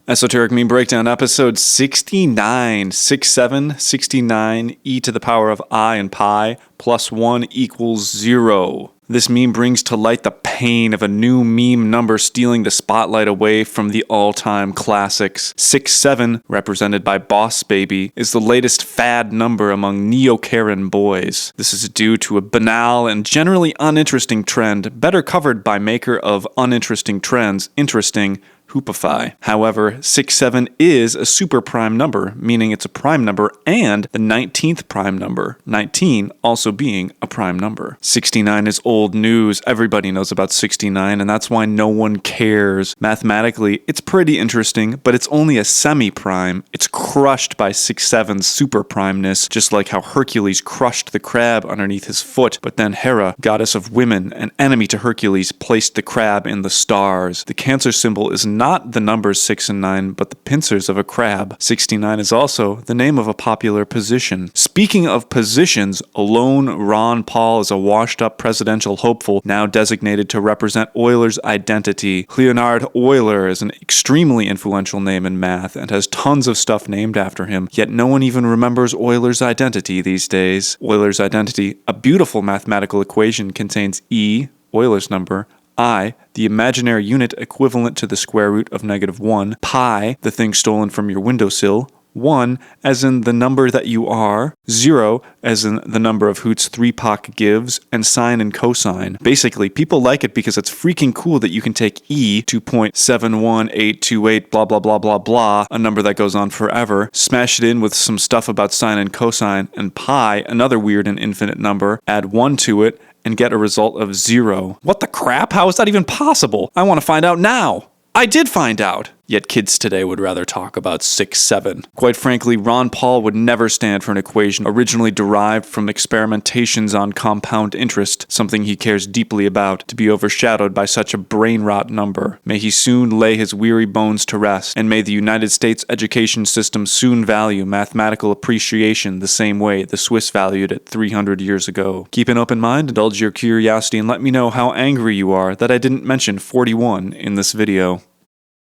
Esoteric Meme Breakdown, episode 69, 67, 69, e to the power of I and pi, plus 1 equals 0. This meme brings to light the pain of a new meme number stealing the spotlight away from the all-time classics. 67, represented by Boss Baby, is the latest fad number among neo-Karen boys. This is due to a banal and generally uninteresting trend, better covered by maker of Uninteresting Trends, Interesting, Hoopify. However, 67 is a super prime number, meaning it's a prime number and the 19th prime number, 19 also being a prime number. 69 is old news. Everybody knows about 69, and that's why no one cares. Mathematically, it's pretty interesting, but it's only a semi-prime. It's crushed by 67's super primeness, just like how Hercules crushed the crab underneath his foot, but then Hera, goddess of women, an enemy to Hercules, placed the crab in the stars. The Cancer symbol is not the numbers 6 and 9, but the pincers of a crab. 69 is also the name of a popular position. Speaking of positions, alone Ron Paul is a washed-up presidential hopeful now designated to represent Euler's identity. Leonhard Euler is an extremely influential name in math and has tons of stuff named after him, yet no one even remembers Euler's identity these days. Euler's identity, a beautiful mathematical equation, contains E, Euler's number, I, the imaginary unit equivalent to the square root of -1, pi, the thing stolen from your windowsill, 1, as in the number that you are, 0, as in the number of hoots 3-Pac gives, and sine and cosine. Basically, people like it because it's freaking cool that you can take E, 2.71828 blah blah blah blah blah, a number that goes on forever, smash it in with some stuff about sine and cosine, and pi, another weird and infinite number, add 1 to it, and get a result of 0. What the crap? How is that even possible? I want to find out now. I did find out. Yet kids today would rather talk about 6-7. Quite frankly, Ron Paul would never stand for an equation originally derived from experimentations on compound interest, something he cares deeply about, to be overshadowed by such a brain rot number. May he soon lay his weary bones to rest, and may the United States education system soon value mathematical appreciation the same way the Swiss valued it 300 years ago. Keep an open mind, indulge your curiosity, and let me know how angry you are that I didn't mention 41 in this video.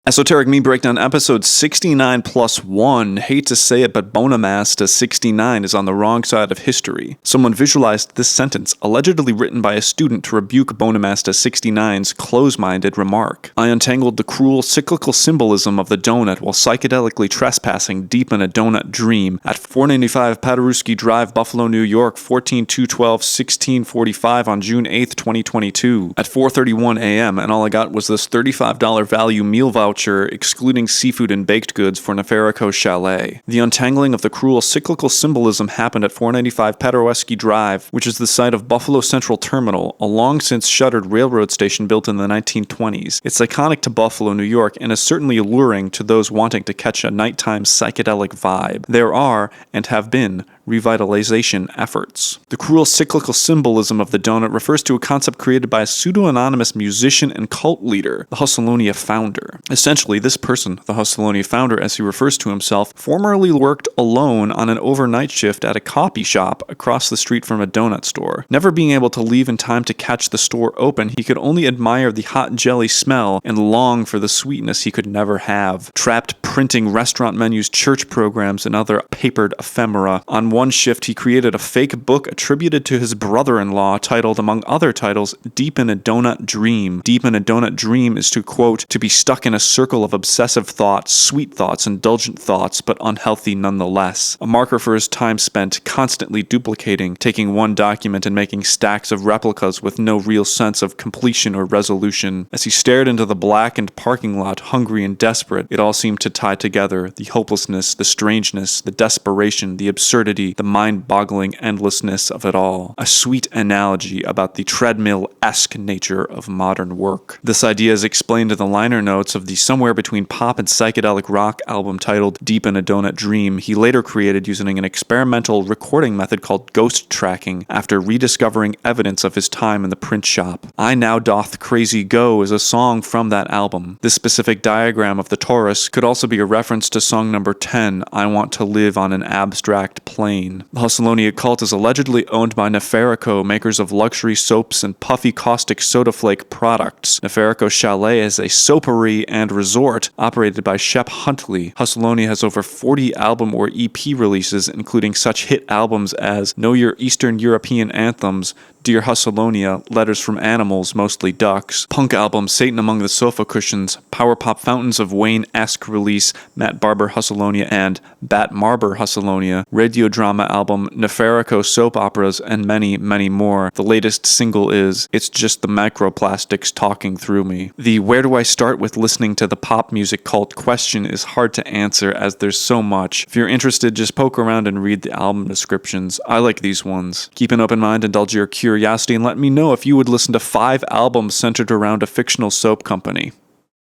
Esoteric Meme Breakdown, episode 69 plus 1. Hate to say it, but Bonamasta 69 is on the wrong side of history. Someone visualized this sentence, allegedly written by a student to rebuke Bonamasta 69's close-minded remark. I untangled the cruel cyclical symbolism of the donut while psychedelically trespassing deep in a donut dream at 495 Paderewski Drive, Buffalo, New York, 14/2/12/1645 on June 8th, 2022. At 4:31 a.m., and all I got was this $35 value meal voucher excluding seafood and baked goods for Neferako Chalet. The untangling of the cruel cyclical symbolism happened at 495 Paderewski Drive, which is the site of Buffalo Central Terminal, a long-since shuttered railroad station built in the 1920s. It's iconic to Buffalo, New York, and is certainly alluring to those wanting to catch a nighttime psychedelic vibe. There are, and have been, revitalization efforts. The cruel cyclical symbolism of the donut refers to a concept created by a pseudo-anonymous musician and cult leader, the Hustleonia founder. Essentially, this person, the Hustleonia founder as he refers to himself, formerly worked alone on an overnight shift at a coffee shop across the street from a donut store. Never being able to leave in time to catch the store open, he could only admire the hot jelly smell and long for the sweetness he could never have. Trapped printing restaurant menus, church programs, and other papered ephemera. On one shift, he created a fake book attributed to his brother-in-law titled, among other titles, Deep in a Donut Dream. Deep in a Donut Dream is to, quote, to be stuck in a circle of obsessive thoughts, sweet thoughts, indulgent thoughts, but unhealthy nonetheless. A marker for his time spent constantly duplicating, taking one document and making stacks of replicas with no real sense of completion or resolution. As he stared into the blackened parking lot, hungry and desperate, it all seemed to tie together: the hopelessness, the strangeness, the desperation, the absurdity, the mind-boggling endlessness of it all. A sweet analogy about the treadmill-esque nature of modern work. This idea is explained in the liner notes of the somewhere between pop and psychedelic rock album titled Deep in a Donut Dream he later created using an experimental recording method called ghost tracking after rediscovering evidence of his time in the print shop. I Now Doth Crazy Go is a song from that album. This specific diagram of the torus could also be a reference to song number 10, I Want to Live on an Abstract Plane. The Hustleonia cult is allegedly owned by Nefarico, makers of luxury soaps and puffy caustic soda flake products. Nefarico Chalet is a soapery and resort operated by Shep Huntley. Hustleonia has over 40 album or EP releases, including such hit albums as Know Your Eastern European Anthems, Dear Hustleonia, Letters from Animals, Mostly Ducks, punk album Satan Among the Sofa Cushions, power pop Fountains of Wayne-esque release Matt Barber Hustleonia and Bat Marber Hustleonia, radio drama album Nefarico soap operas, and many, many more. The latest single is It's Just the Microplastics Talking Through Me. The where do I start with listening to the pop music cult question is hard to answer as there's so much. If you're interested, just poke around and read the album descriptions. I like these ones. Keep an open mind, indulge your curiosity, and let me know if you would listen to 5 albums centered around a fictional soap company.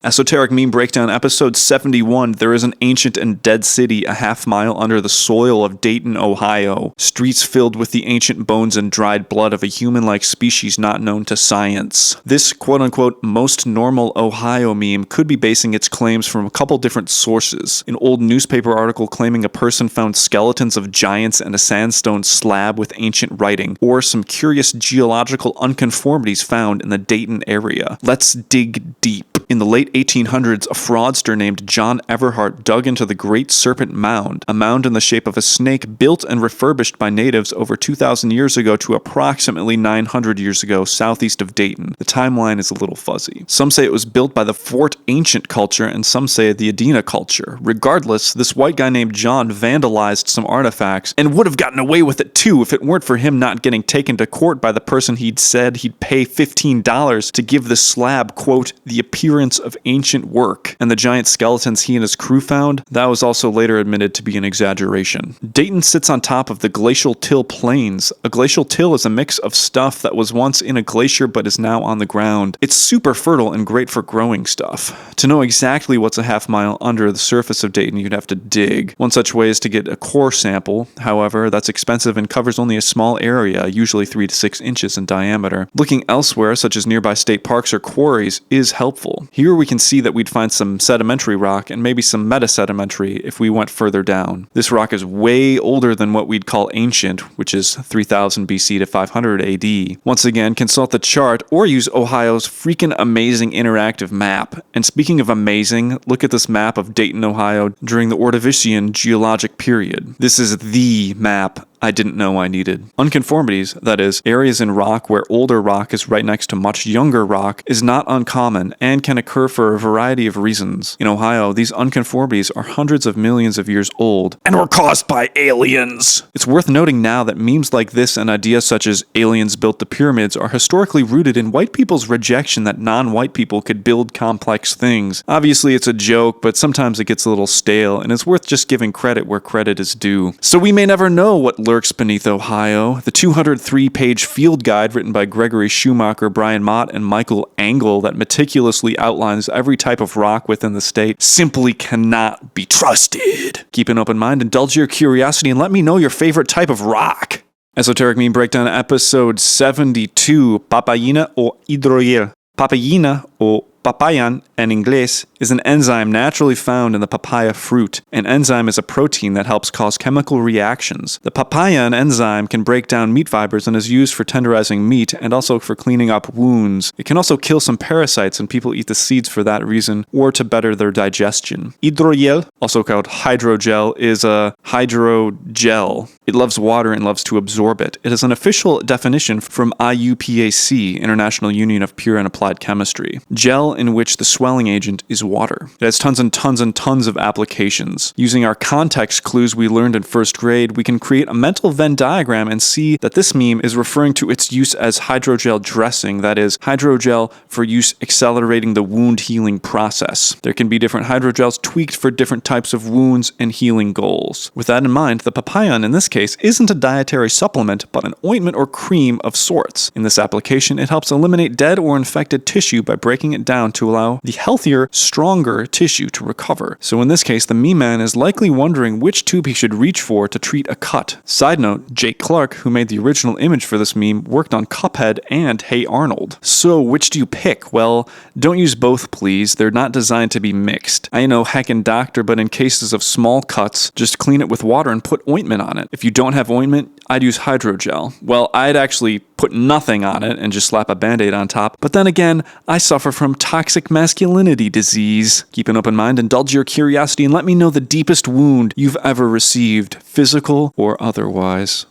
Esoteric Meme Breakdown, episode 71. There is an ancient and dead city a half-mile under the soil of Dayton, Ohio. Streets filled with the ancient bones and dried blood of a human-like species not known to science. This quote-unquote most normal Ohio meme could be basing its claims from a couple different sources. An old newspaper article claiming a person found skeletons of giants and a sandstone slab with ancient writing, or some curious geological unconformities found in the Dayton area. Let's dig deep. In the late 1800s, a fraudster named John Everhart dug into the Great Serpent Mound, a mound in the shape of a snake built and refurbished by natives over 2,000 years ago to approximately 900 years ago southeast of Dayton. The timeline is a little fuzzy. Some say it was built by the Fort Ancient culture, and some say the Adena culture. Regardless, this white guy named John vandalized some artifacts, and would have gotten away with it too if it weren't for him not getting taken to court by the person he'd said he'd pay $15 to give the slab, quote, the appearance of ancient work, and the giant skeletons he and his crew found, that was also later admitted to be an exaggeration. Dayton sits on top of the Glacial Till Plains. A glacial till is a mix of stuff that was once in a glacier but is now on the ground. It's super fertile and great for growing stuff. To know exactly what's a half-mile under the surface of Dayton, you'd have to dig. One such way is to get a core sample. However, that's expensive and covers only a small area, usually 3 to 6 inches in diameter. Looking elsewhere, such as nearby state parks or quarries, is helpful. Here we can see that we'd find some sedimentary rock and maybe some metasedimentary if we went further down. This rock is way older than what we'd call ancient, which is 3000 BC to 500 AD. Once again, consult the chart or use Ohio's freaking amazing interactive map. And speaking of amazing, look at this map of Dayton, Ohio during the Ordovician geologic period. This is the map I didn't know I needed. Unconformities, that is, areas in rock where older rock is right next to much younger rock, is not uncommon and can occur for a variety of reasons. In Ohio, these unconformities are hundreds of millions of years old and were caused by aliens. It's worth noting now that memes like this and ideas such as aliens built the pyramids are historically rooted in white people's rejection that non-white people could build complex things. Obviously, it's a joke, but sometimes it gets a little stale, and it's worth just giving credit where credit is due. So we may never know what lurks beneath Ohio. The 203-page field guide written by Gregory Schumacher, Brian Mott, and Michael Engel that meticulously outlines every type of rock within the state simply cannot be trusted. Keep an open mind, indulge your curiosity, and let me know your favorite type of rock. Esoteric Meme Breakdown, episode 72, Papayina o hidroyel. Papayina o papayan in inglés is an enzyme naturally found in the papaya fruit. An enzyme is a protein that helps cause chemical reactions. The papayan enzyme can break down meat fibers and is used for tenderizing meat and also for cleaning up wounds. It can also kill some parasites, and people eat the seeds for that reason or to better their digestion. Hidroyel, also called hydrogel, is a hydrogel. It loves water and loves to absorb it. It is an official definition from IUPAC, International Union of Pure and Applied Chemistry. Gel in which the swelling agent is water. It has tons and tons and tons of applications. Using our context clues we learned in first grade, we can create a mental Venn diagram and see that this meme is referring to its use as hydrogel dressing, that is, hydrogel for use accelerating the wound healing process. There can be different hydrogels tweaked for different types of wounds and healing goals. With that in mind, the papayan in this case isn't a dietary supplement, but an ointment or cream of sorts. In this application, it helps eliminate dead or infected tissue by breaking it down to allow the healthier, stronger tissue to recover. So in this case, the meme man is likely wondering which tube he should reach for to treat a cut. Side note, Jake Clark, who made the original image for this meme, worked on Cuphead and Hey Arnold. So which do you pick? Well, don't use both, please. They're not designed to be mixed. I know, heckin' doctor, but in cases of small cuts, just clean it with water and put ointment on it. If you don't have ointment, I'd use hydrogel. Well, I'd actually put nothing on it and just slap a band-aid on top. But then again, I suffer from toxic masculinity disease. Keep an open mind, indulge your curiosity, and let me know the deepest wound you've ever received, physical or otherwise.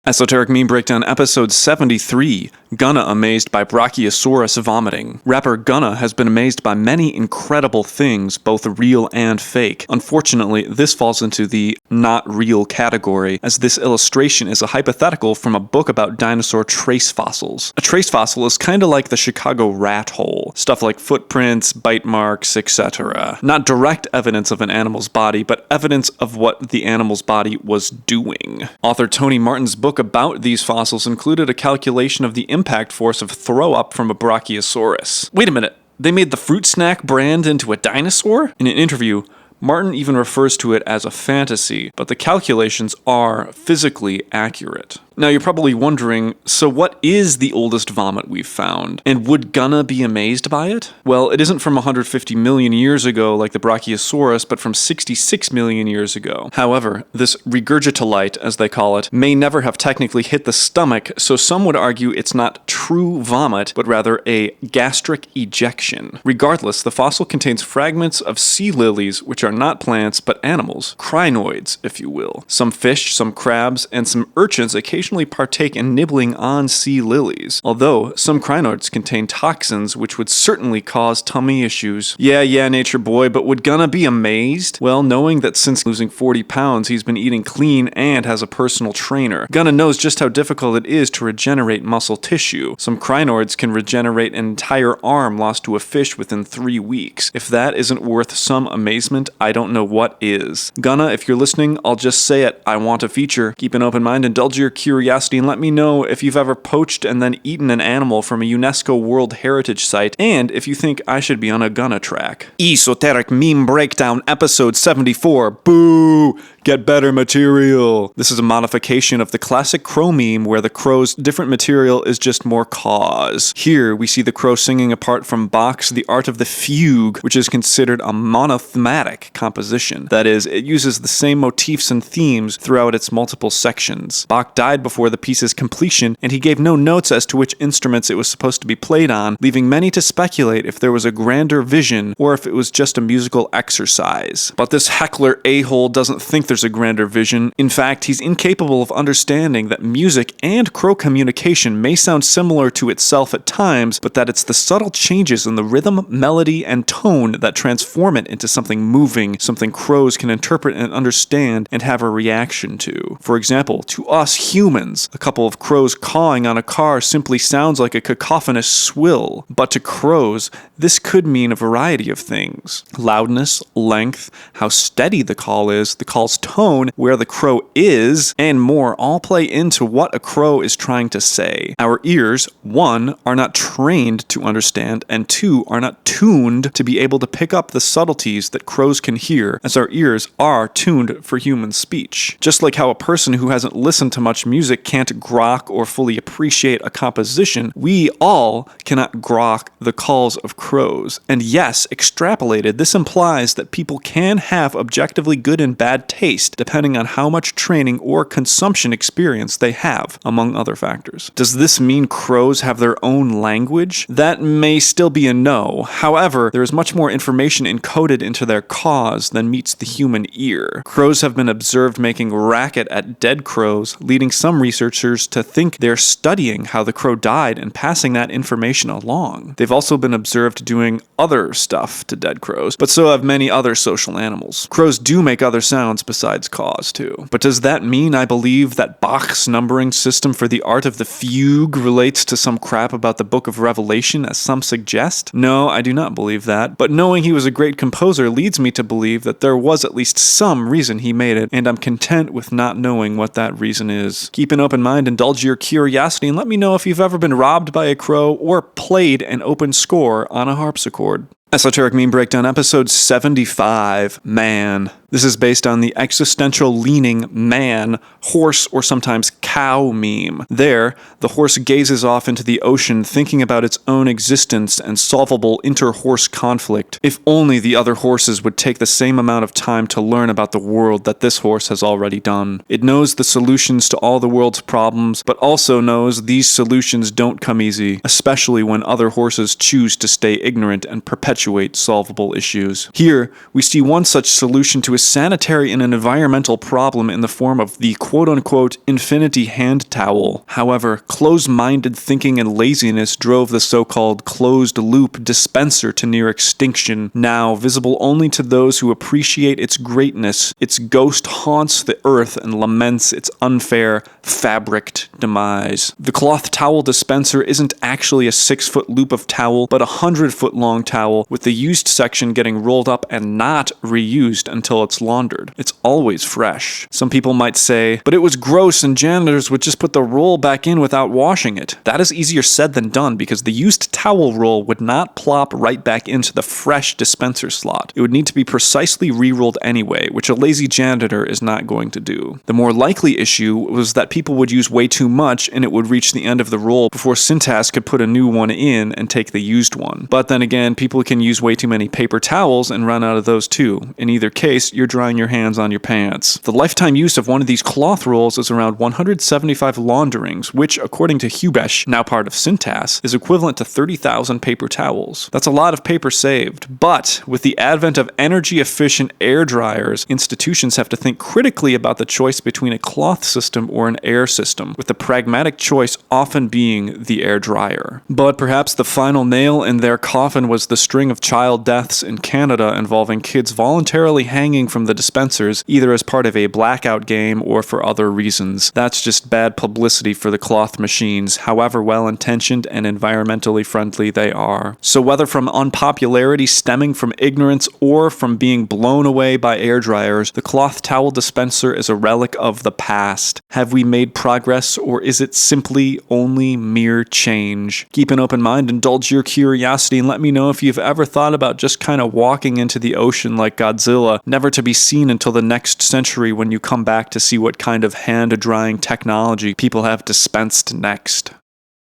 Esoteric Meme Breakdown, episode 73, Gunna amazed by Brachiosaurus vomiting. Rapper Gunna has been amazed by many incredible things, both real and fake. Unfortunately, this falls into the not real category, as this illustration is a hypothetical from a book about dinosaur trace fossils. A trace fossil is kinda like the Chicago rat hole. Stuff like footprints, bite marks, etc. Not direct evidence of an animal's body, but evidence of what the animal's body was doing. Author Tony Martin's book about these fossils included a calculation of the impact force of throw-up from a Brachiosaurus. Wait a minute, they made the fruit snack brand into a dinosaur? In an interview, Martin even refers to it as a fantasy, but the calculations are physically accurate. Now you're probably wondering, so what is the oldest vomit we've found? And would Gunna be amazed by it? Well, it isn't from 150 million years ago like the Brachiosaurus, but from 66 million years ago. However, this regurgitolite, as they call it, may never have technically hit the stomach, so some would argue it's not true vomit, but rather a gastric ejection. Regardless, the fossil contains fragments of sea lilies, which are not plants, but animals. Crinoids, if you will. Some fish, some crabs, and some urchins occasionally partake in nibbling on sea lilies, although some crinoids contain toxins which would certainly cause tummy issues. Yeah, nature boy, but would Gunna be amazed? Well, knowing that since losing 40 pounds, he's been eating clean and has a personal trainer. Gunna knows just how difficult it is to regenerate muscle tissue. Some crinoids can regenerate an entire arm lost to a fish within 3 weeks. If that isn't worth some amazement, I don't know what is. Gunna, if you're listening, I'll just say it. I want a feature. Keep an open mind, indulge your curiosity, and let me know if you've ever poached and then eaten an animal from a UNESCO World Heritage Site, and if you think I should be on a Gunna track. Esoteric Meme Breakdown, episode 74. Boo! Get better material. This is a modification of the classic crow meme where the crow's different material is just more cause. Here, we see the crow singing apart from Bach's The Art of the Fugue, which is considered a monothematic composition. That is, it uses the same motifs and themes throughout its multiple sections. Bach died before the piece's completion, and he gave no notes as to which instruments it was supposed to be played on, leaving many to speculate if there was a grander vision or if it was just a musical exercise. But this heckler a-hole doesn't think there's a grander vision. In fact, he's incapable of understanding that music and crow communication may sound similar to itself at times, but that it's the subtle changes in the rhythm, melody, and tone that transform it into something moving, something crows can interpret and understand and have a reaction to. For example, to us humans, humans, a couple of crows cawing on a car simply sounds like a cacophonous swill. But to crows, this could mean a variety of things. Loudness, length, how steady the call is, the call's tone, where the crow is, and more all play into what a crow is trying to say. Our ears, 1, are not trained to understand, and 2, are not tuned to be able to pick up the subtleties that crows can hear, as our ears are tuned for human speech. Just like how a person who hasn't listened to much music can't grok or fully appreciate a composition, we all cannot grok the calls of crows. And yes, extrapolated, this implies that people can have objectively good and bad taste, depending on how much training or consumption experience they have, among other factors. Does this mean crows have their own language? That may still be a no. However, there is much more information encoded into their caws than meets the human ear. Crows have been observed making racket at dead crows, leading some researchers to think they're studying how the crow died and passing that information along. They've also been observed doing other stuff to dead crows, but so have many other social animals. Crows do make other sounds besides caws too. But does that mean I believe that Bach's numbering system for the art of the fugue relates to some crap about the Book of Revelation, as some suggest? No, I do not believe that, but knowing he was a great composer leads me to believe that there was at least some reason he made it, and I'm content with not knowing what that reason is. Keep an open mind, indulge your curiosity, and let me know if you've ever been robbed by a crow or played an open score on a harpsichord. Esoteric Meme Breakdown, episode 75, Man. This is based on the existential leaning man, horse, or sometimes cow meme. There, the horse gazes off into the ocean thinking about its own existence and solvable inter-horse conflict. If only the other horses would take the same amount of time to learn about the world that this horse has already done. It knows the solutions to all the world's problems, but also knows these solutions don't come easy, especially when other horses choose to stay ignorant and perpetuate solvable issues. Here, we see one such solution to a sanitary and an environmental problem in the form of the quote-unquote infinity hand towel. However, close-minded thinking and laziness drove the so-called closed-loop dispenser to near extinction. Now visible only to those who appreciate its greatness, its ghost haunts the earth and laments its unfair, fabricked demise. The cloth towel dispenser isn't actually a 6-foot loop of towel, but a 100-foot-long towel, with the used section getting rolled up and not reused until it's laundered. It's always fresh. Some people might say, but it was gross and janitors would just put the roll back in without washing it. That is easier said than done, because the used towel roll would not plop right back into the fresh dispenser slot. It would need to be precisely re-rolled anyway, which a lazy janitor is not going to do. The more likely issue was that people would use way too much and it would reach the end of the roll before Syntax could put a new one in and take the used one. But then again, people can use way too many paper towels and run out of those too. In either case, you're drying your hands on your pants. The lifetime use of one of these cloth rolls is around 175 launderings, which, according to Hubesh, now part of Syntax, is equivalent to 30,000 paper towels. That's a lot of paper saved. But with the advent of energy-efficient air dryers, institutions have to think critically about the choice between a cloth system or an air system, with the pragmatic choice often being the air dryer. But perhaps the final nail in their coffin was the string of child deaths in Canada involving kids voluntarily hanging from the dispensers, either as part of a blackout game or for other reasons. That's just bad publicity for the cloth machines, however well-intentioned and environmentally friendly they are. So whether from unpopularity stemming from ignorance or from being blown away by air dryers, the cloth towel dispenser is a relic of the past. Have we made progress, or is it simply only mere change? Keep an open mind, indulge your curiosity, and let me know if you've ever thought about just kind of walking into the ocean like Godzilla, never to be seen until the next century when you come back to see what kind of hand-drying technology people have dispensed next.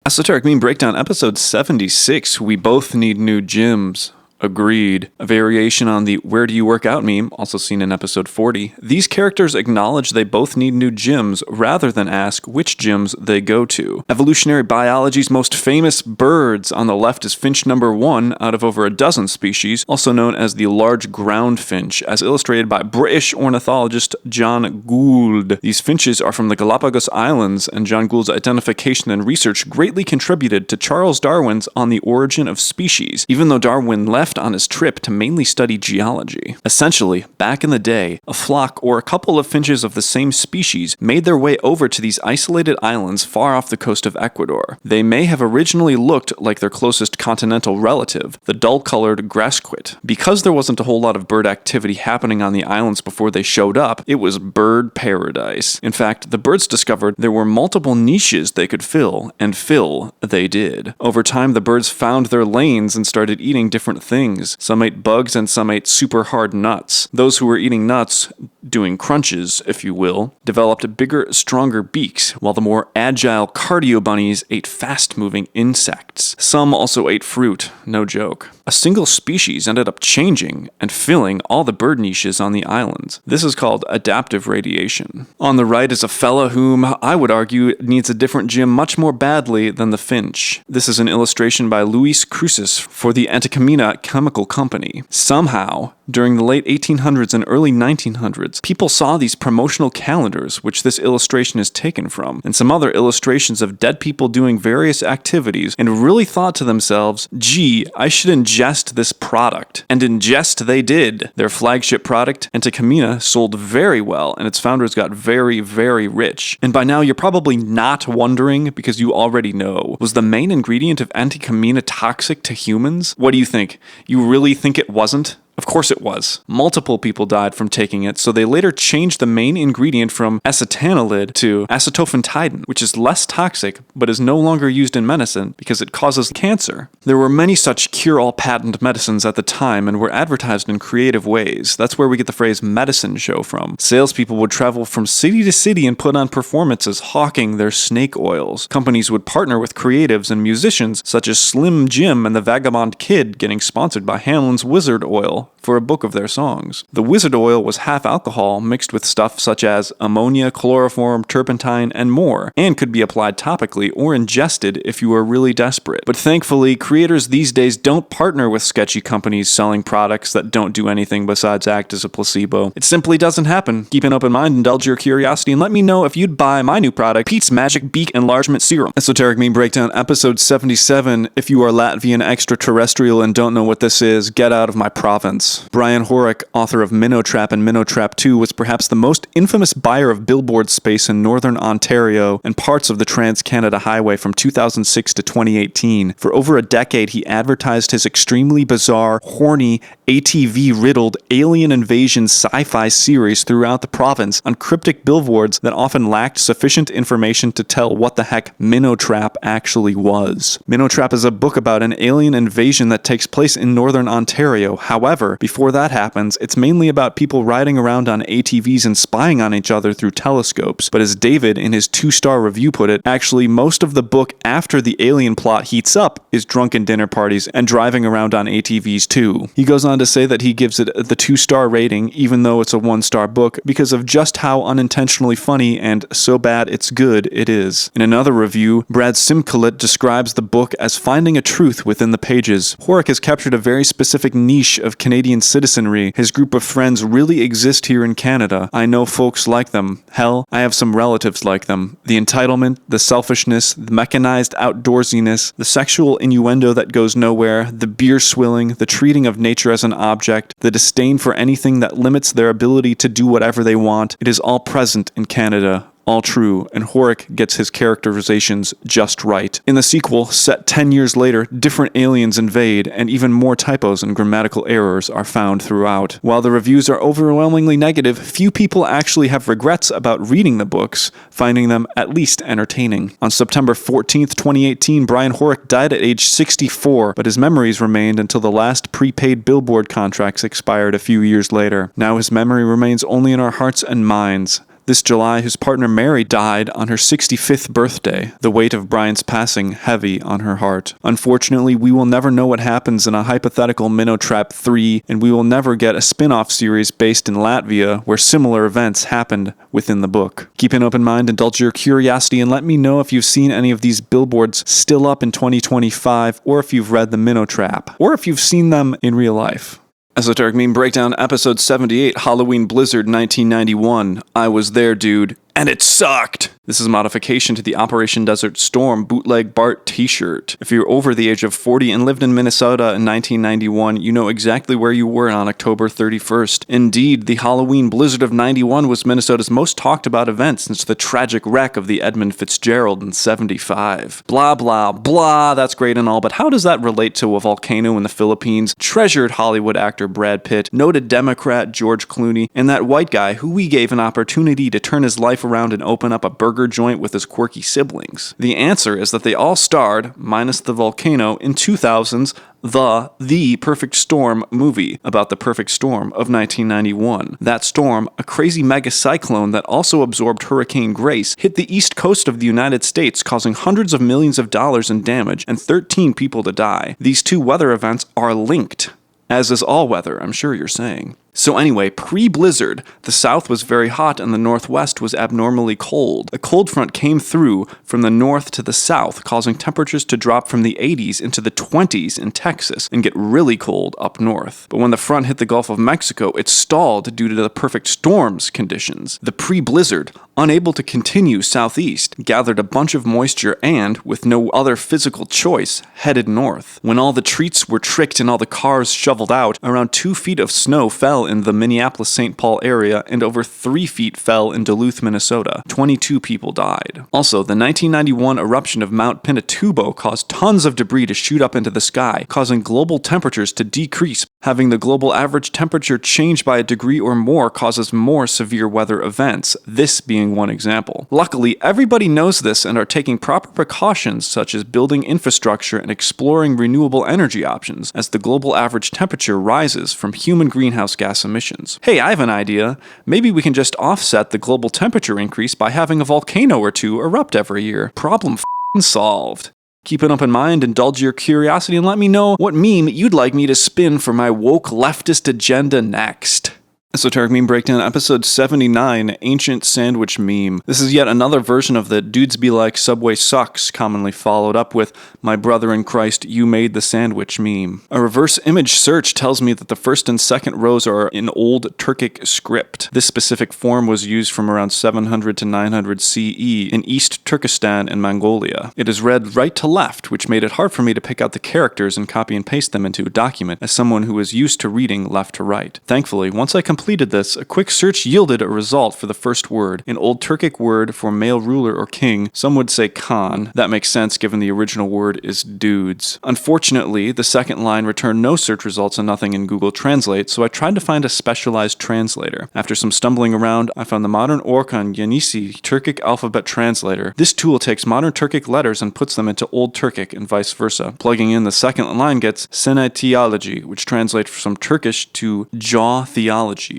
Esoteric Meme Breakdown, episode 76, We Both Need New Gyms. Agreed. A variation on the Where Do You Work Out meme, also seen in episode 40. These characters acknowledge they both need new gyms rather than ask which gyms they go to. Evolutionary biology's most famous birds. On the left is finch number 1 out of over a dozen species, also known as the large ground finch, as illustrated by British ornithologist John Gould. These finches are from the Galapagos Islands, and John Gould's identification and research greatly contributed to Charles Darwin's On the Origin of Species. Even though Darwin left left on his trip to mainly study geology. Essentially, back in the day, a flock or a couple of finches of the same species made their way over to these isolated islands far off the coast of Ecuador. They may have originally looked like their closest continental relative, the dull-colored grasquit. Because there wasn't a whole lot of bird activity happening on the islands before they showed up, it was bird paradise. In fact, the birds discovered there were multiple niches they could fill, and fill they did. Over time, the birds found their lanes and started eating different things. Some ate bugs and some ate super hard nuts. Those who were eating nuts, doing crunches, if you will, developed bigger, stronger beaks, while the more agile cardio bunnies ate fast-moving insects. Some also ate fruit, no joke. A single species ended up changing and filling all the bird niches on the islands. This is called adaptive radiation. On the right is a fella whom I would argue needs a different gym much more badly than the finch. This is an illustration by Luis Cruces for the Anticamina Chemical Company. Somehow, during the late 1800s and early 1900s, people saw these promotional calendars, which this illustration is taken from, and some other illustrations of dead people doing various activities, and really thought to themselves, gee, I should ingest this product. And ingest they did. Their flagship product, Anticamina, sold very well, and its founders got very, very rich. And by now, you're probably not wondering, because you already know, was the main ingredient of Anticamina toxic to humans? What do you think? You really think it wasn't? Of course it was. Multiple people died from taking it, so they later changed the main ingredient from acetanilide to acetophantidin, which is less toxic, but is no longer used in medicine because it causes cancer. There were many such cure-all patent medicines at the time and were advertised in creative ways. That's where we get the phrase medicine show from. Salespeople would travel from city to city and put on performances hawking their snake oils. Companies would partner with creatives and musicians such as Slim Jim and the Vagabond Kid, getting sponsored by Hamlin's Wizard Oil for a book of their songs. The wizard oil was half alcohol mixed with stuff such as ammonia, chloroform, turpentine, and more, and could be applied topically or ingested if you were really desperate. But thankfully, creators these days don't partner with sketchy companies selling products that don't do anything besides act as a placebo. It simply doesn't happen. Keep an open mind, indulge your curiosity, and let me know if you'd buy my new product, Pete's Magic Beak Enlargement Serum. Esoteric Meme Breakdown, episode 77. If you are Latvian extraterrestrial and don't know what this is, get out of my province. Brian Horick, author of Minnow Trap and Minnow Trap 2, was perhaps the most infamous buyer of billboard space in northern Ontario and parts of the Trans-Canada Highway from 2006 to 2018. For over a decade, he advertised his extremely bizarre, horny, ATV-riddled alien invasion sci-fi series throughout the province on cryptic billboards that often lacked sufficient information to tell what the heck Minnow Trap actually was. Minnow Trap is a book about an alien invasion that takes place in northern Ontario. However, before that happens, it's mainly about people riding around on ATVs and spying on each other through telescopes. But as David, in his 2-star review put it, actually most of the book after the alien plot heats up is drunken dinner parties and driving around on ATVs too. He goes on to say that he gives it the 2-star rating, even though it's a 1-star book, because of just how unintentionally funny and so bad it's good it is. In another review, Brad Simcolet describes the book as finding a truth within the pages. Horick has captured a very specific niche of Canadian citizenry. His group of friends really exist here in Canada. I know folks like them. Hell, I have some relatives like them. The entitlement, the selfishness, the mechanized outdoorsiness, the sexual innuendo that goes nowhere, the beer swilling, the treating of nature as an object, the disdain for anything that limits their ability to do whatever they want. It is all present in Canada. All true, and Horick gets his characterizations just right. In the sequel, set 10 years later, different aliens invade, and even more typos and grammatical errors are found throughout. While the reviews are overwhelmingly negative, few people actually have regrets about reading the books, finding them at least entertaining. On September 14th, 2018, Brian Horick died at age 64, but his memories remained until the last prepaid billboard contracts expired a few years later. Now his memory remains only in our hearts and minds. This July, his partner Mary died on her 65th birthday, the weight of Brian's passing heavy on her heart. Unfortunately, we will never know what happens in a hypothetical Minnow Trap 3, and we will never get a spin-off series based in Latvia where similar events happened within the book. Keep an open mind, indulge your curiosity, and let me know if you've seen any of these billboards still up in 2025, or if you've read the Minnow Trap, or if you've seen them in real life. Esoteric Meme Breakdown, episode 78, Halloween Blizzard 1991. I was there, dude. And it sucked. This is a modification to the Operation Desert Storm bootleg Bart t-shirt. If you're over the age of 40 and lived in Minnesota in 1991, you know exactly where you were on October 31st. Indeed, the Halloween blizzard of 91 was Minnesota's most talked about event since the tragic wreck of the Edmund Fitzgerald in 75. Blah, blah, blah, that's great and all, but how does that relate to a volcano in the Philippines, treasured Hollywood actor Brad Pitt, noted Democrat George Clooney, and that white guy who we gave an opportunity to turn his life around and open up a burger joint with his quirky siblings? The answer is that they all starred, minus the volcano, in 2000's The Perfect Storm movie about the perfect storm of 1991. That storm, a crazy mega cyclone that also absorbed Hurricane Grace, hit the east coast of the United States, causing hundreds of millions of dollars in damage and 13 people to die. These two weather events are linked. As is all weather, I'm sure you're saying. So anyway, pre-blizzard, the south was very hot and the northwest was abnormally cold. A cold front came through from the north to the south, causing temperatures to drop from the 80s into the 20s in Texas and get really cold up north. But when the front hit the Gulf of Mexico, it stalled due to the perfect storms conditions. The pre-blizzard, unable to continue southeast, gathered a bunch of moisture and, with no other physical choice, headed north. When all the treats were tricked and all the cars shoveled out, around 2 feet of snow fell in the Minneapolis-St. Paul area and over 3 feet fell in Duluth, Minnesota. 22 people died. Also, the 1991 eruption of Mount Pinatubo caused tons of debris to shoot up into the sky, causing global temperatures to decrease. Having the global average temperature change by a degree or more causes more severe weather events, this being one example. Luckily, everybody knows this and are taking proper precautions such as building infrastructure and exploring renewable energy options as the global average temperature rises from human greenhouse gas emissions. Hey, I have an idea. Maybe we can just offset the global temperature increase by having a volcano or two erupt every year. Problem solved. Keep an open mind, indulge your curiosity, and let me know what meme you'd like me to spin for my woke leftist agenda next. Esoteric Meme Breakdown, episode 79, Ancient Sandwich Meme. This is yet another version of the Dudes Be Like Subway Sucks, commonly followed up with My Brother in Christ, You Made the Sandwich meme. A reverse image search tells me that the first and second rows are in Old Turkic script. This specific form was used from around 700 to 900 CE in East Turkestan and Mongolia. It is read right to left, which made it hard for me to pick out the characters and copy and paste them into a document as someone who is used to reading left to right. Thankfully, once I completed this, a quick search yielded a result for the first word, an Old Turkic word for male ruler or king. Some would say Khan. That makes sense given the original word is dudes. Unfortunately, the second line returned no search results and nothing in Google Translate, so I tried to find a specialized translator. After some stumbling around, I found the modern Orkan Yenisi Turkic alphabet translator. This tool takes modern Turkic letters and puts them into Old Turkic and vice versa. Plugging in the second line gets Sene Theology, which translates from Turkish to jaw theology,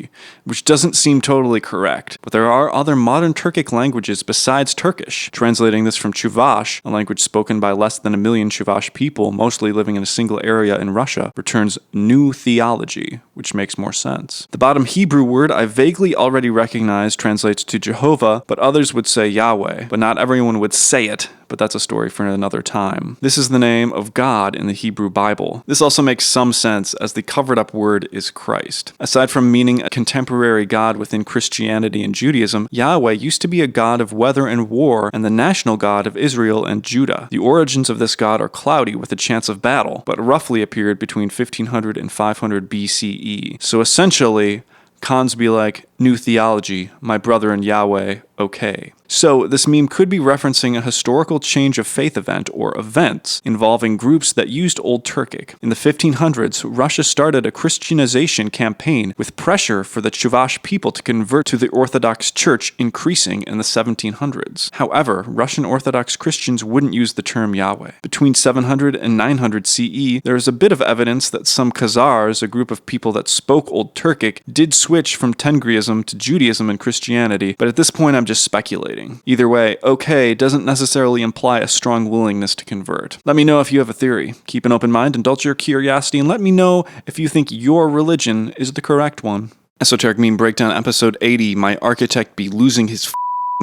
which doesn't seem totally correct. But there are other modern Turkic languages besides Turkish. Translating this from Chuvash, a language spoken by less than 1 million Chuvash people, mostly living in a single area in Russia, returns new theology, which makes more sense. The bottom Hebrew word I vaguely already recognize translates to Jehovah, but others would say Yahweh, but not everyone would say it. But that's a story for another time. This is the name of God in the Hebrew Bible. This also makes some sense as the covered up word is Christ. Aside from meaning a contemporary god within Christianity and Judaism, Yahweh used to be a god of weather and war and the national god of Israel and Judah. The origins of this god are cloudy with a chance of battle, but roughly appeared between 1500 and 500 BCE. So essentially, cons be like, new theology, my brother in Yahweh, okay. So, this meme could be referencing a historical change of faith event or events involving groups that used Old Turkic. In the 1500s, Russia started a Christianization campaign with pressure for the Chuvash people to convert to the Orthodox Church increasing in the 1700s. However, Russian Orthodox Christians wouldn't use the term Yahweh. Between 700 and 900 CE, there is a bit of evidence that some Khazars, a group of people that spoke Old Turkic, did switch from Tengriism to Judaism and Christianity, but at this point I'm just speculating. Either way, okay doesn't necessarily imply a strong willingness to convert. Let me know if you have a theory. Keep an open mind, indulge your curiosity, and let me know if you think your religion is the correct one. Esoteric Meme Breakdown, episode 80, My Architect Be Losing His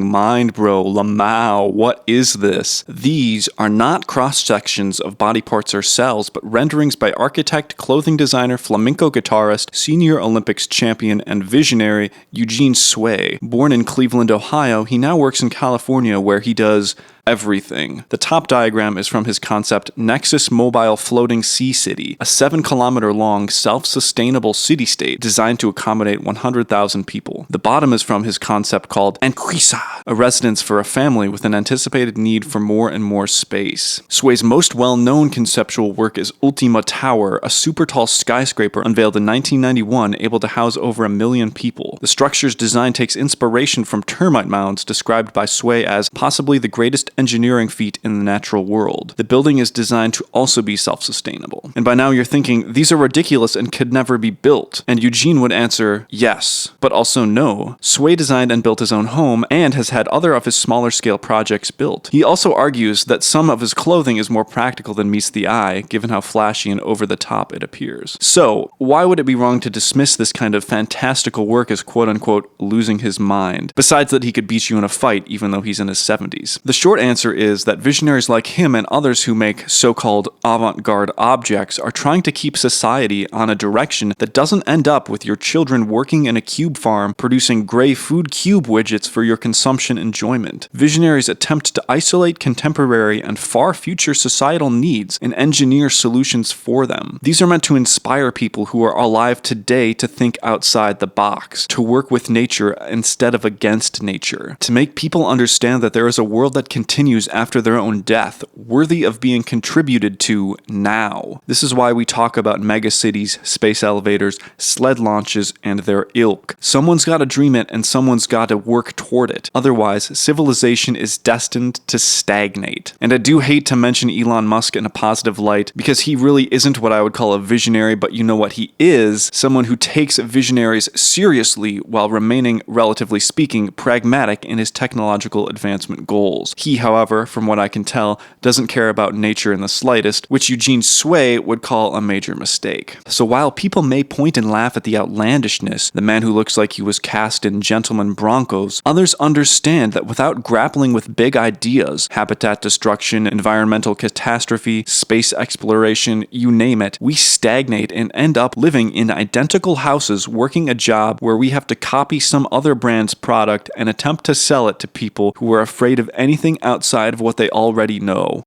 mind, bro. Lamau, what is this? These are not cross-sections of body parts or cells, but renderings by architect, clothing designer, flamenco guitarist, senior Olympics champion, and visionary Eugene Sway. Born in Cleveland, Ohio, he now works in California where he does everything. The top diagram is from his concept Nexus Mobile Floating Sea City, a 7-kilometer long self-sustainable city-state designed to accommodate 100,000 people. The bottom is from his concept called Anquisa, a residence for a family with an anticipated need for more and more space. Sway's most well-known conceptual work is Ultima Tower, a super-tall skyscraper unveiled in 1991 able to house over 1 million people. The structure's design takes inspiration from termite mounds described by Sway as possibly the greatest engineering feat in the natural world. The building is designed to also be self-sustainable. And by now you're thinking, these are ridiculous and could never be built. And Eugene would answer, yes, but also no. Sway designed and built his own home and has had other of his smaller scale projects built. He also argues that some of his clothing is more practical than meets the eye, given how flashy and over the top it appears. So, why would it be wrong to dismiss this kind of fantastical work as quote-unquote losing his mind? Besides that he could beat you in a fight even though he's in his 70s. The short answer is that visionaries like him and others who make so-called avant-garde objects are trying to keep society on a direction that doesn't end up with your children working in a cube farm producing gray food cube widgets for your consumption enjoyment. Visionaries attempt to isolate contemporary and far future societal needs and engineer solutions for them. These are meant to inspire people who are alive today to think outside the box, to work with nature instead of against nature, to make people understand that there is a world that continues after their own death, worthy of being contributed to now. This is why we talk about megacities, space elevators, sled launches, and their ilk. Someone's got to dream it and someone's got to work toward it. Otherwise, civilization is destined to stagnate. And I do hate to mention Elon Musk in a positive light, because he really isn't what I would call a visionary, but you know what he is? Someone who takes visionaries seriously while remaining, relatively speaking, pragmatic in his technological advancement goals. He, however, from what I can tell, doesn't care about nature in the slightest, which Eugene Sway would call a major mistake. So while people may point and laugh at the outlandishness, the man who looks like he was cast in Gentleman Broncos, others understand that without grappling with big ideas, habitat destruction, environmental catastrophe, space exploration, you name it, we stagnate and end up living in identical houses working a job where we have to copy some other brand's product and attempt to sell it to people who are afraid of anything outside of what they already know.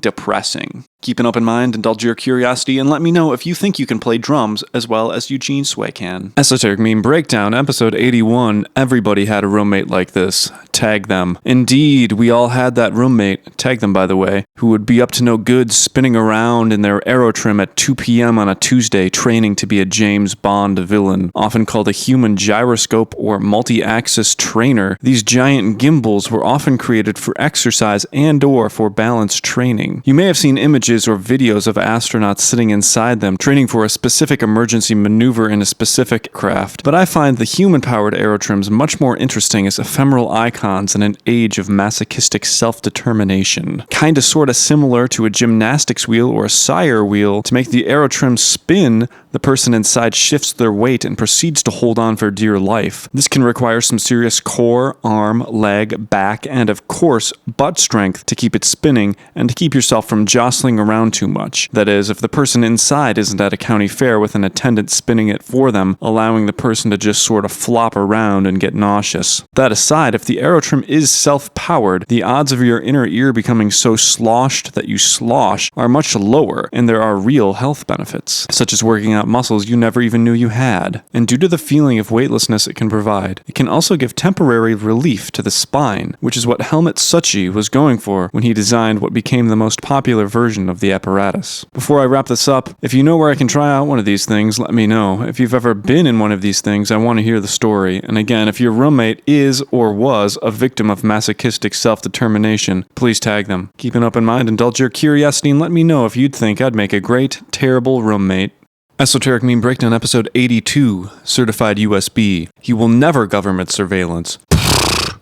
Depressing. Keep an open mind, indulge your curiosity, and let me know if you think you can play drums as well as Eugene Sway can. Esoteric Meme Breakdown, episode 81. Everybody had a roommate like this. Tag them. Indeed, we all had that roommate, tag them by the way, who would be up to no good spinning around in their aerotrim at 2 p.m. on a Tuesday training to be a James Bond villain, often called a human gyroscope or multi-axis trainer. These giant gimbals were often created for exercise and/or for balance training. You may have seen images or videos of astronauts sitting inside them, training for a specific emergency maneuver in a specific craft, but I find the human-powered aerotrims much more interesting as ephemeral icons in an age of masochistic self-determination. Kinda sorta similar to a gymnastics wheel or a sire wheel. To make the aerotrim spin, the person inside shifts their weight and proceeds to hold on for dear life. This can require some serious core, arm, leg, back, and of course, butt strength to keep it spinning and to keep yourself from jostling around too much. That is, if the person inside isn't at a county fair with an attendant spinning it for them, allowing the person to just sort of flop around and get nauseous. That aside, if the aerotrim is self-powered, the odds of your inner ear becoming so sloshed that you slosh are much lower, and there are real health benefits, such as working out muscles you never even knew you had. And due to the feeling of weightlessness it can provide, it can also give temporary relief to the spine, which is what Helmut Suchi was going for when he designed what became the most popular version of the apparatus. Before I wrap this up, if you know where I can try out one of these things, let me know. If you've ever been in one of these things, I want to hear the story. And again, if your roommate is or was a victim of masochistic self-determination, please tag them. Keep an open mind, indulge your curiosity, and let me know if you'd think I'd make a great, terrible roommate. Esoteric Meme Breakdown, episode 82, Certified USB. You will never government surveillance.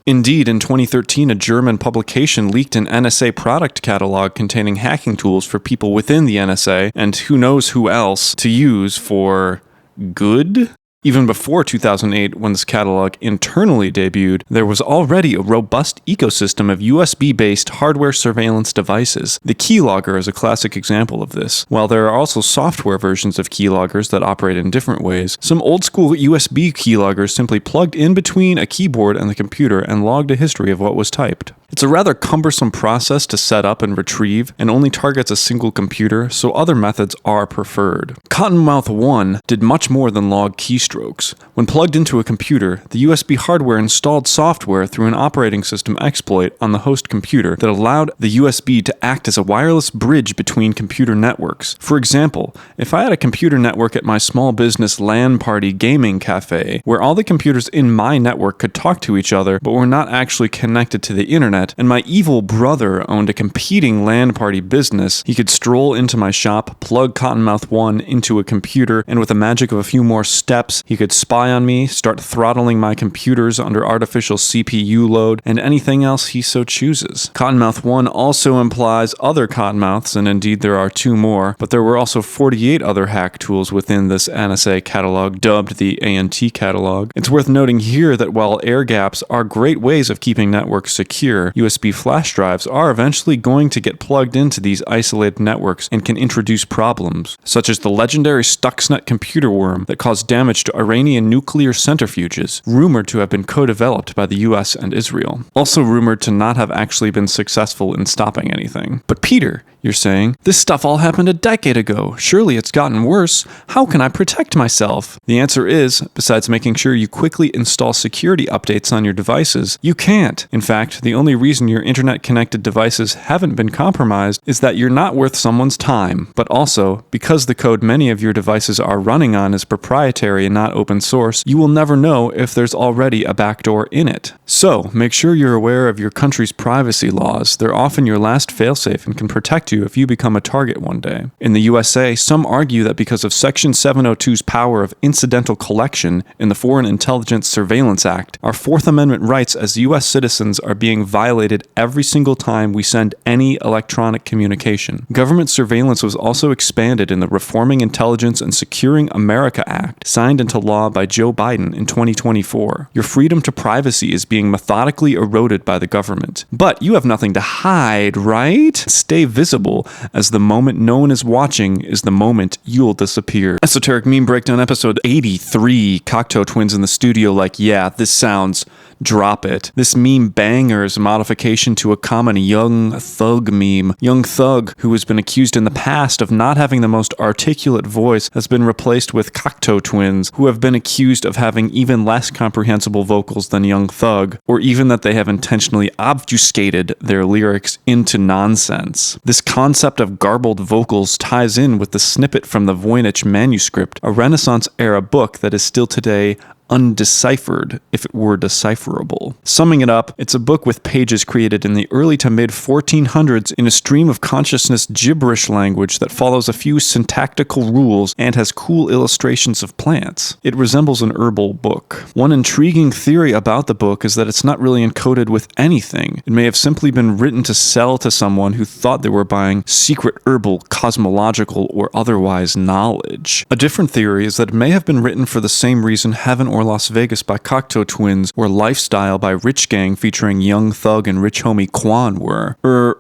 Indeed, in 2013, a German publication leaked an NSA product catalog containing hacking tools for people within the NSA, and who knows who else, to use for good? Even before 2008, when this catalog internally debuted, there was already a robust ecosystem of USB-based hardware surveillance devices. The keylogger is a classic example of this. While there are also software versions of keyloggers that operate in different ways, some old-school USB keyloggers simply plugged in between a keyboard and the computer and logged a history of what was typed. It's a rather cumbersome process to set up and retrieve, and only targets a single computer, so other methods are preferred. Cottonmouth 1 did much more than log keystrokes. When plugged into a computer, the USB hardware installed software through an operating system exploit on the host computer that allowed the USB to act as a wireless bridge between computer networks. For example, if I had a computer network at my small business LAN party gaming cafe, where all the computers in my network could talk to each other but were not actually connected to the internet, and my evil brother owned a competing LAN party business, he could stroll into my shop, plug Cottonmouth 1 into a computer, and with the magic of a few more steps, he could spy on me, start throttling my computers under artificial CPU load, and anything else he so chooses. Cottonmouth 1 also implies other Cottonmouths, and indeed there are 2 more, but there were also 48 other hack tools within this NSA catalog, dubbed the ANT catalog. It's worth noting here that while air gaps are great ways of keeping networks secure, USB flash drives are eventually going to get plugged into these isolated networks and can introduce problems, such as the legendary Stuxnet computer worm that caused damage to Iranian nuclear centrifuges, rumored to have been co-developed by the US and Israel. Also rumored to not have actually been successful in stopping anything. But Peter, you're saying, this stuff all happened a decade ago. Surely it's gotten worse. How can I protect myself? The answer is, besides making sure you quickly install security updates on your devices, you can't. In fact, the only reason your internet-connected devices haven't been compromised is that you're not worth someone's time. But also, because the code many of your devices are running on is proprietary and not open source, you will never know if there's already a backdoor in it. So, make sure you're aware of your country's privacy laws. They're often your last failsafe and can protect you if you become a target one day. In the USA, some argue that because of Section 702's power of incidental collection in the Foreign Intelligence Surveillance Act, our Fourth Amendment rights as US citizens are being violated every single time we send any electronic communication. Government surveillance was also expanded in the Reforming Intelligence and Securing America Act, signed into law by Joe Biden in 2024. Your freedom to privacy is being methodically eroded by the government. But you have nothing to hide, right? Stay visible, as the moment no one is watching is the moment you'll disappear. Esoteric Meme Breakdown episode 83. Cocteau twins in the studio like, yeah, this sounds... drop it. This meme banger is a modification to a common Young Thug meme. Young Thug, who has been accused in the past of not having the most articulate voice, has been replaced with Cocteau twins, who have been accused of having even less comprehensible vocals than Young Thug, or even that they have intentionally obfuscated their lyrics into nonsense. This concept of garbled vocals ties in with the snippet from the Voynich manuscript, a Renaissance-era book that is still today undeciphered if it were decipherable. Summing it up, it's a book with pages created in the early to mid 1400s in a stream of consciousness gibberish language that follows a few syntactical rules and has cool illustrations of plants. It resembles an herbal book. One intriguing theory about the book is that it's not really encoded with anything. It may have simply been written to sell to someone who thought they were buying secret herbal, cosmological, or otherwise knowledge. A different theory is that it may have been written for the same reason Heaven or Las Vegas by Cocteau Twins, or Lifestyle by Rich Gang featuring Young Thug and Rich Homie Quan were.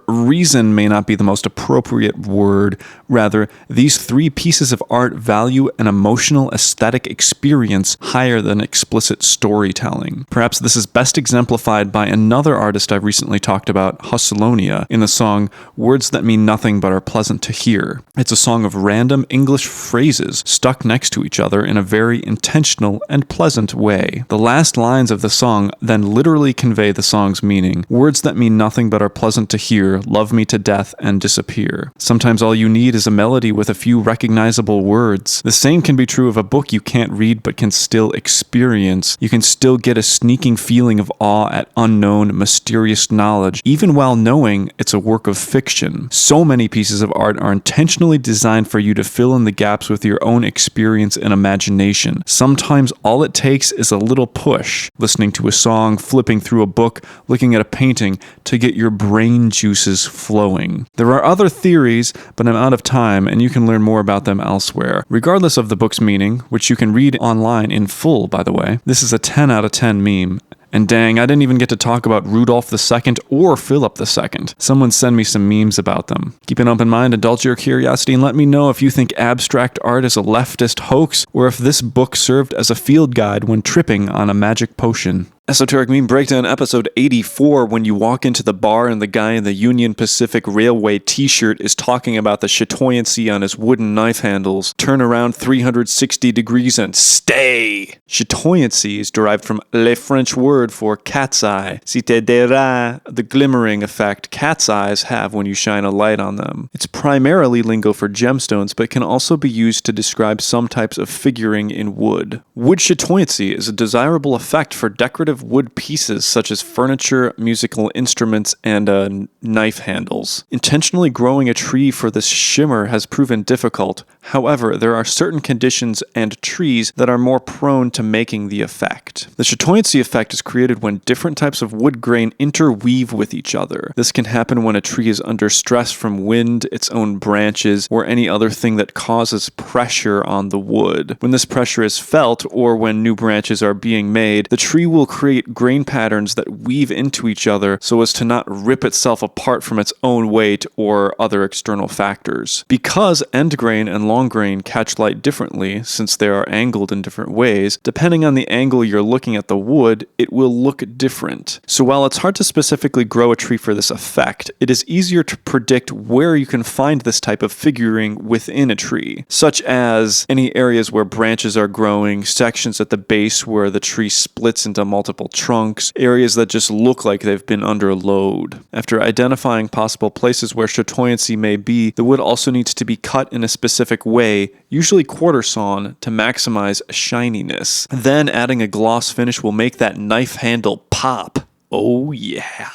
Reason may not be the most appropriate word. Rather, these three pieces of art value an emotional aesthetic experience higher than explicit storytelling. Perhaps this is best exemplified by another artist I've recently talked about, Hustlonia, in the song Words That Mean Nothing But Are Pleasant to Hear. It's a song of random English phrases stuck next to each other in a very intentional and pleasant way. The last lines of the song then literally convey the song's meaning. Words that mean nothing but are pleasant to hear, love me to death, and disappear. Sometimes all you need is a melody with a few recognizable words. The same can be true of a book you can't read but can still experience. You can still get a sneaking feeling of awe at unknown, mysterious knowledge, even while knowing it's a work of fiction. So many pieces of art are intentionally designed for you to fill in the gaps with your own experience and imagination. Sometimes all it it takes is a little push, listening to a song, flipping through a book, looking at a painting, to get your brain juices flowing. There are other theories, but I'm out of time, and you can learn more about them elsewhere. Regardless of the book's meaning, which you can read online in full, by the way, this is a 10 out of 10 meme. And dang, I didn't even get to talk about Rudolph II or Philip II. Someone send me some memes about them. Keep an open mind, indulge your curiosity, and let me know if you think abstract art is a leftist hoax, or if this book served as a field guide when tripping on a magic potion. Esoteric Meme Breakdown episode 84, when you walk into the bar and the guy in the Union Pacific Railway t-shirt is talking about the chatoyancy on his wooden knife handles. Turn around 360 degrees and stay! Chatoyancy is derived from le French word for cat's eye. C'étera, the glimmering effect cat's eyes have when you shine a light on them. It's primarily lingo for gemstones, but can also be used to describe some types of figuring in wood. Wood chatoyancy is a desirable effect for decorative wood pieces such as furniture, musical instruments, and knife handles. Intentionally growing a tree for this shimmer has proven difficult. However, there are certain conditions and trees that are more prone to making the effect. The chatoyancy effect is created when different types of wood grain interweave with each other. This can happen when a tree is under stress from wind, its own branches, or any other thing that causes pressure on the wood. When this pressure is felt, or when new branches are being made, the tree will create grain patterns that weave into each other so as to not rip itself apart from its own weight or other external factors. Because end grain and long grain catch light differently, since they are angled in different ways, depending on the angle you're looking at the wood, it will look different. So while it's hard to specifically grow a tree for this effect, it is easier to predict where you can find this type of figuring within a tree, such as any areas where branches are growing, sections at the base where the tree splits into multiple trunks, areas that just look like they've been under load. After identifying possible places where chatoyancy may be, the wood also needs to be cut in a specific way, usually quarter sawn, to maximize shininess. Then adding a gloss finish will make that knife handle pop. Oh yeah.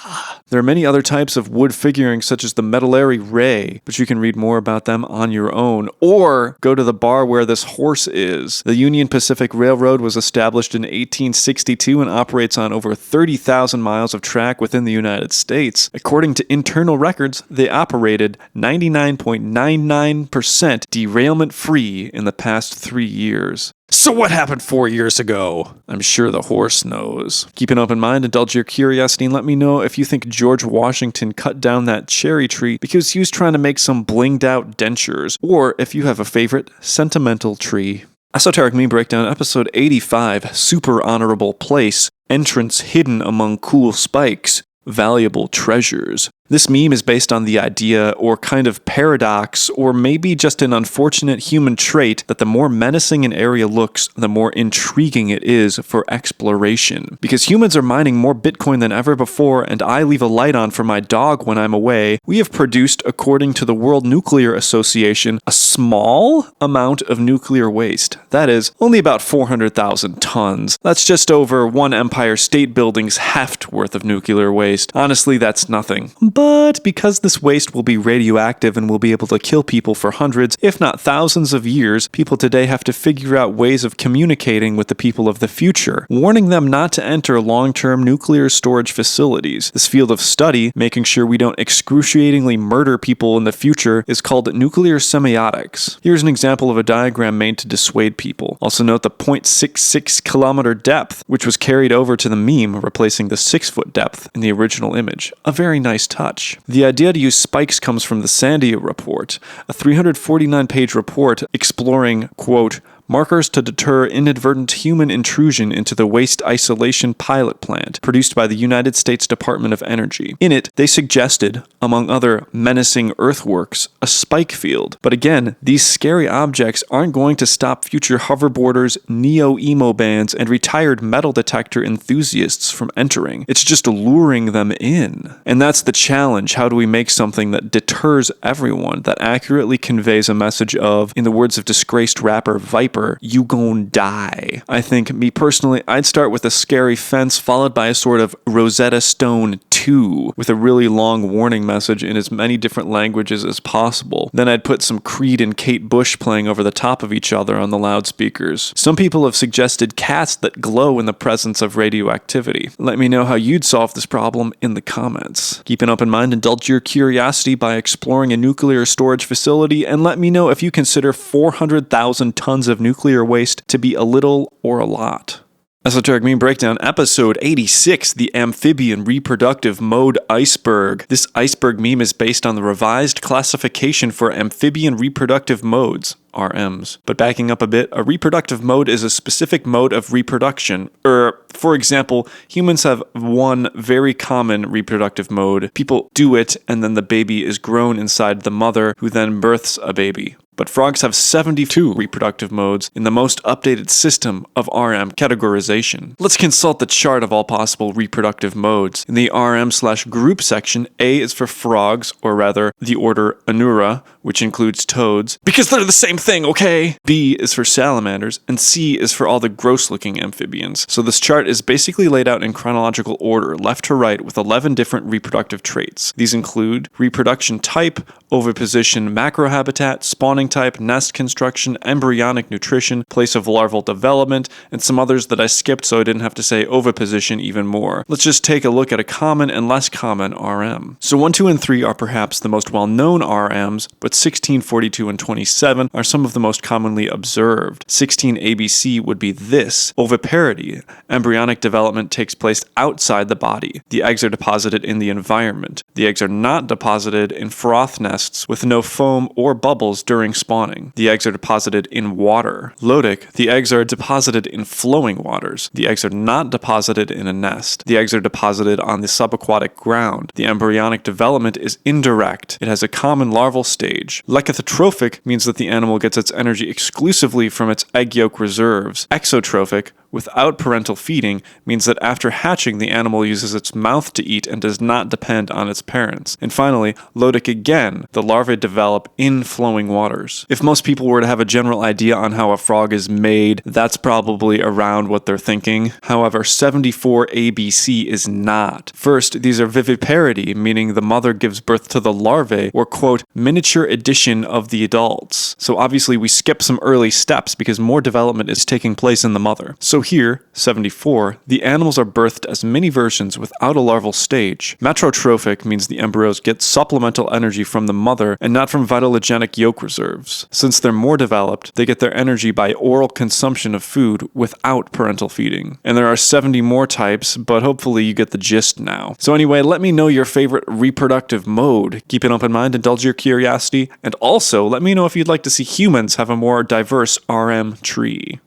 There are many other types of wood figuring such as the medullary ray, but you can read more about them on your own, or go to the bar where this horse is. The Union Pacific Railroad was established in 1862 and operates on over 30,000 miles of track within the United States. According to internal records, they operated 99.99% derailment-free in the past 3 years. So what happened 4 years ago? I'm sure the horse knows. Keep an open mind, indulge your curiosity, and let me know if you think George Washington cut down that cherry tree because he was trying to make some blinged out dentures, or if you have a favorite sentimental tree. Esoteric Meme Breakdown, episode 85, Super Honorable Place, Entrance Hidden Among Cool Spikes, Valuable Treasures. This meme is based on the idea, or kind of paradox, or maybe just an unfortunate human trait, that the more menacing an area looks, the more intriguing it is for exploration. Because humans are mining more Bitcoin than ever before, and I leave a light on for my dog when I'm away, we have produced, according to the World Nuclear Association, a small amount of nuclear waste. That is, only about 400,000 tons. That's just over one Empire State Building's heft worth of nuclear waste. Honestly, that's nothing. But because this waste will be radioactive and will be able to kill people for hundreds, if not thousands of years, people today have to figure out ways of communicating with the people of the future, warning them not to enter long-term nuclear storage facilities. This field of study, making sure we don't excruciatingly murder people in the future, is called nuclear semiotics. Here's an example of a diagram made to dissuade people. Also note the 0.66 kilometer depth, which was carried over to the meme, replacing the 6-foot depth in the original image. A very nice touch. The idea to use spikes comes from the Sandia Report, a 349-page report exploring, quote, markers to deter inadvertent human intrusion into the waste isolation pilot plant produced by the United States Department of Energy. In it, they suggested, among other menacing earthworks, a spike field. But again, these scary objects aren't going to stop future hoverboarders, neo-emo bands, and retired metal detector enthusiasts from entering. It's just luring them in. And that's the challenge. How do we make something that deters everyone, that accurately conveys a message of, in the words of disgraced rapper Viper, you gon' die? I think, me personally, I'd start with a scary fence followed by a sort of Rosetta Stone 2 with a really long warning message in as many different languages as possible. Then I'd put some Creed and Kate Bush playing over the top of each other on the loudspeakers. Some people have suggested cats that glow in the presence of radioactivity. Let me know how you'd solve this problem in the comments. Keep an open mind, indulge your curiosity by exploring a nuclear storage facility, and let me know if you consider 400,000 tons of nuclear waste to be a little or a lot. Esoteric Meme Breakdown, episode 86, the Amphibian Reproductive Mode Iceberg. This iceberg meme is based on the revised classification for amphibian reproductive modes, RMs. But backing up a bit, a reproductive mode is a specific mode of reproduction. For example, humans have one very common reproductive mode. People do it, and then the baby is grown inside the mother, who then births a baby. But frogs have 72 reproductive modes in the most updated system of RM categorization. Let's consult the chart of all possible reproductive modes. In the RM/group section, A is for frogs, or rather, the order Anura, which includes toads, because they're the same thing, okay? B is for salamanders, and C is for all the gross-looking amphibians. So this chart is basically laid out in chronological order, left to right, with 11 different reproductive traits. These include reproduction type, oviposition, macrohabitat, spawning type, nest construction, embryonic nutrition, place of larval development, and some others that I skipped so I didn't have to say oviposition even more. Let's just take a look at a common and less common RM. So 1, 2, and 3 are perhaps the most well-known RMs, but 16, 42, and 27 are some of the most commonly observed. 16 ABC would be this: oviparity. Embryonic development takes place outside the body. The eggs are deposited in the environment. The eggs are not deposited in froth nests with no foam or bubbles during spawning. The eggs are deposited in water. Lodic, the eggs are deposited in flowing waters. The eggs are not deposited in a nest. The eggs are deposited on the subaquatic ground. The embryonic development is indirect. It has a common larval stage. Lecithotrophic means that the animal gets its energy exclusively from its egg yolk reserves. Exotrophic, without parental feeding, means that after hatching, the animal uses its mouth to eat and does not depend on its parents. And finally, lodic again, the larvae develop in flowing waters. If most people were to have a general idea on how a frog is made, that's probably around what they're thinking. However, 74 ABC is not. First, these are viviparity, meaning the mother gives birth to the larvae, or quote, miniature edition of the adults. So obviously we skip some early steps because more development is taking place in the mother. So here, 74, the animals are birthed as mini versions without a larval stage. Matrotrophic means the embryos get supplemental energy from the mother and not from vitallogenic yolk reserves. Since they're more developed, they get their energy by oral consumption of food without parental feeding. And there are 70 more types, but hopefully you get the gist now. So anyway, let me know your favorite reproductive mode. Keep an open mind, indulge your curiosity, and also let me know if you'd like to see humans have a more diverse RM tree.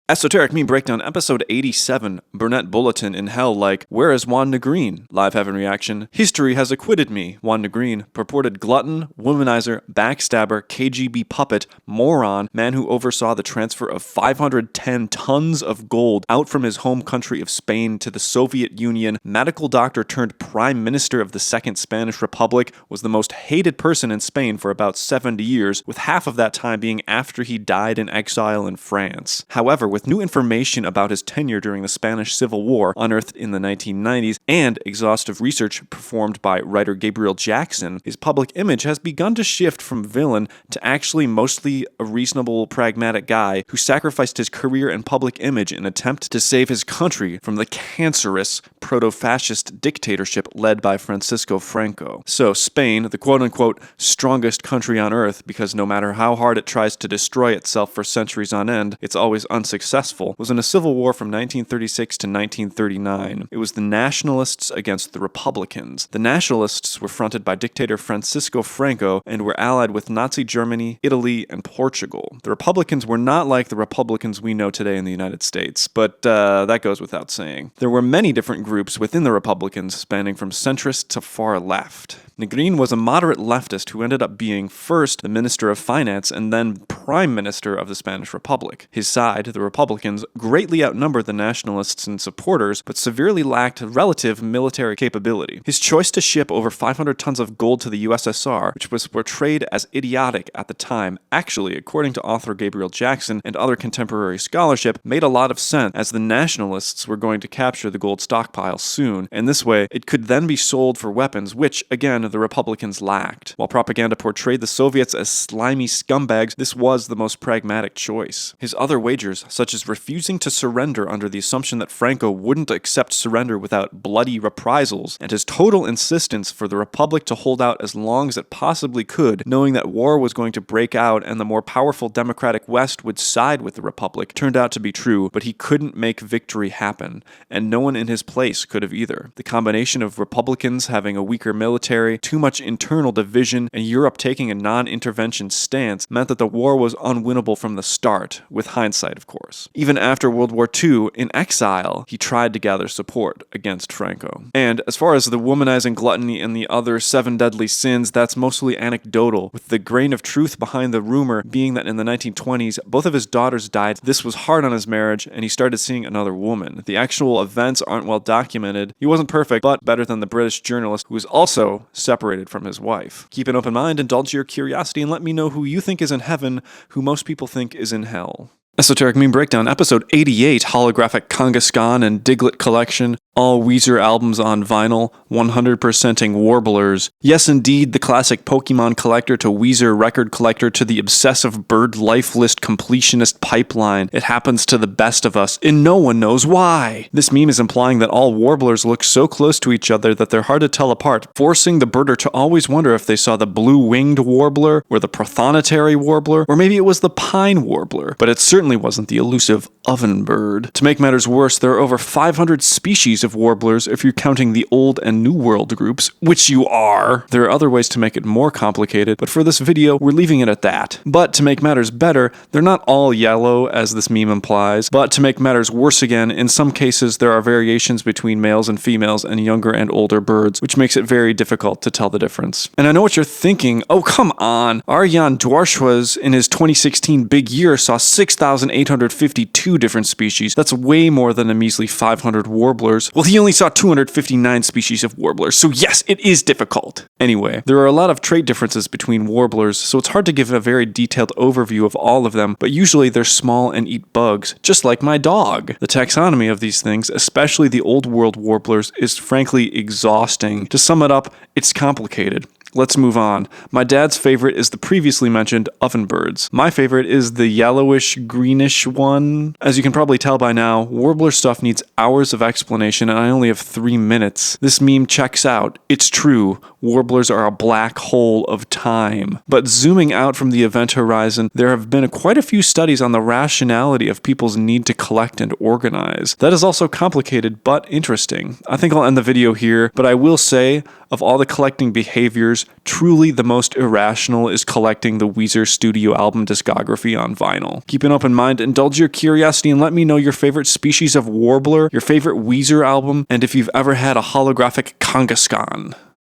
Esoteric Meme Breakdown, episode 87, Burnett Bulletin in Hell like, where is Wanda Green? Live Heaven reaction, history has acquitted me. Wanda Green, purported glutton, womanizer, backstabber, KGB puppet, moron, man who oversaw the transfer of 510 tons of gold out from his home country of Spain to the Soviet Union, medical doctor turned prime minister of the Second Spanish Republic, was the most hated person in Spain for about 70 years, with half of that time being after he died in exile in France. However, with new information about his tenure during the Spanish Civil War unearthed in the 1990s and exhaustive research performed by writer Gabriel Jackson, his public image has begun to shift from villain to actually mostly a reasonable, pragmatic guy who sacrificed his career and public image in an attempt to save his country from the cancerous proto-fascist dictatorship led by Francisco Franco. So Spain, the quote-unquote strongest country on earth because no matter how hard it tries to destroy itself for centuries on end, it's always unsuccessful, was in a civil war from 1936 to 1939. It was the nationalists against the Republicans. The nationalists were fronted by dictator Francisco Franco and were allied with Nazi Germany, Italy, and Portugal. The Republicans were not like the Republicans we know today in the United States, but that goes without saying. There were many different groups within the Republicans, spanning from centrist to far left. Negrin was a moderate leftist who ended up being first the Minister of Finance and then Prime Minister of the Spanish Republic. His side, the Republicans greatly outnumbered the nationalists and supporters, but severely lacked relative military capability. His choice to ship over 500 tons of gold to the USSR, which was portrayed as idiotic at the time, actually, according to author Gabriel Jackson and other contemporary scholarship, made a lot of sense, as the nationalists were going to capture the gold stockpile soon, and this way it could then be sold for weapons, which, again, the Republicans lacked. While propaganda portrayed the Soviets as slimy scumbags, this was the most pragmatic choice. His other wagers, such as refusing to surrender under the assumption that Franco wouldn't accept surrender without bloody reprisals, and his total insistence for the Republic to hold out as long as it possibly could, knowing that war was going to break out and the more powerful democratic West would side with the Republic, turned out to be true, but he couldn't make victory happen, and no one in his place could have either. The combination of Republicans having a weaker military, too much internal division, and Europe taking a non-intervention stance meant that the war was unwinnable from the start, with hindsight, of course. Even after World War II, in exile, he tried to gather support against Franco. And as far as the womanizing gluttony and the other 7 deadly sins, that's mostly anecdotal, with the grain of truth behind the rumor being that in the 1920s, both of his daughters died. This was hard on his marriage, and he started seeing another woman. The actual events aren't well documented. He wasn't perfect, but better than the British journalist who was also separated from his wife. Keep an open mind, indulge your curiosity, and let me know who you think is in heaven, who most people think is in hell. Esoteric Meme Breakdown, episode 88, Holographic Kangaskhan and Diglett Collection, all Weezer albums on vinyl, 100%ing Warblers. Yes, indeed, the classic Pokemon collector to Weezer record collector to the obsessive bird life list completionist pipeline. It happens to the best of us, and no one knows why. This meme is implying that all Warblers look so close to each other that they're hard to tell apart, forcing the birder to always wonder if they saw the blue-winged warbler, or the prothonotary warbler, or maybe it was the pine warbler, but it certainly wasn't the elusive ovenbird. To make matters worse, there are over 500 species of warblers if you're counting the Old and New World groups, which you are. There are other ways to make it more complicated, but for this video, we're leaving it at that. But to make matters better, they're not all yellow, as this meme implies, but to make matters worse again, in some cases there are variations between males and females and younger and older birds, which makes it very difficult to tell the difference. And I know what you're thinking, oh come on, Arjan Dwarshwas in his 2016 big year saw 6,852 different species. That's way more than a measly 500 warblers. Well, he only saw 259 species of warblers, so yes, it is difficult. Anyway, there are a lot of trait differences between warblers, so it's hard to give a very detailed overview of all of them, but usually they're small and eat bugs, just like my dog. The taxonomy of these things, especially the Old World warblers, is frankly exhausting. To sum it up, it's complicated. Let's move on. My dad's favorite is the previously mentioned ovenbirds. My favorite is the yellowish-greenish one. As you can probably tell by now, warbler stuff needs hours of explanation and I only have 3 minutes. This meme checks out. It's true. Warblers are a black hole of time. But zooming out from the event horizon, there have been quite a few studies on the rationality of people's need to collect and organize. That is also complicated, but interesting. I think I'll end the video here, but I will say, of all the collecting behaviors, truly the most irrational is collecting the Weezer studio album discography on vinyl. Keep an open mind, indulge your curiosity, and let me know your favorite species of warbler, your favorite Weezer album, and if you've ever had a holographic Kangaskhan.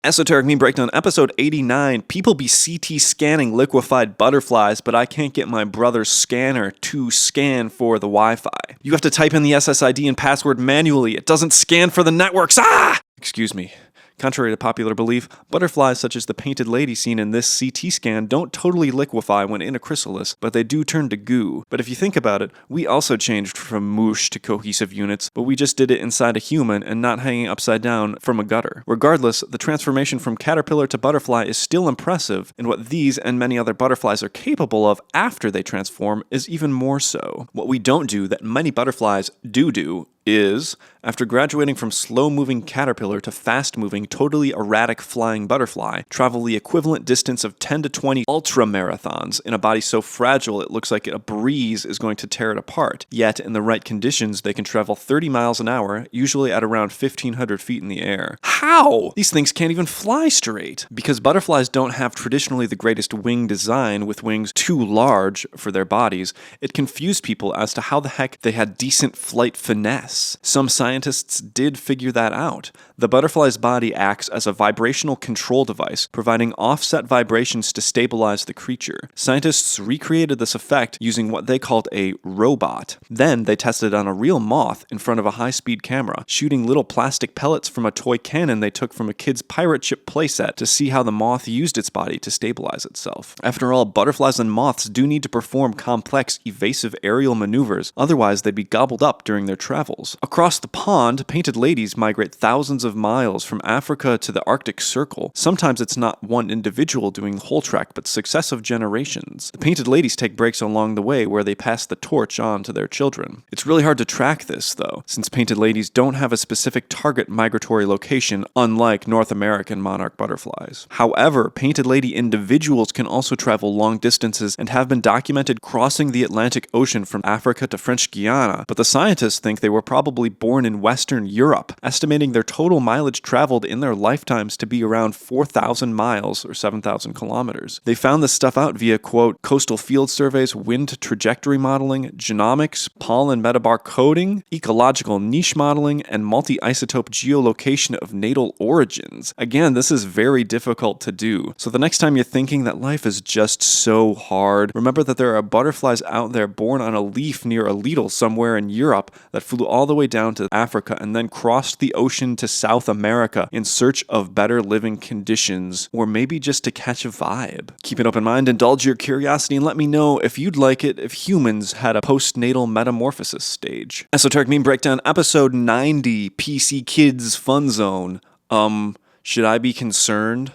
Esoteric Meme Breakdown, episode 89. People be CT scanning liquefied butterflies, but I can't get my brother's scanner to scan for the Wi-Fi. You have to type in the SSID and password manually. It doesn't scan for the networks. Excuse me. Contrary to popular belief, butterflies such as the painted lady seen in this CT scan don't totally liquefy when in a chrysalis, but they do turn to goo. But if you think about it, we also changed from moosh to cohesive units, but we just did it inside a human and not hanging upside down from a gutter. Regardless, the transformation from caterpillar to butterfly is still impressive, and what these and many other butterflies are capable of after they transform is even more so. What we don't do that many butterflies do is, after graduating from slow-moving caterpillar to fast-moving, totally erratic flying butterfly, travel the equivalent distance of 10 to 20 ultra-marathons in a body so fragile it looks like a breeze is going to tear it apart. Yet, in the right conditions, they can travel 30 miles an hour, usually at around 1,500 feet in the air. How? These things can't even fly straight! Because butterflies don't have traditionally the greatest wing design, with wings too large for their bodies, it confused people as to how the heck they had decent flight finesse. yes, some scientists did figure that out. The butterfly's body acts as a vibrational control device, providing offset vibrations to stabilize the creature. Scientists recreated this effect using what they called a robot. Then they tested on a real moth in front of a high-speed camera, shooting little plastic pellets from a toy cannon they took from a kid's pirate ship playset to see how the moth used its body to stabilize itself. After all, butterflies and moths do need to perform complex, evasive aerial maneuvers, otherwise they'd be gobbled up during their travels. Across the pond, painted ladies migrate thousands of miles from Africa to the Arctic Circle. Sometimes it's not one individual doing the whole trek, but successive generations. The painted ladies take breaks along the way where they pass the torch on to their children. It's really hard to track this, though, since painted ladies don't have a specific target migratory location, unlike North American monarch butterflies. However, painted lady individuals can also travel long distances and have been documented crossing the Atlantic Ocean from Africa to French Guiana, but the scientists think they were probably born in Western Europe, estimating their total mileage traveled in their lifetimes to be around 4,000 miles or 7,000 kilometers. They found this stuff out via, quote, coastal field surveys, wind trajectory modeling, genomics, pollen metabar coding, ecological niche modeling, and multi-isotope geolocation of natal origins. Again, this is very difficult to do. So the next time you're thinking that life is just so hard, remember that there are butterflies out there born on a leaf near a Lidl somewhere in Europe that flew all the way down to Africa and then crossed the ocean to South America in search of better living conditions, or maybe just to catch a vibe. Keep an open mind, indulge your curiosity, and let me know if you'd like it if humans had a postnatal metamorphosis stage. Esoteric Meme Breakdown, episode 90, PC Kids Fun Zone. Should I be concerned?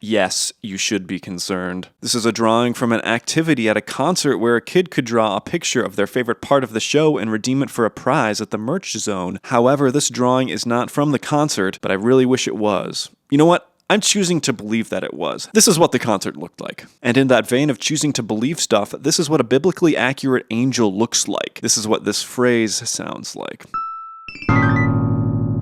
Yes, you should be concerned. This is a drawing from an activity at a concert where a kid could draw a picture of their favorite part of the show and redeem it for a prize at the merch zone. However, this drawing is not from the concert, but I really wish it was. You know what? I'm choosing to believe that it was. This is what the concert looked like. And in that vein of choosing to believe stuff, this is what a biblically accurate angel looks like. This is what this phrase sounds like.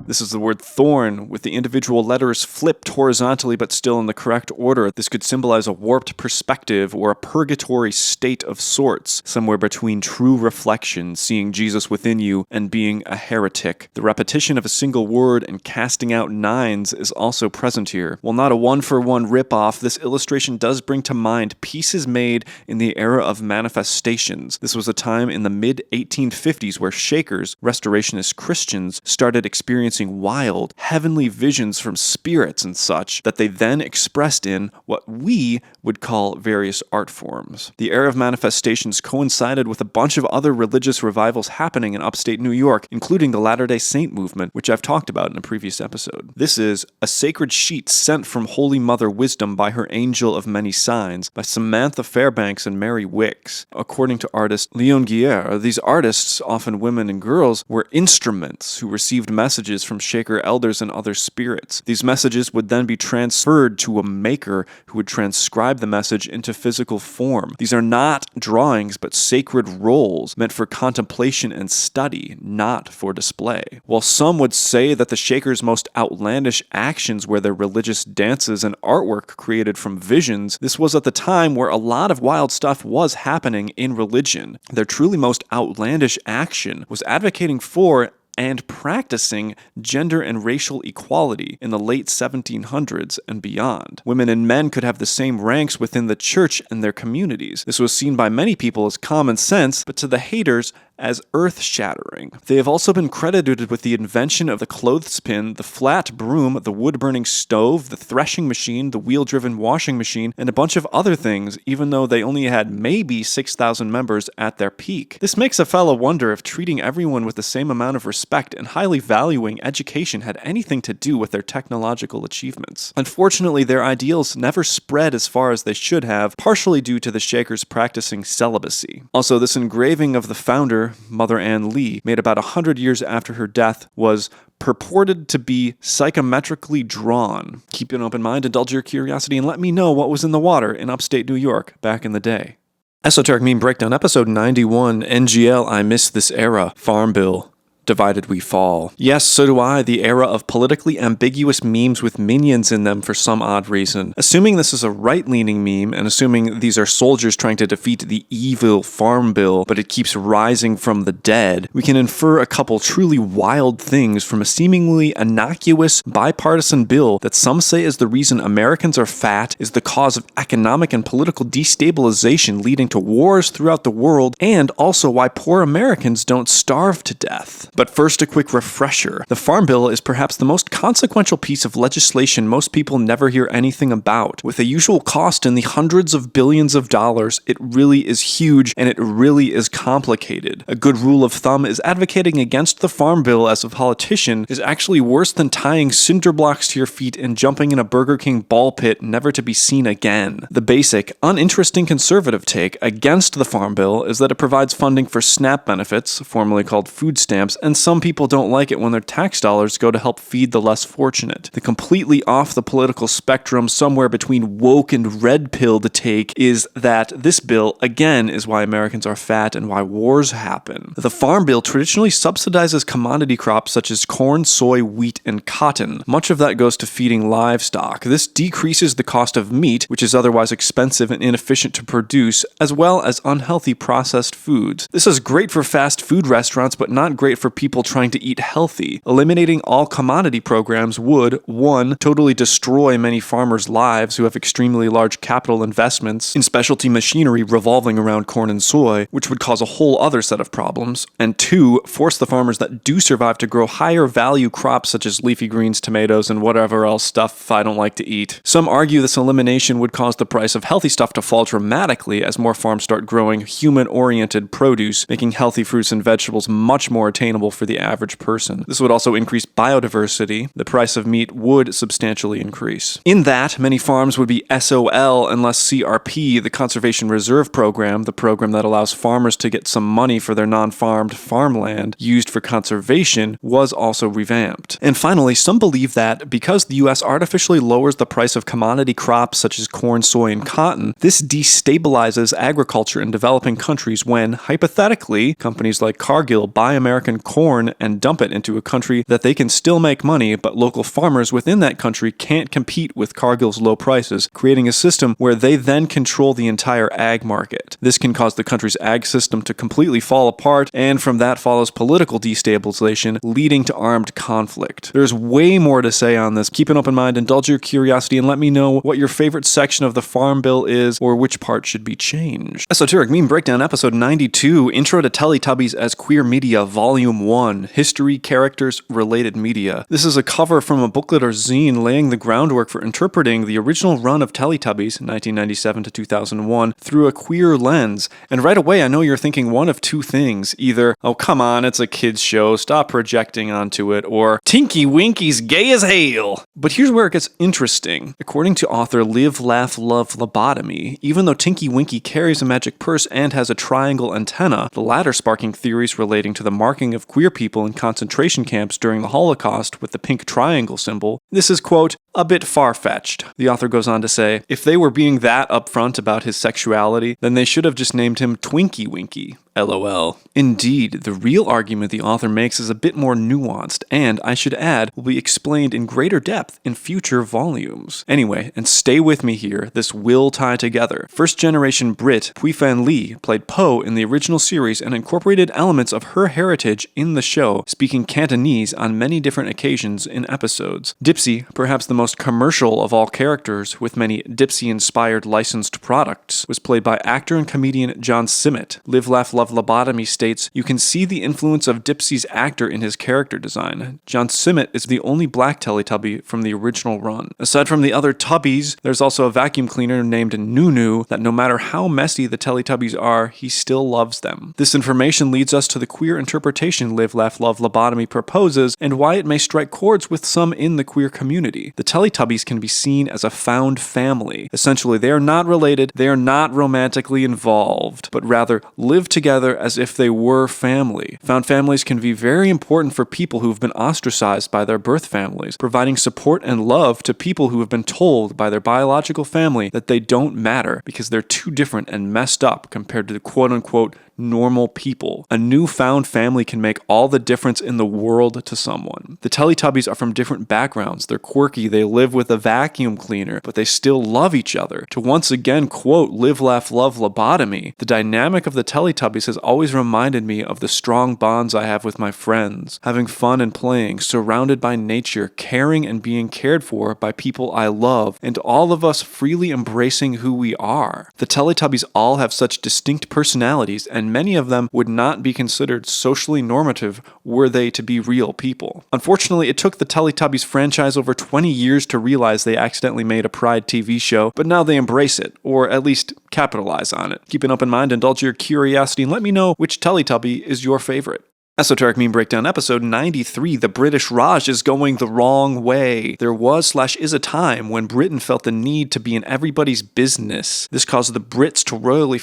This is the word thorn, with the individual letters flipped horizontally but still in the correct order. This could symbolize a warped perspective or a purgatory state of sorts, somewhere between true reflection, seeing Jesus within you, and being a heretic. The repetition of a single word and casting out nines is also present here. While not a one-for-one rip-off, this illustration does bring to mind pieces made in the era of manifestations. This was a time in the mid-1850s where Shakers, Restorationist Christians, started experiencing wild, heavenly visions from spirits and such that they then expressed in what we would call various art forms. The era of manifestations coincided with a bunch of other religious revivals happening in upstate New York, including the Latter-day Saint movement, which I've talked about in a previous episode. This is A Sacred Sheet Sent from Holy Mother Wisdom by Her Angel of Many Signs by Samantha Fairbanks and Mary Wicks. According to artist Leon Guerre, these artists, often women and girls, were instruments who received messages from Shaker elders and other spirits. These messages would then be transferred to a maker who would transcribe the message into physical form. These are not drawings, but sacred rolls meant for contemplation and study, not for display. While some would say that the Shakers' most outlandish actions were their religious dances and artwork created from visions, this was at the time where a lot of wild stuff was happening in religion. Their truly most outlandish action was advocating for and practicing gender and racial equality in the late 1700s and beyond. Women and men could have the same ranks within the church and their communities. This was seen by many people as common sense, but to the haters, as earth-shattering. They have also been credited with the invention of the clothespin, the flat broom, the wood-burning stove, the threshing machine, the wheel-driven washing machine, and a bunch of other things, even though they only had maybe 6,000 members at their peak. This makes a fella wonder if treating everyone with the same amount of respect and highly valuing education had anything to do with their technological achievements. Unfortunately, their ideals never spread as far as they should have, partially due to the Shakers practicing celibacy. Also, this engraving of the founder, Mother Ann Lee, made about 100 years after her death, was purported to be psychometrically drawn. Keep an open mind, indulge your curiosity, and let me know what was in the water in upstate New York back in the day. Esoteric Meme Breakdown, episode 91, NGL, I Miss This Era, Farm Bill. divided we fall. Yes, so do I, the era of politically ambiguous memes with minions in them for some odd reason. Assuming this is a right-leaning meme, and assuming these are soldiers trying to defeat the evil farm bill, but it keeps rising from the dead, we can infer a couple truly wild things from a seemingly innocuous, bipartisan bill that some say is the reason Americans are fat, is the cause of economic and political destabilization leading to wars throughout the world, and also why poor Americans don't starve to death. But first, a quick refresher. The Farm Bill is perhaps the most consequential piece of legislation most people never hear anything about. With a usual cost in the hundreds of billions of dollars, it really is huge and it really is complicated. A good rule of thumb is advocating against the Farm Bill as a politician is actually worse than tying cinder blocks to your feet and jumping in a Burger King ball pit never to be seen again. The basic, uninteresting conservative take against the Farm Bill is that it provides funding for SNAP benefits, formerly called food stamps, and some people don't like it when their tax dollars go to help feed the less fortunate. The completely off the political spectrum, somewhere between woke and red pill to take, is that this bill, again, is why Americans are fat and why wars happen. The Farm Bill traditionally subsidizes commodity crops such as corn, soy, wheat, and cotton. Much of that goes to feeding livestock. This decreases the cost of meat, which is otherwise expensive and inefficient to produce, as well as unhealthy processed foods. This is great for fast food restaurants, but not great for people trying to eat healthy. Eliminating all commodity programs would, 1, totally destroy many farmers' lives who have extremely large capital investments in specialty machinery revolving around corn and soy, which would cause a whole other set of problems, and 2, force the farmers that do survive to grow higher value crops such as leafy greens, tomatoes, and whatever else stuff I don't like to eat. Some argue this elimination would cause the price of healthy stuff to fall dramatically as more farms start growing human-oriented produce, making healthy fruits and vegetables much more attainable for the average person. This would also increase biodiversity. The price of meat would substantially increase. In that, many farms would be SOL unless CRP, the Conservation Reserve Program, the program that allows farmers to get some money for their non-farmed farmland used for conservation, was also revamped. And finally, some believe that because the US artificially lowers the price of commodity crops such as corn, soy, and cotton, this destabilizes agriculture in developing countries when, hypothetically, companies like Cargill buy American corn and dump it into a country that they can still make money, but local farmers within that country can't compete with Cargill's low prices, creating a system where they then control the entire ag market. This can cause the country's ag system to completely fall apart, and from that follows political destabilization, leading to armed conflict. There's way more to say on this. Keep an open mind, indulge your curiosity, and let me know what your favorite section of the Farm Bill is, or which part should be changed. Esoteric Meme Breakdown, episode 92, Intro to Teletubbies as Queer Media, Volume 1, History, Characters, Related Media. This is a cover from a booklet or zine laying the groundwork for interpreting the original run of Teletubbies, 1997 to 2001, through a queer lens. And right away, I know you're thinking one of two things. Either, oh come on, it's a kid's show, stop projecting onto it, or Tinky Winky's gay as hell. But here's where it gets interesting. According to author Live, Laugh, Love Lobotomy, even though Tinky Winky carries a magic purse and has a triangle antenna, the latter sparking theories relating to the marking of queer people in concentration camps during the Holocaust with the pink triangle symbol, this is, quote, a bit far-fetched. The author goes on to say, if they were being that upfront about his sexuality, then they should have just named him Twinky Winky. LOL. Indeed, the real argument the author makes is a bit more nuanced, and, I should add, will be explained in greater depth in future volumes. Anyway, and stay with me here, this will tie together. First-generation Brit Pui Fan Lee played Po in the original series and incorporated elements of her heritage in the show, speaking Cantonese on many different occasions in episodes. Dipsy, perhaps the most commercial of all characters, with many Dipsy-inspired licensed products, was played by actor and comedian John Simmet. Live, Laugh, Love Lobotomy states, you can see the influence of Dipsy's actor in his character design. John Simmet is the only black Teletubby from the original run. Aside from the other Tubbies, there's also a vacuum cleaner named Nunu that no matter how messy the Teletubbies are, he still loves them. This information leads us to the queer interpretation Live, Laugh, Love Lobotomy proposes and why it may strike chords with some in the queer community. The Teletubbies can be seen as a found family. Essentially, they are not related, they are not romantically involved, but rather live together as if they were family. Found families can be very important for people who have been ostracized by their birth families, providing support and love to people who have been told by their biological family that they don't matter because they're too different and messed up compared to the quote-unquote normal people. A newfound family can make all the difference in the world to someone. The Teletubbies are from different backgrounds. They're quirky, they live with a vacuum cleaner, but they still love each other. To once again quote Live, Laugh, Love, Lobotomy, the dynamic of the Teletubbies has always reminded me of the strong bonds I have with my friends, having fun and playing, surrounded by nature, caring and being cared for by people I love, and all of us freely embracing who we are. The Teletubbies all have such distinct personalities, and many of them would not be considered socially normative were they to be real people. Unfortunately, it took the Teletubbies franchise over 20 years to realize they accidentally made a Pride TV show, but now they embrace it, or at least capitalize on it. Keep an open mind, indulge your curiosity, and let me know which Teletubby is your favorite. Esoteric Meme Breakdown episode 93, The British Raj is going the wrong way. There was/is a time when Britain felt the need to be in everybody's business. This caused the Brits to royally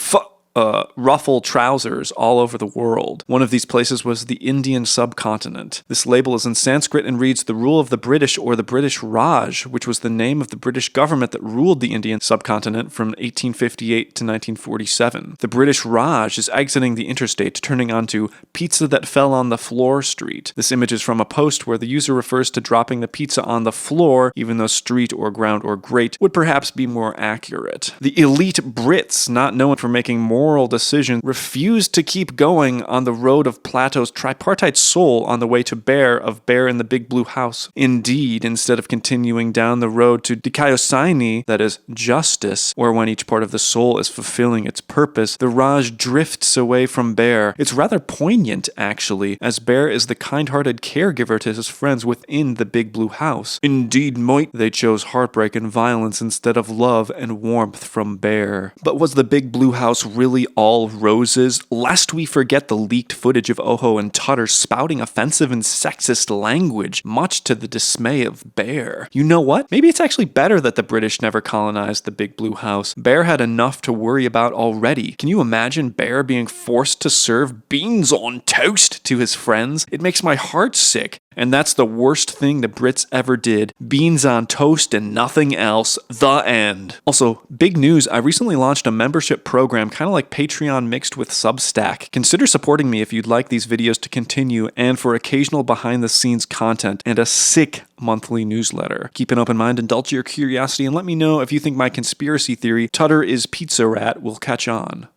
ruffle trousers all over the world. One of these places was the Indian subcontinent. This label is in Sanskrit and reads the rule of the British or the British Raj, which was the name of the British government that ruled the Indian subcontinent from 1858 to 1947. The British Raj is exiting the interstate, turning onto Pizza That Fell on the Floor Street. This image is from a post where the user refers to dropping the pizza on the floor, even though street or ground or grate would perhaps be more accurate. The elite Brits, not known for making moral decision, refused to keep going on the road of Plato's tripartite soul on the way to Bear in the Big Blue House. Indeed, instead of continuing down the road to Dikaiosine, that is, justice, or when each part of the soul is fulfilling its purpose, the Raj drifts away from Bear. It's rather poignant, actually, as Bear is the kind-hearted caregiver to his friends within the Big Blue House. Indeed, they chose heartbreak and violence instead of love and warmth from Bear. But was the Big Blue House really all roses? Lest we forget the leaked footage of Oho and Tutter spouting offensive and sexist language, much to the dismay of Bear. You know what? Maybe it's actually better that the British never colonized the Big Blue House. Bear had enough to worry about already. Can you imagine Bear being forced to serve beans on toast to his friends? It makes my heart sick. And that's the worst thing the Brits ever did. Beans on toast and nothing else. The end. Also, big news, I recently launched a membership program, kind of like Patreon mixed with Substack. Consider supporting me if you'd like these videos to continue and for occasional behind-the-scenes content and a sick monthly newsletter. Keep an open mind, indulge your curiosity, and let me know if you think my conspiracy theory, Tutter is Pizza Rat, will catch on.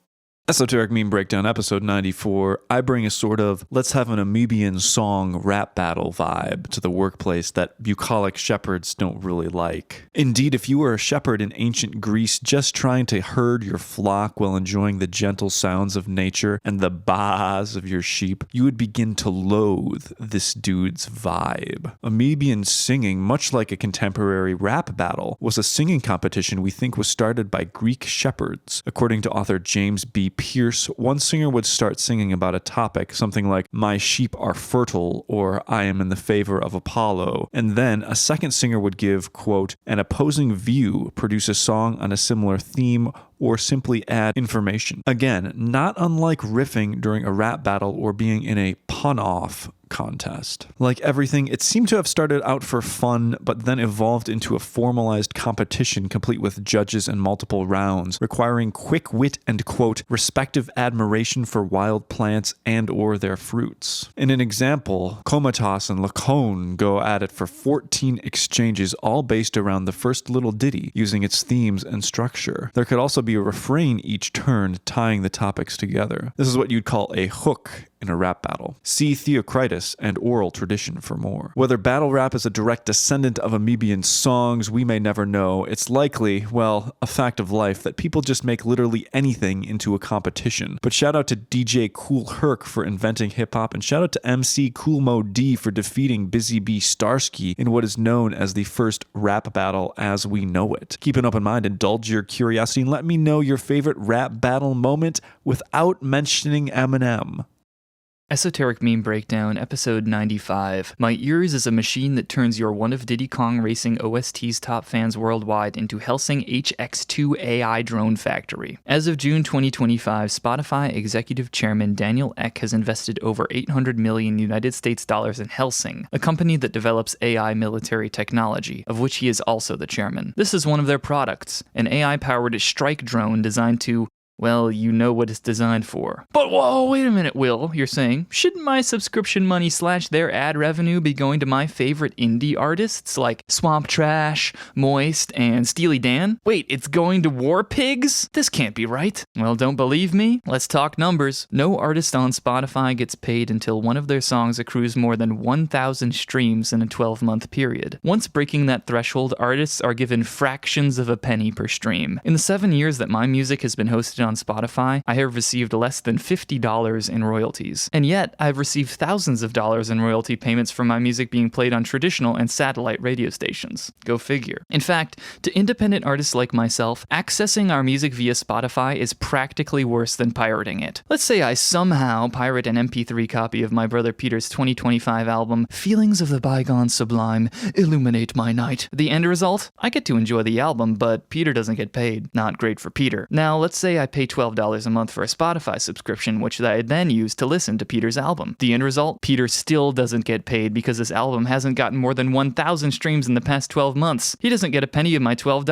Esoteric Meme Breakdown episode 94, I bring a sort of let's have an amoebian song rap battle vibe to the workplace that bucolic shepherds don't really like. Indeed, if you were a shepherd in ancient Greece just trying to herd your flock while enjoying the gentle sounds of nature and the baas of your sheep, you would begin to loathe this dude's vibe. Amoebian singing, much like a contemporary rap battle, was a singing competition we think was started by Greek shepherds. According to author James B. Pierce, one singer would start singing about a topic, something like, "My sheep are fertile," or "I am in the favor of Apollo," and then a second singer would give, quote, "an opposing view," produce a song on a similar theme, or simply add information. Again, not unlike riffing during a rap battle or being in a pun-off contest. Like everything, it seemed to have started out for fun, but then evolved into a formalized competition complete with judges and multiple rounds, requiring quick wit and, quote, respective admiration for wild plants and or their fruits. In an example, Comatas and Lacone go at it for 14 exchanges, all based around the first little ditty, using its themes and structure. There could also be a refrain each turn, tying the topics together. This is what you'd call a hook in a rap battle. See Theocritus and oral tradition for more. Whether battle rap is a direct descendant of amoebian songs, we may never know. It's likely, well, a fact of life, that people just make literally anything into a competition. But shout out to DJ Kool Herc for inventing hip-hop, and shout out to MC Kool Mo D for defeating Busy Bee Starsky in what is known as the first rap battle as we know it. Keep an open mind, indulge your curiosity, and let me know your favorite rap battle moment without mentioning Eminem. Esoteric Meme Breakdown, episode 95. My Ears is a machine that turns your one of Diddy Kong Racing OST's top fans worldwide into Helsing HX2 AI drone factory. As of June 2025, Spotify executive chairman Daniel Ek has invested over $800 million United States dollars in Helsing, a company that develops AI military technology, of which he is also the chairman. This is one of their products, an AI-powered strike drone designed to well, you know what it's designed for. But whoa, wait a minute, Will, you're saying. Shouldn't my subscription money / their ad revenue be going to my favorite indie artists like Swamp Trash, Moist, and Steely Dan? Wait, it's going to War Pigs? This can't be right. Well, don't believe me? Let's talk numbers. No artist on Spotify gets paid until one of their songs accrues more than 1,000 streams in a 12-month period. Once breaking that threshold, artists are given fractions of a penny per stream. In the 7 years that my music has been hosted on Spotify, I have received less than $50 in royalties. And yet, I've received thousands of dollars in royalty payments from my music being played on traditional and satellite radio stations. Go figure. In fact, to independent artists like myself, accessing our music via Spotify is practically worse than pirating it. Let's say I somehow pirate an MP3 copy of my brother Peter's 2025 album, Feelings of the Bygone Sublime, Illuminate My Night. The end result? I get to enjoy the album, but Peter doesn't get paid. Not great for Peter. Now, let's say I pay $12 a month for a Spotify subscription, which I then use to listen to Peter's album. The end result? Peter still doesn't get paid because his album hasn't gotten more than 1,000 streams in the past 12 months. He doesn't get a penny of my $12.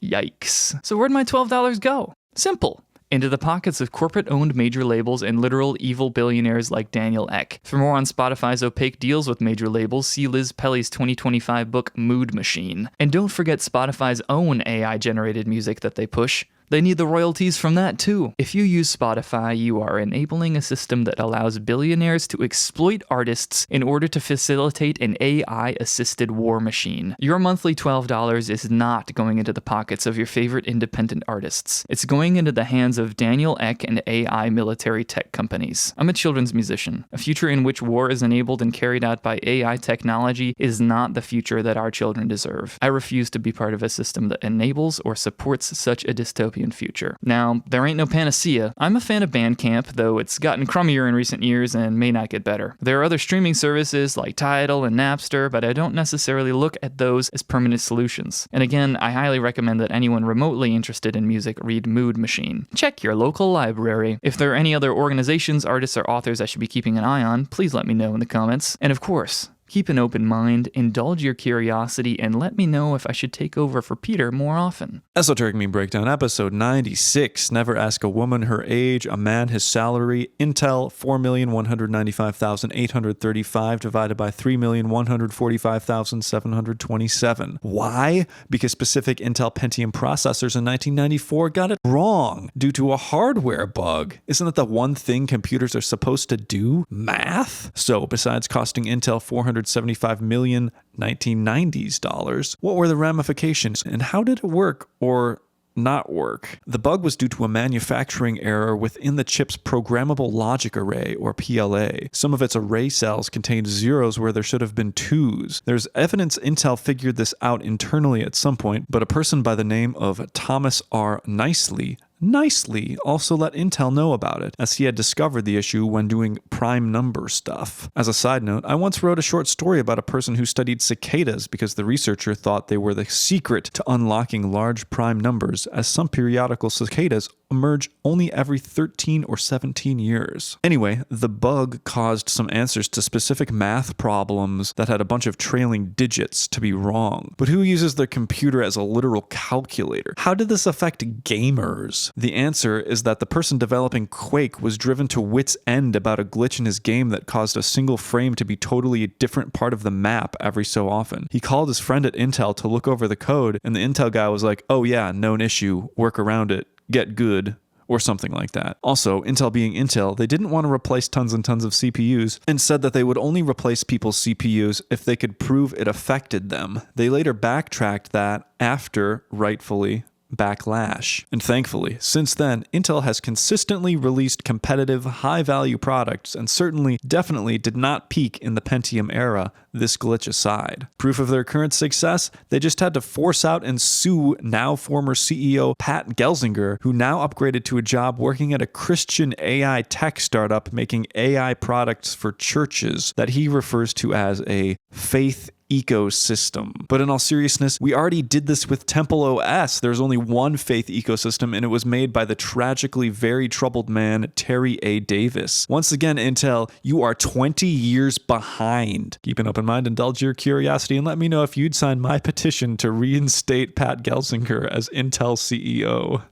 Yikes. So where'd my $12 go? Simple. Into the pockets of corporate-owned major labels and literal evil billionaires like Daniel Ek. For more on Spotify's opaque deals with major labels, see Liz Pelly's 2025 book, Mood Machine. And don't forget Spotify's own AI-generated music that they push. They need the royalties from that too. If you use Spotify, you are enabling a system that allows billionaires to exploit artists in order to facilitate an AI-assisted war machine. Your monthly $12 is not going into the pockets of your favorite independent artists. It's going into the hands of Daniel Ek and AI military tech companies. I'm a children's musician. A future in which war is enabled and carried out by AI technology is not the future that our children deserve. I refuse to be part of a system that enables or supports such a dystopian future. Now, there ain't no panacea. I'm a fan of Bandcamp, though it's gotten crummier in recent years and may not get better. There are other streaming services like Tidal and Napster, but I don't necessarily look at those as permanent solutions. And again, I highly recommend that anyone remotely interested in music read Mood Machine. Check your local library. If there are any other organizations, artists, or authors I should be keeping an eye on, please let me know in the comments. And of course, keep an open mind, indulge your curiosity, and let me know if I should take over for Peter more often. Esoteric Meme Breakdown, episode 96. Never ask a woman her age, a man his salary. Intel, 4,195,835 divided by 3,145,727. Why? Because specific Intel Pentium processors in 1994 got it wrong due to a hardware bug. Isn't that the one thing computers are supposed to do? Math? So, besides costing Intel $475 million 1990s dollars, what were the ramifications and how did it work or not work? The bug was due to a manufacturing error within the chip's programmable logic array, or PLA. Some of its array cells contained zeros where there should have been twos. There's evidence Intel figured this out internally at some point, but a person by the name of Thomas R. Nicely also let Intel know about it, as he had discovered the issue when doing prime number stuff. As a side note, I once wrote a short story about a person who studied cicadas because the researcher thought they were the secret to unlocking large prime numbers, as some periodical cicadas emerge only every 13 or 17 years. Anyway, the bug caused some answers to specific math problems that had a bunch of trailing digits to be wrong. But who uses their computer as a literal calculator? How did this affect gamers? The answer is that the person developing Quake was driven to wit's end about a glitch in his game that caused a single frame to be totally a different part of the map every so often. He called his friend at Intel to look over the code, and the Intel guy was like, "Oh yeah, known issue, work around it, get good," or something like that. Also, Intel being Intel, they didn't want to replace tons and tons of CPUs and said that they would only replace people's CPUs if they could prove it affected them. They later backtracked that after, rightfully, backlash. And thankfully, since then, Intel has consistently released competitive, high-value products and definitely did not peak in the Pentium era, this glitch aside. Proof of their current success? They just had to force out and sue now former CEO Pat Gelsinger, who now upgraded to a job working at a Christian AI tech startup making AI products for churches that he refers to as a faith ecosystem. But in all seriousness, we already did this with Temple OS. There's only one faith ecosystem, and it was made by the tragically very troubled man Terry A. Davis. Once again, Intel, you are 20 years behind. Keep an open mind, indulge your curiosity, and let me know if you'd sign my petition to reinstate Pat Gelsinger as Intel CEO.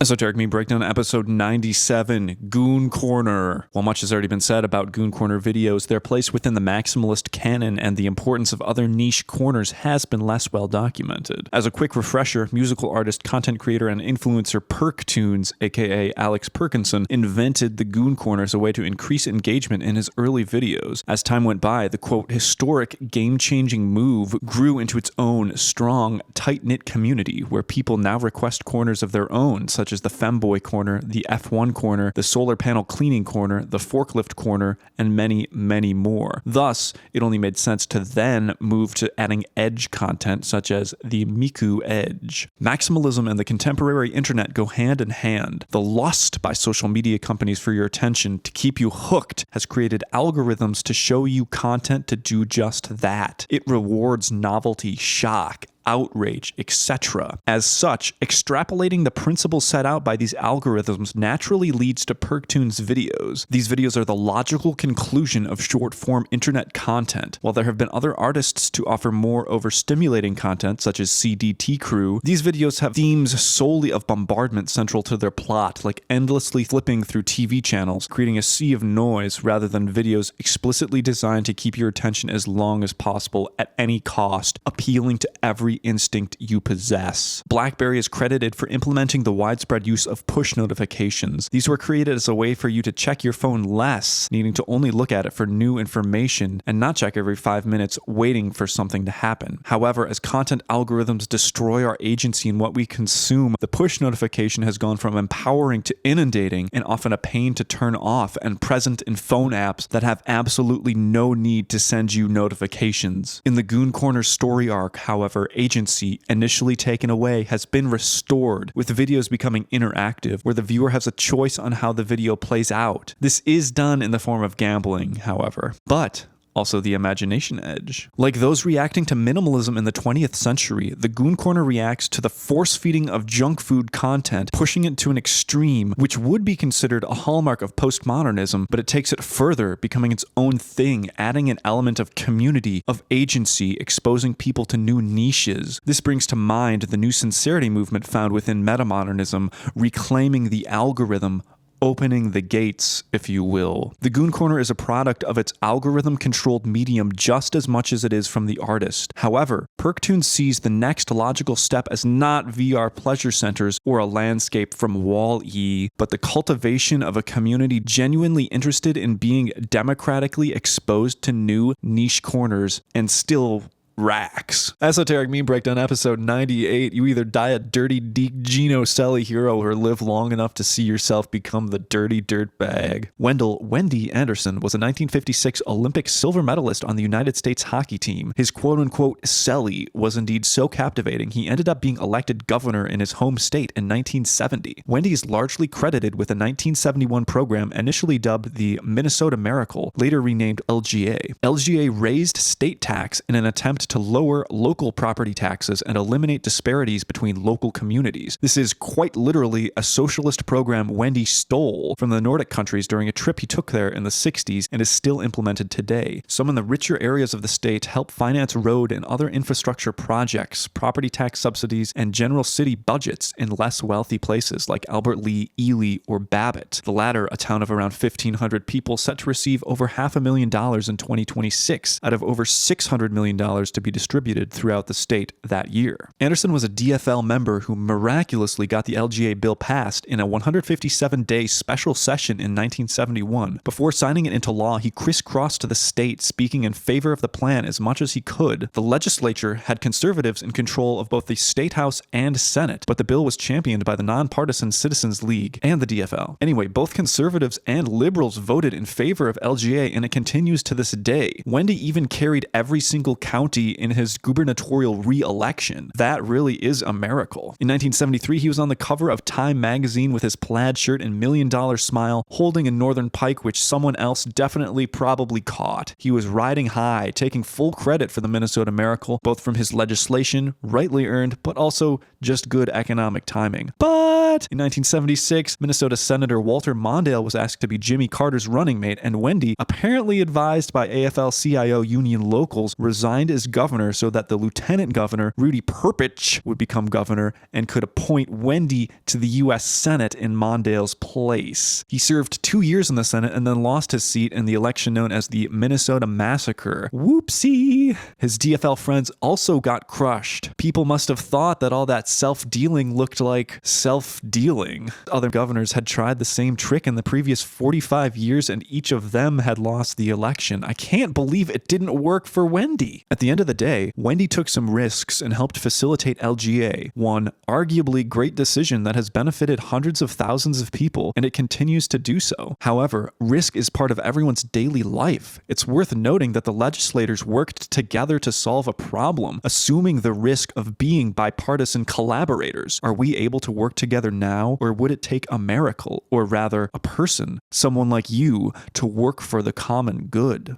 Esoteric Meme Breakdown, episode 97, Goon Corner. While much has already been said about Goon Corner videos, their place within the maximalist canon and the importance of other niche corners has been less well documented. As a quick refresher, musical artist, content creator, and influencer PerkTunes, aka Alex Perkinson, invented the Goon Corner as a way to increase engagement in his early videos. As time went by, the quote, historic, game-changing move grew into its own strong, tight-knit community where people now request corners of their own, such as the Femboy Corner, the F1 Corner, the Solar Panel Cleaning Corner, the Forklift Corner, and many, many more. Thus, it only made sense to then move to adding edge content such as the Miku Edge. Maximalism and the contemporary internet go hand in hand. The lust by social media companies for your attention to keep you hooked has created algorithms to show you content to do just that. It rewards novelty, shock, outrage, etc. As such, extrapolating the principles set out by these algorithms naturally leads to PerkTunes videos. These videos are the logical conclusion of short-form internet content. While there have been other artists to offer more overstimulating content, such as CDT Crew, these videos have themes solely of bombardment central to their plot, like endlessly flipping through TV channels, creating a sea of noise rather than videos explicitly designed to keep your attention as long as possible at any cost, appealing to every instinct you possess. BlackBerry is credited for implementing the widespread use of push notifications. These were created as a way for you to check your phone less, needing to only look at it for new information and not check every 5 minutes waiting for something to happen. However, as content algorithms destroy our agency in what we consume, the push notification has gone from empowering to inundating and often a pain to turn off and present in phone apps that have absolutely no need to send you notifications. In the Goon Corner story arc, however, agency, initially taken away, has been restored, with videos becoming interactive, where the viewer has a choice on how the video plays out. This is done in the form of gambling, however. But also the imagination edge. Like those reacting to minimalism in the 20th century, the Goon Corner reacts to the force-feeding of junk food content, pushing it to an extreme, which would be considered a hallmark of postmodernism, but it takes it further, becoming its own thing, adding an element of community, of agency, exposing people to new niches. This brings to mind the new sincerity movement found within metamodernism, reclaiming the algorithm, opening the gates, if you will. The Goon Corner is a product of its algorithm-controlled medium just as much as it is from the artist. However, PerkTunes sees the next logical step as not VR pleasure centers or a landscape from Wall-E, but the cultivation of a community genuinely interested in being democratically exposed to new niche corners and still racks. Esoteric Meme Breakdown, episode 98. You either die a dirty Gino Selly hero or live long enough to see yourself become the dirty dirtbag. Wendy Anderson was a 1956 Olympic silver medalist on the United States hockey team. His quote-unquote Selly was indeed so captivating, he ended up being elected governor in his home state in 1970. Wendy is largely credited with a 1971 program initially dubbed the Minnesota Miracle, later renamed LGA. LGA raised state tax in an attempt to lower local property taxes and eliminate disparities between local communities. This is quite literally a socialist program Wendy stole from the Nordic countries during a trip he took there in the 60s and is still implemented today. Some in the richer areas of the state help finance road and other infrastructure projects, property tax subsidies, and general city budgets in less wealthy places like Albert Lee, Ely, or Babbitt. The latter, a town of around 1,500 people, set to receive over $500,000 in 2026 out of over $600 million to be distributed throughout the state that year. Anderson was a DFL member who miraculously got the LGA bill passed in a 157-day special session in 1971. Before signing it into law, he crisscrossed the state, speaking in favor of the plan as much as he could. The legislature had conservatives in control of both the state house and Senate, but the bill was championed by the nonpartisan Citizens League and the DFL. Anyway, both conservatives and liberals voted in favor of LGA, and it continues to this day. Wendy even carried every single county in his gubernatorial re-election. That really is a miracle. In 1973, he was on the cover of Time magazine with his plaid shirt and $1 million smile, holding a Northern Pike which someone else definitely probably caught. He was riding high, taking full credit for the Minnesota Miracle, both from his legislation, rightly earned, but also just good economic timing. But in 1976, Minnesota Senator Walter Mondale was asked to be Jimmy Carter's running mate, and Wendy, apparently advised by AFL-CIO union locals, resigned as governor so that the lieutenant governor, Rudy Perpich, would become governor and could appoint Wendy to the U.S. Senate in Mondale's place. He served 2 years in the Senate and then lost his seat in the election known as the Minnesota Massacre. Whoopsie! His DFL friends also got crushed. People must have thought that all that self-dealing looked like self-dealing. Other governors had tried the same trick in the previous 45 years and each of them had lost the election. I can't believe it didn't work for Wendy. At the end of the day, Wendy took some risks and helped facilitate LGA, one arguably great decision that has benefited hundreds of thousands of people, and it continues to do so. However, risk is part of everyone's daily life. It's worth noting that the legislators worked together to solve a problem, assuming the risk of being bipartisan collaborators. Are we able to work together now, or would it take a miracle, or rather, a person, someone like you, to work for the common good?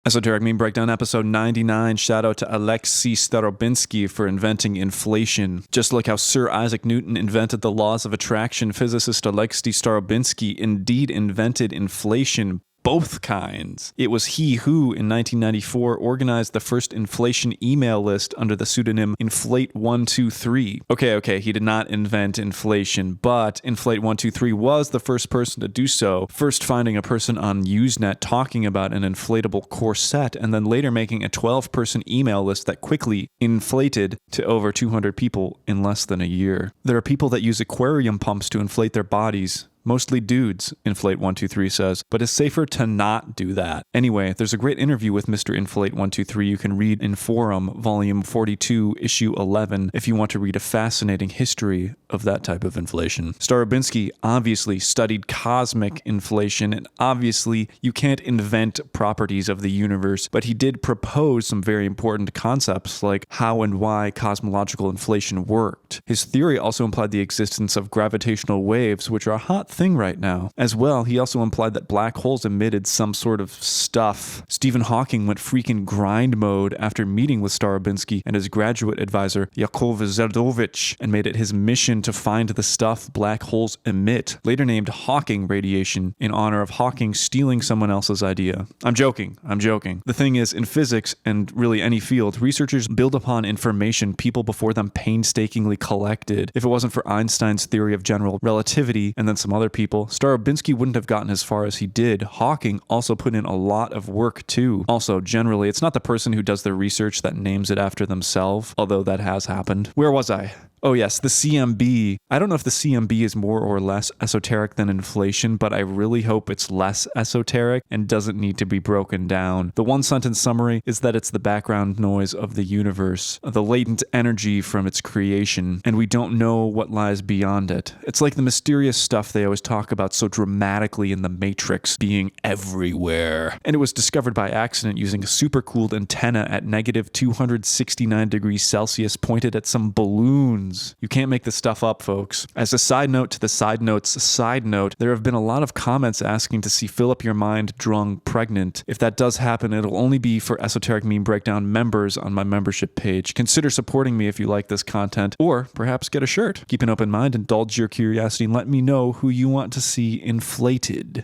Esoteric Meme Breakdown episode 99. Shout out to Alexei Starobinsky for inventing inflation. Just like how Sir Isaac Newton invented the laws of attraction, physicist Alexei Starobinsky indeed invented inflation. Both kinds. It was he who, in 1994, organized the first inflation email list under the pseudonym Inflate123. Okay, he did not invent inflation, but Inflate123 was the first person to do so, first finding a person on Usenet talking about an inflatable corset, and then later making a 12-person email list that quickly inflated to over 200 people in less than a year. There are people that use aquarium pumps to inflate their bodies. Mostly dudes, Inflate123 says, but it's safer to not do that. Anyway, there's a great interview with Mr. Inflate123 you can read in Forum, Volume 42, Issue 11, if you want to read a fascinating history of that type of inflation. Starobinsky obviously studied cosmic inflation, and obviously you can't invent properties of the universe, but he did propose some very important concepts like how and why cosmological inflation worked. His theory also implied the existence of gravitational waves, which are a hot thing right now. As well, he also implied that black holes emitted some sort of stuff. Stephen Hawking went freaking grind mode after meeting with Starobinsky and his graduate advisor, Yakov Zerdovich, and made it his mission to find the stuff black holes emit, later named Hawking radiation, in honor of Hawking stealing someone else's idea. I'm joking. The thing is, in physics, and really any field, researchers build upon information people before them painstakingly collected. If it wasn't for Einstein's theory of general relativity, and then some other people, Starobinsky wouldn't have gotten as far as he did. Hawking also put in a lot of work too. Also, generally, it's not the person who does the research that names it after themselves, although that has happened. Where was I? Oh yes, the CMB. I don't know if the CMB is more or less esoteric than inflation, but I really hope it's less esoteric and doesn't need to be broken down. The one-sentence summary is that it's the background noise of the universe, the latent energy from its creation, and we don't know what lies beyond it. It's like the mysterious stuff they always talk about so dramatically in the Matrix being everywhere. And it was discovered by accident using a supercooled antenna at negative 269 degrees Celsius pointed at some balloons. You can't make this stuff up, folks. As a side note to the side note's side note, there have been a lot of comments asking to see Fill Up Your Mind drunk pregnant. If that does happen, it'll only be for Esoteric Meme Breakdown members on my membership page. Consider supporting me if you like this content, or perhaps get a shirt. Keep an open mind, indulge your curiosity, and let me know who you want to see inflated.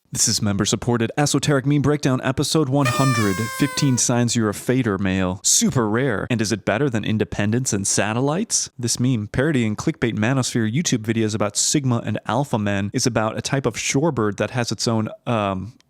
This is member-supported Esoteric Meme Breakdown episode 100, 15 signs you're a fader male. Super rare. And is it better than independence and satellites? This meme, parodying clickbait manosphere YouTube videos about Sigma and Alpha men, is about a type of shorebird that has its own,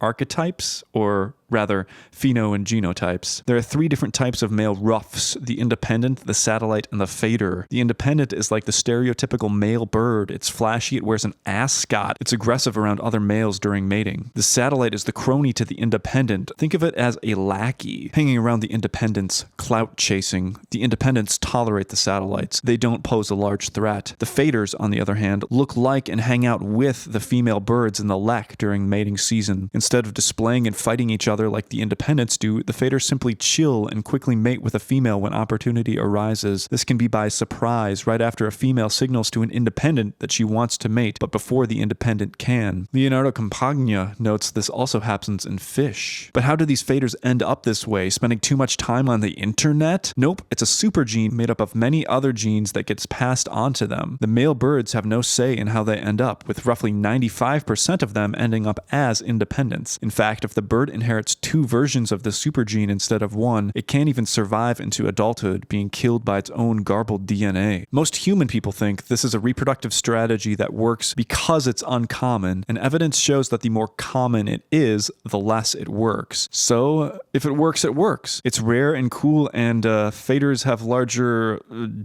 archetypes, or rather, pheno and genotypes. There are 3 different types of male roughs: the independent, the satellite, and the fader. The independent is like the stereotypical male bird. It's flashy, it wears an ascot, it's aggressive around other males during mating. The satellite is the crony to the independent. Think of it as a lackey, hanging around the independents, clout chasing. The independents tolerate the satellites. They don't pose a large threat. The faders, on the other hand, look like and hang out with the female birds in the lek during mating season. Instead of displaying and fighting each other like the independents do, the faders simply chill and quickly mate with a female when opportunity arises. This can be by surprise, right after a female signals to an independent that she wants to mate, but before the independent can. Leonardo Campagna notes this also happens in fish. But how do these faders end up this way? Spending too much time on the internet? Nope, it's a super gene made up of many other genes that gets passed on to them. The male birds have no say in how they end up, with roughly 95% of them ending up as independents. In fact, if the bird inherits its 2 versions of the super gene instead of 1, it can't even survive into adulthood, being killed by its own garbled DNA. Most human people think this is a reproductive strategy that works because it's uncommon, and evidence shows that the more common it is, the less it works. So, if it works, it works. It's rare and cool, and faders have larger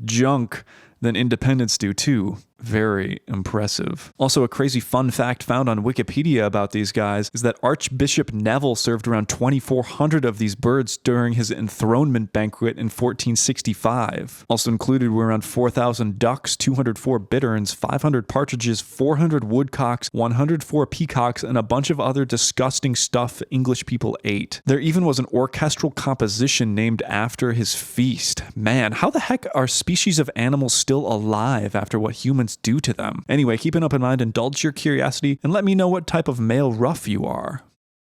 junk than independents do too. Very impressive. Also, a crazy fun fact found on Wikipedia about these guys is that Archbishop Neville served around 2,400 of these birds during his enthronement banquet in 1465. Also included were around 4,000 ducks, 204 bitterns, 500 partridges, 400 woodcocks, 104 peacocks, and a bunch of other disgusting stuff English people ate. There even was an orchestral composition named after his feast. Man, how the heck are species of animals still alive after what humans do to them? Anyway, keep an open mind, indulge your curiosity, and let me know what type of male rough you are.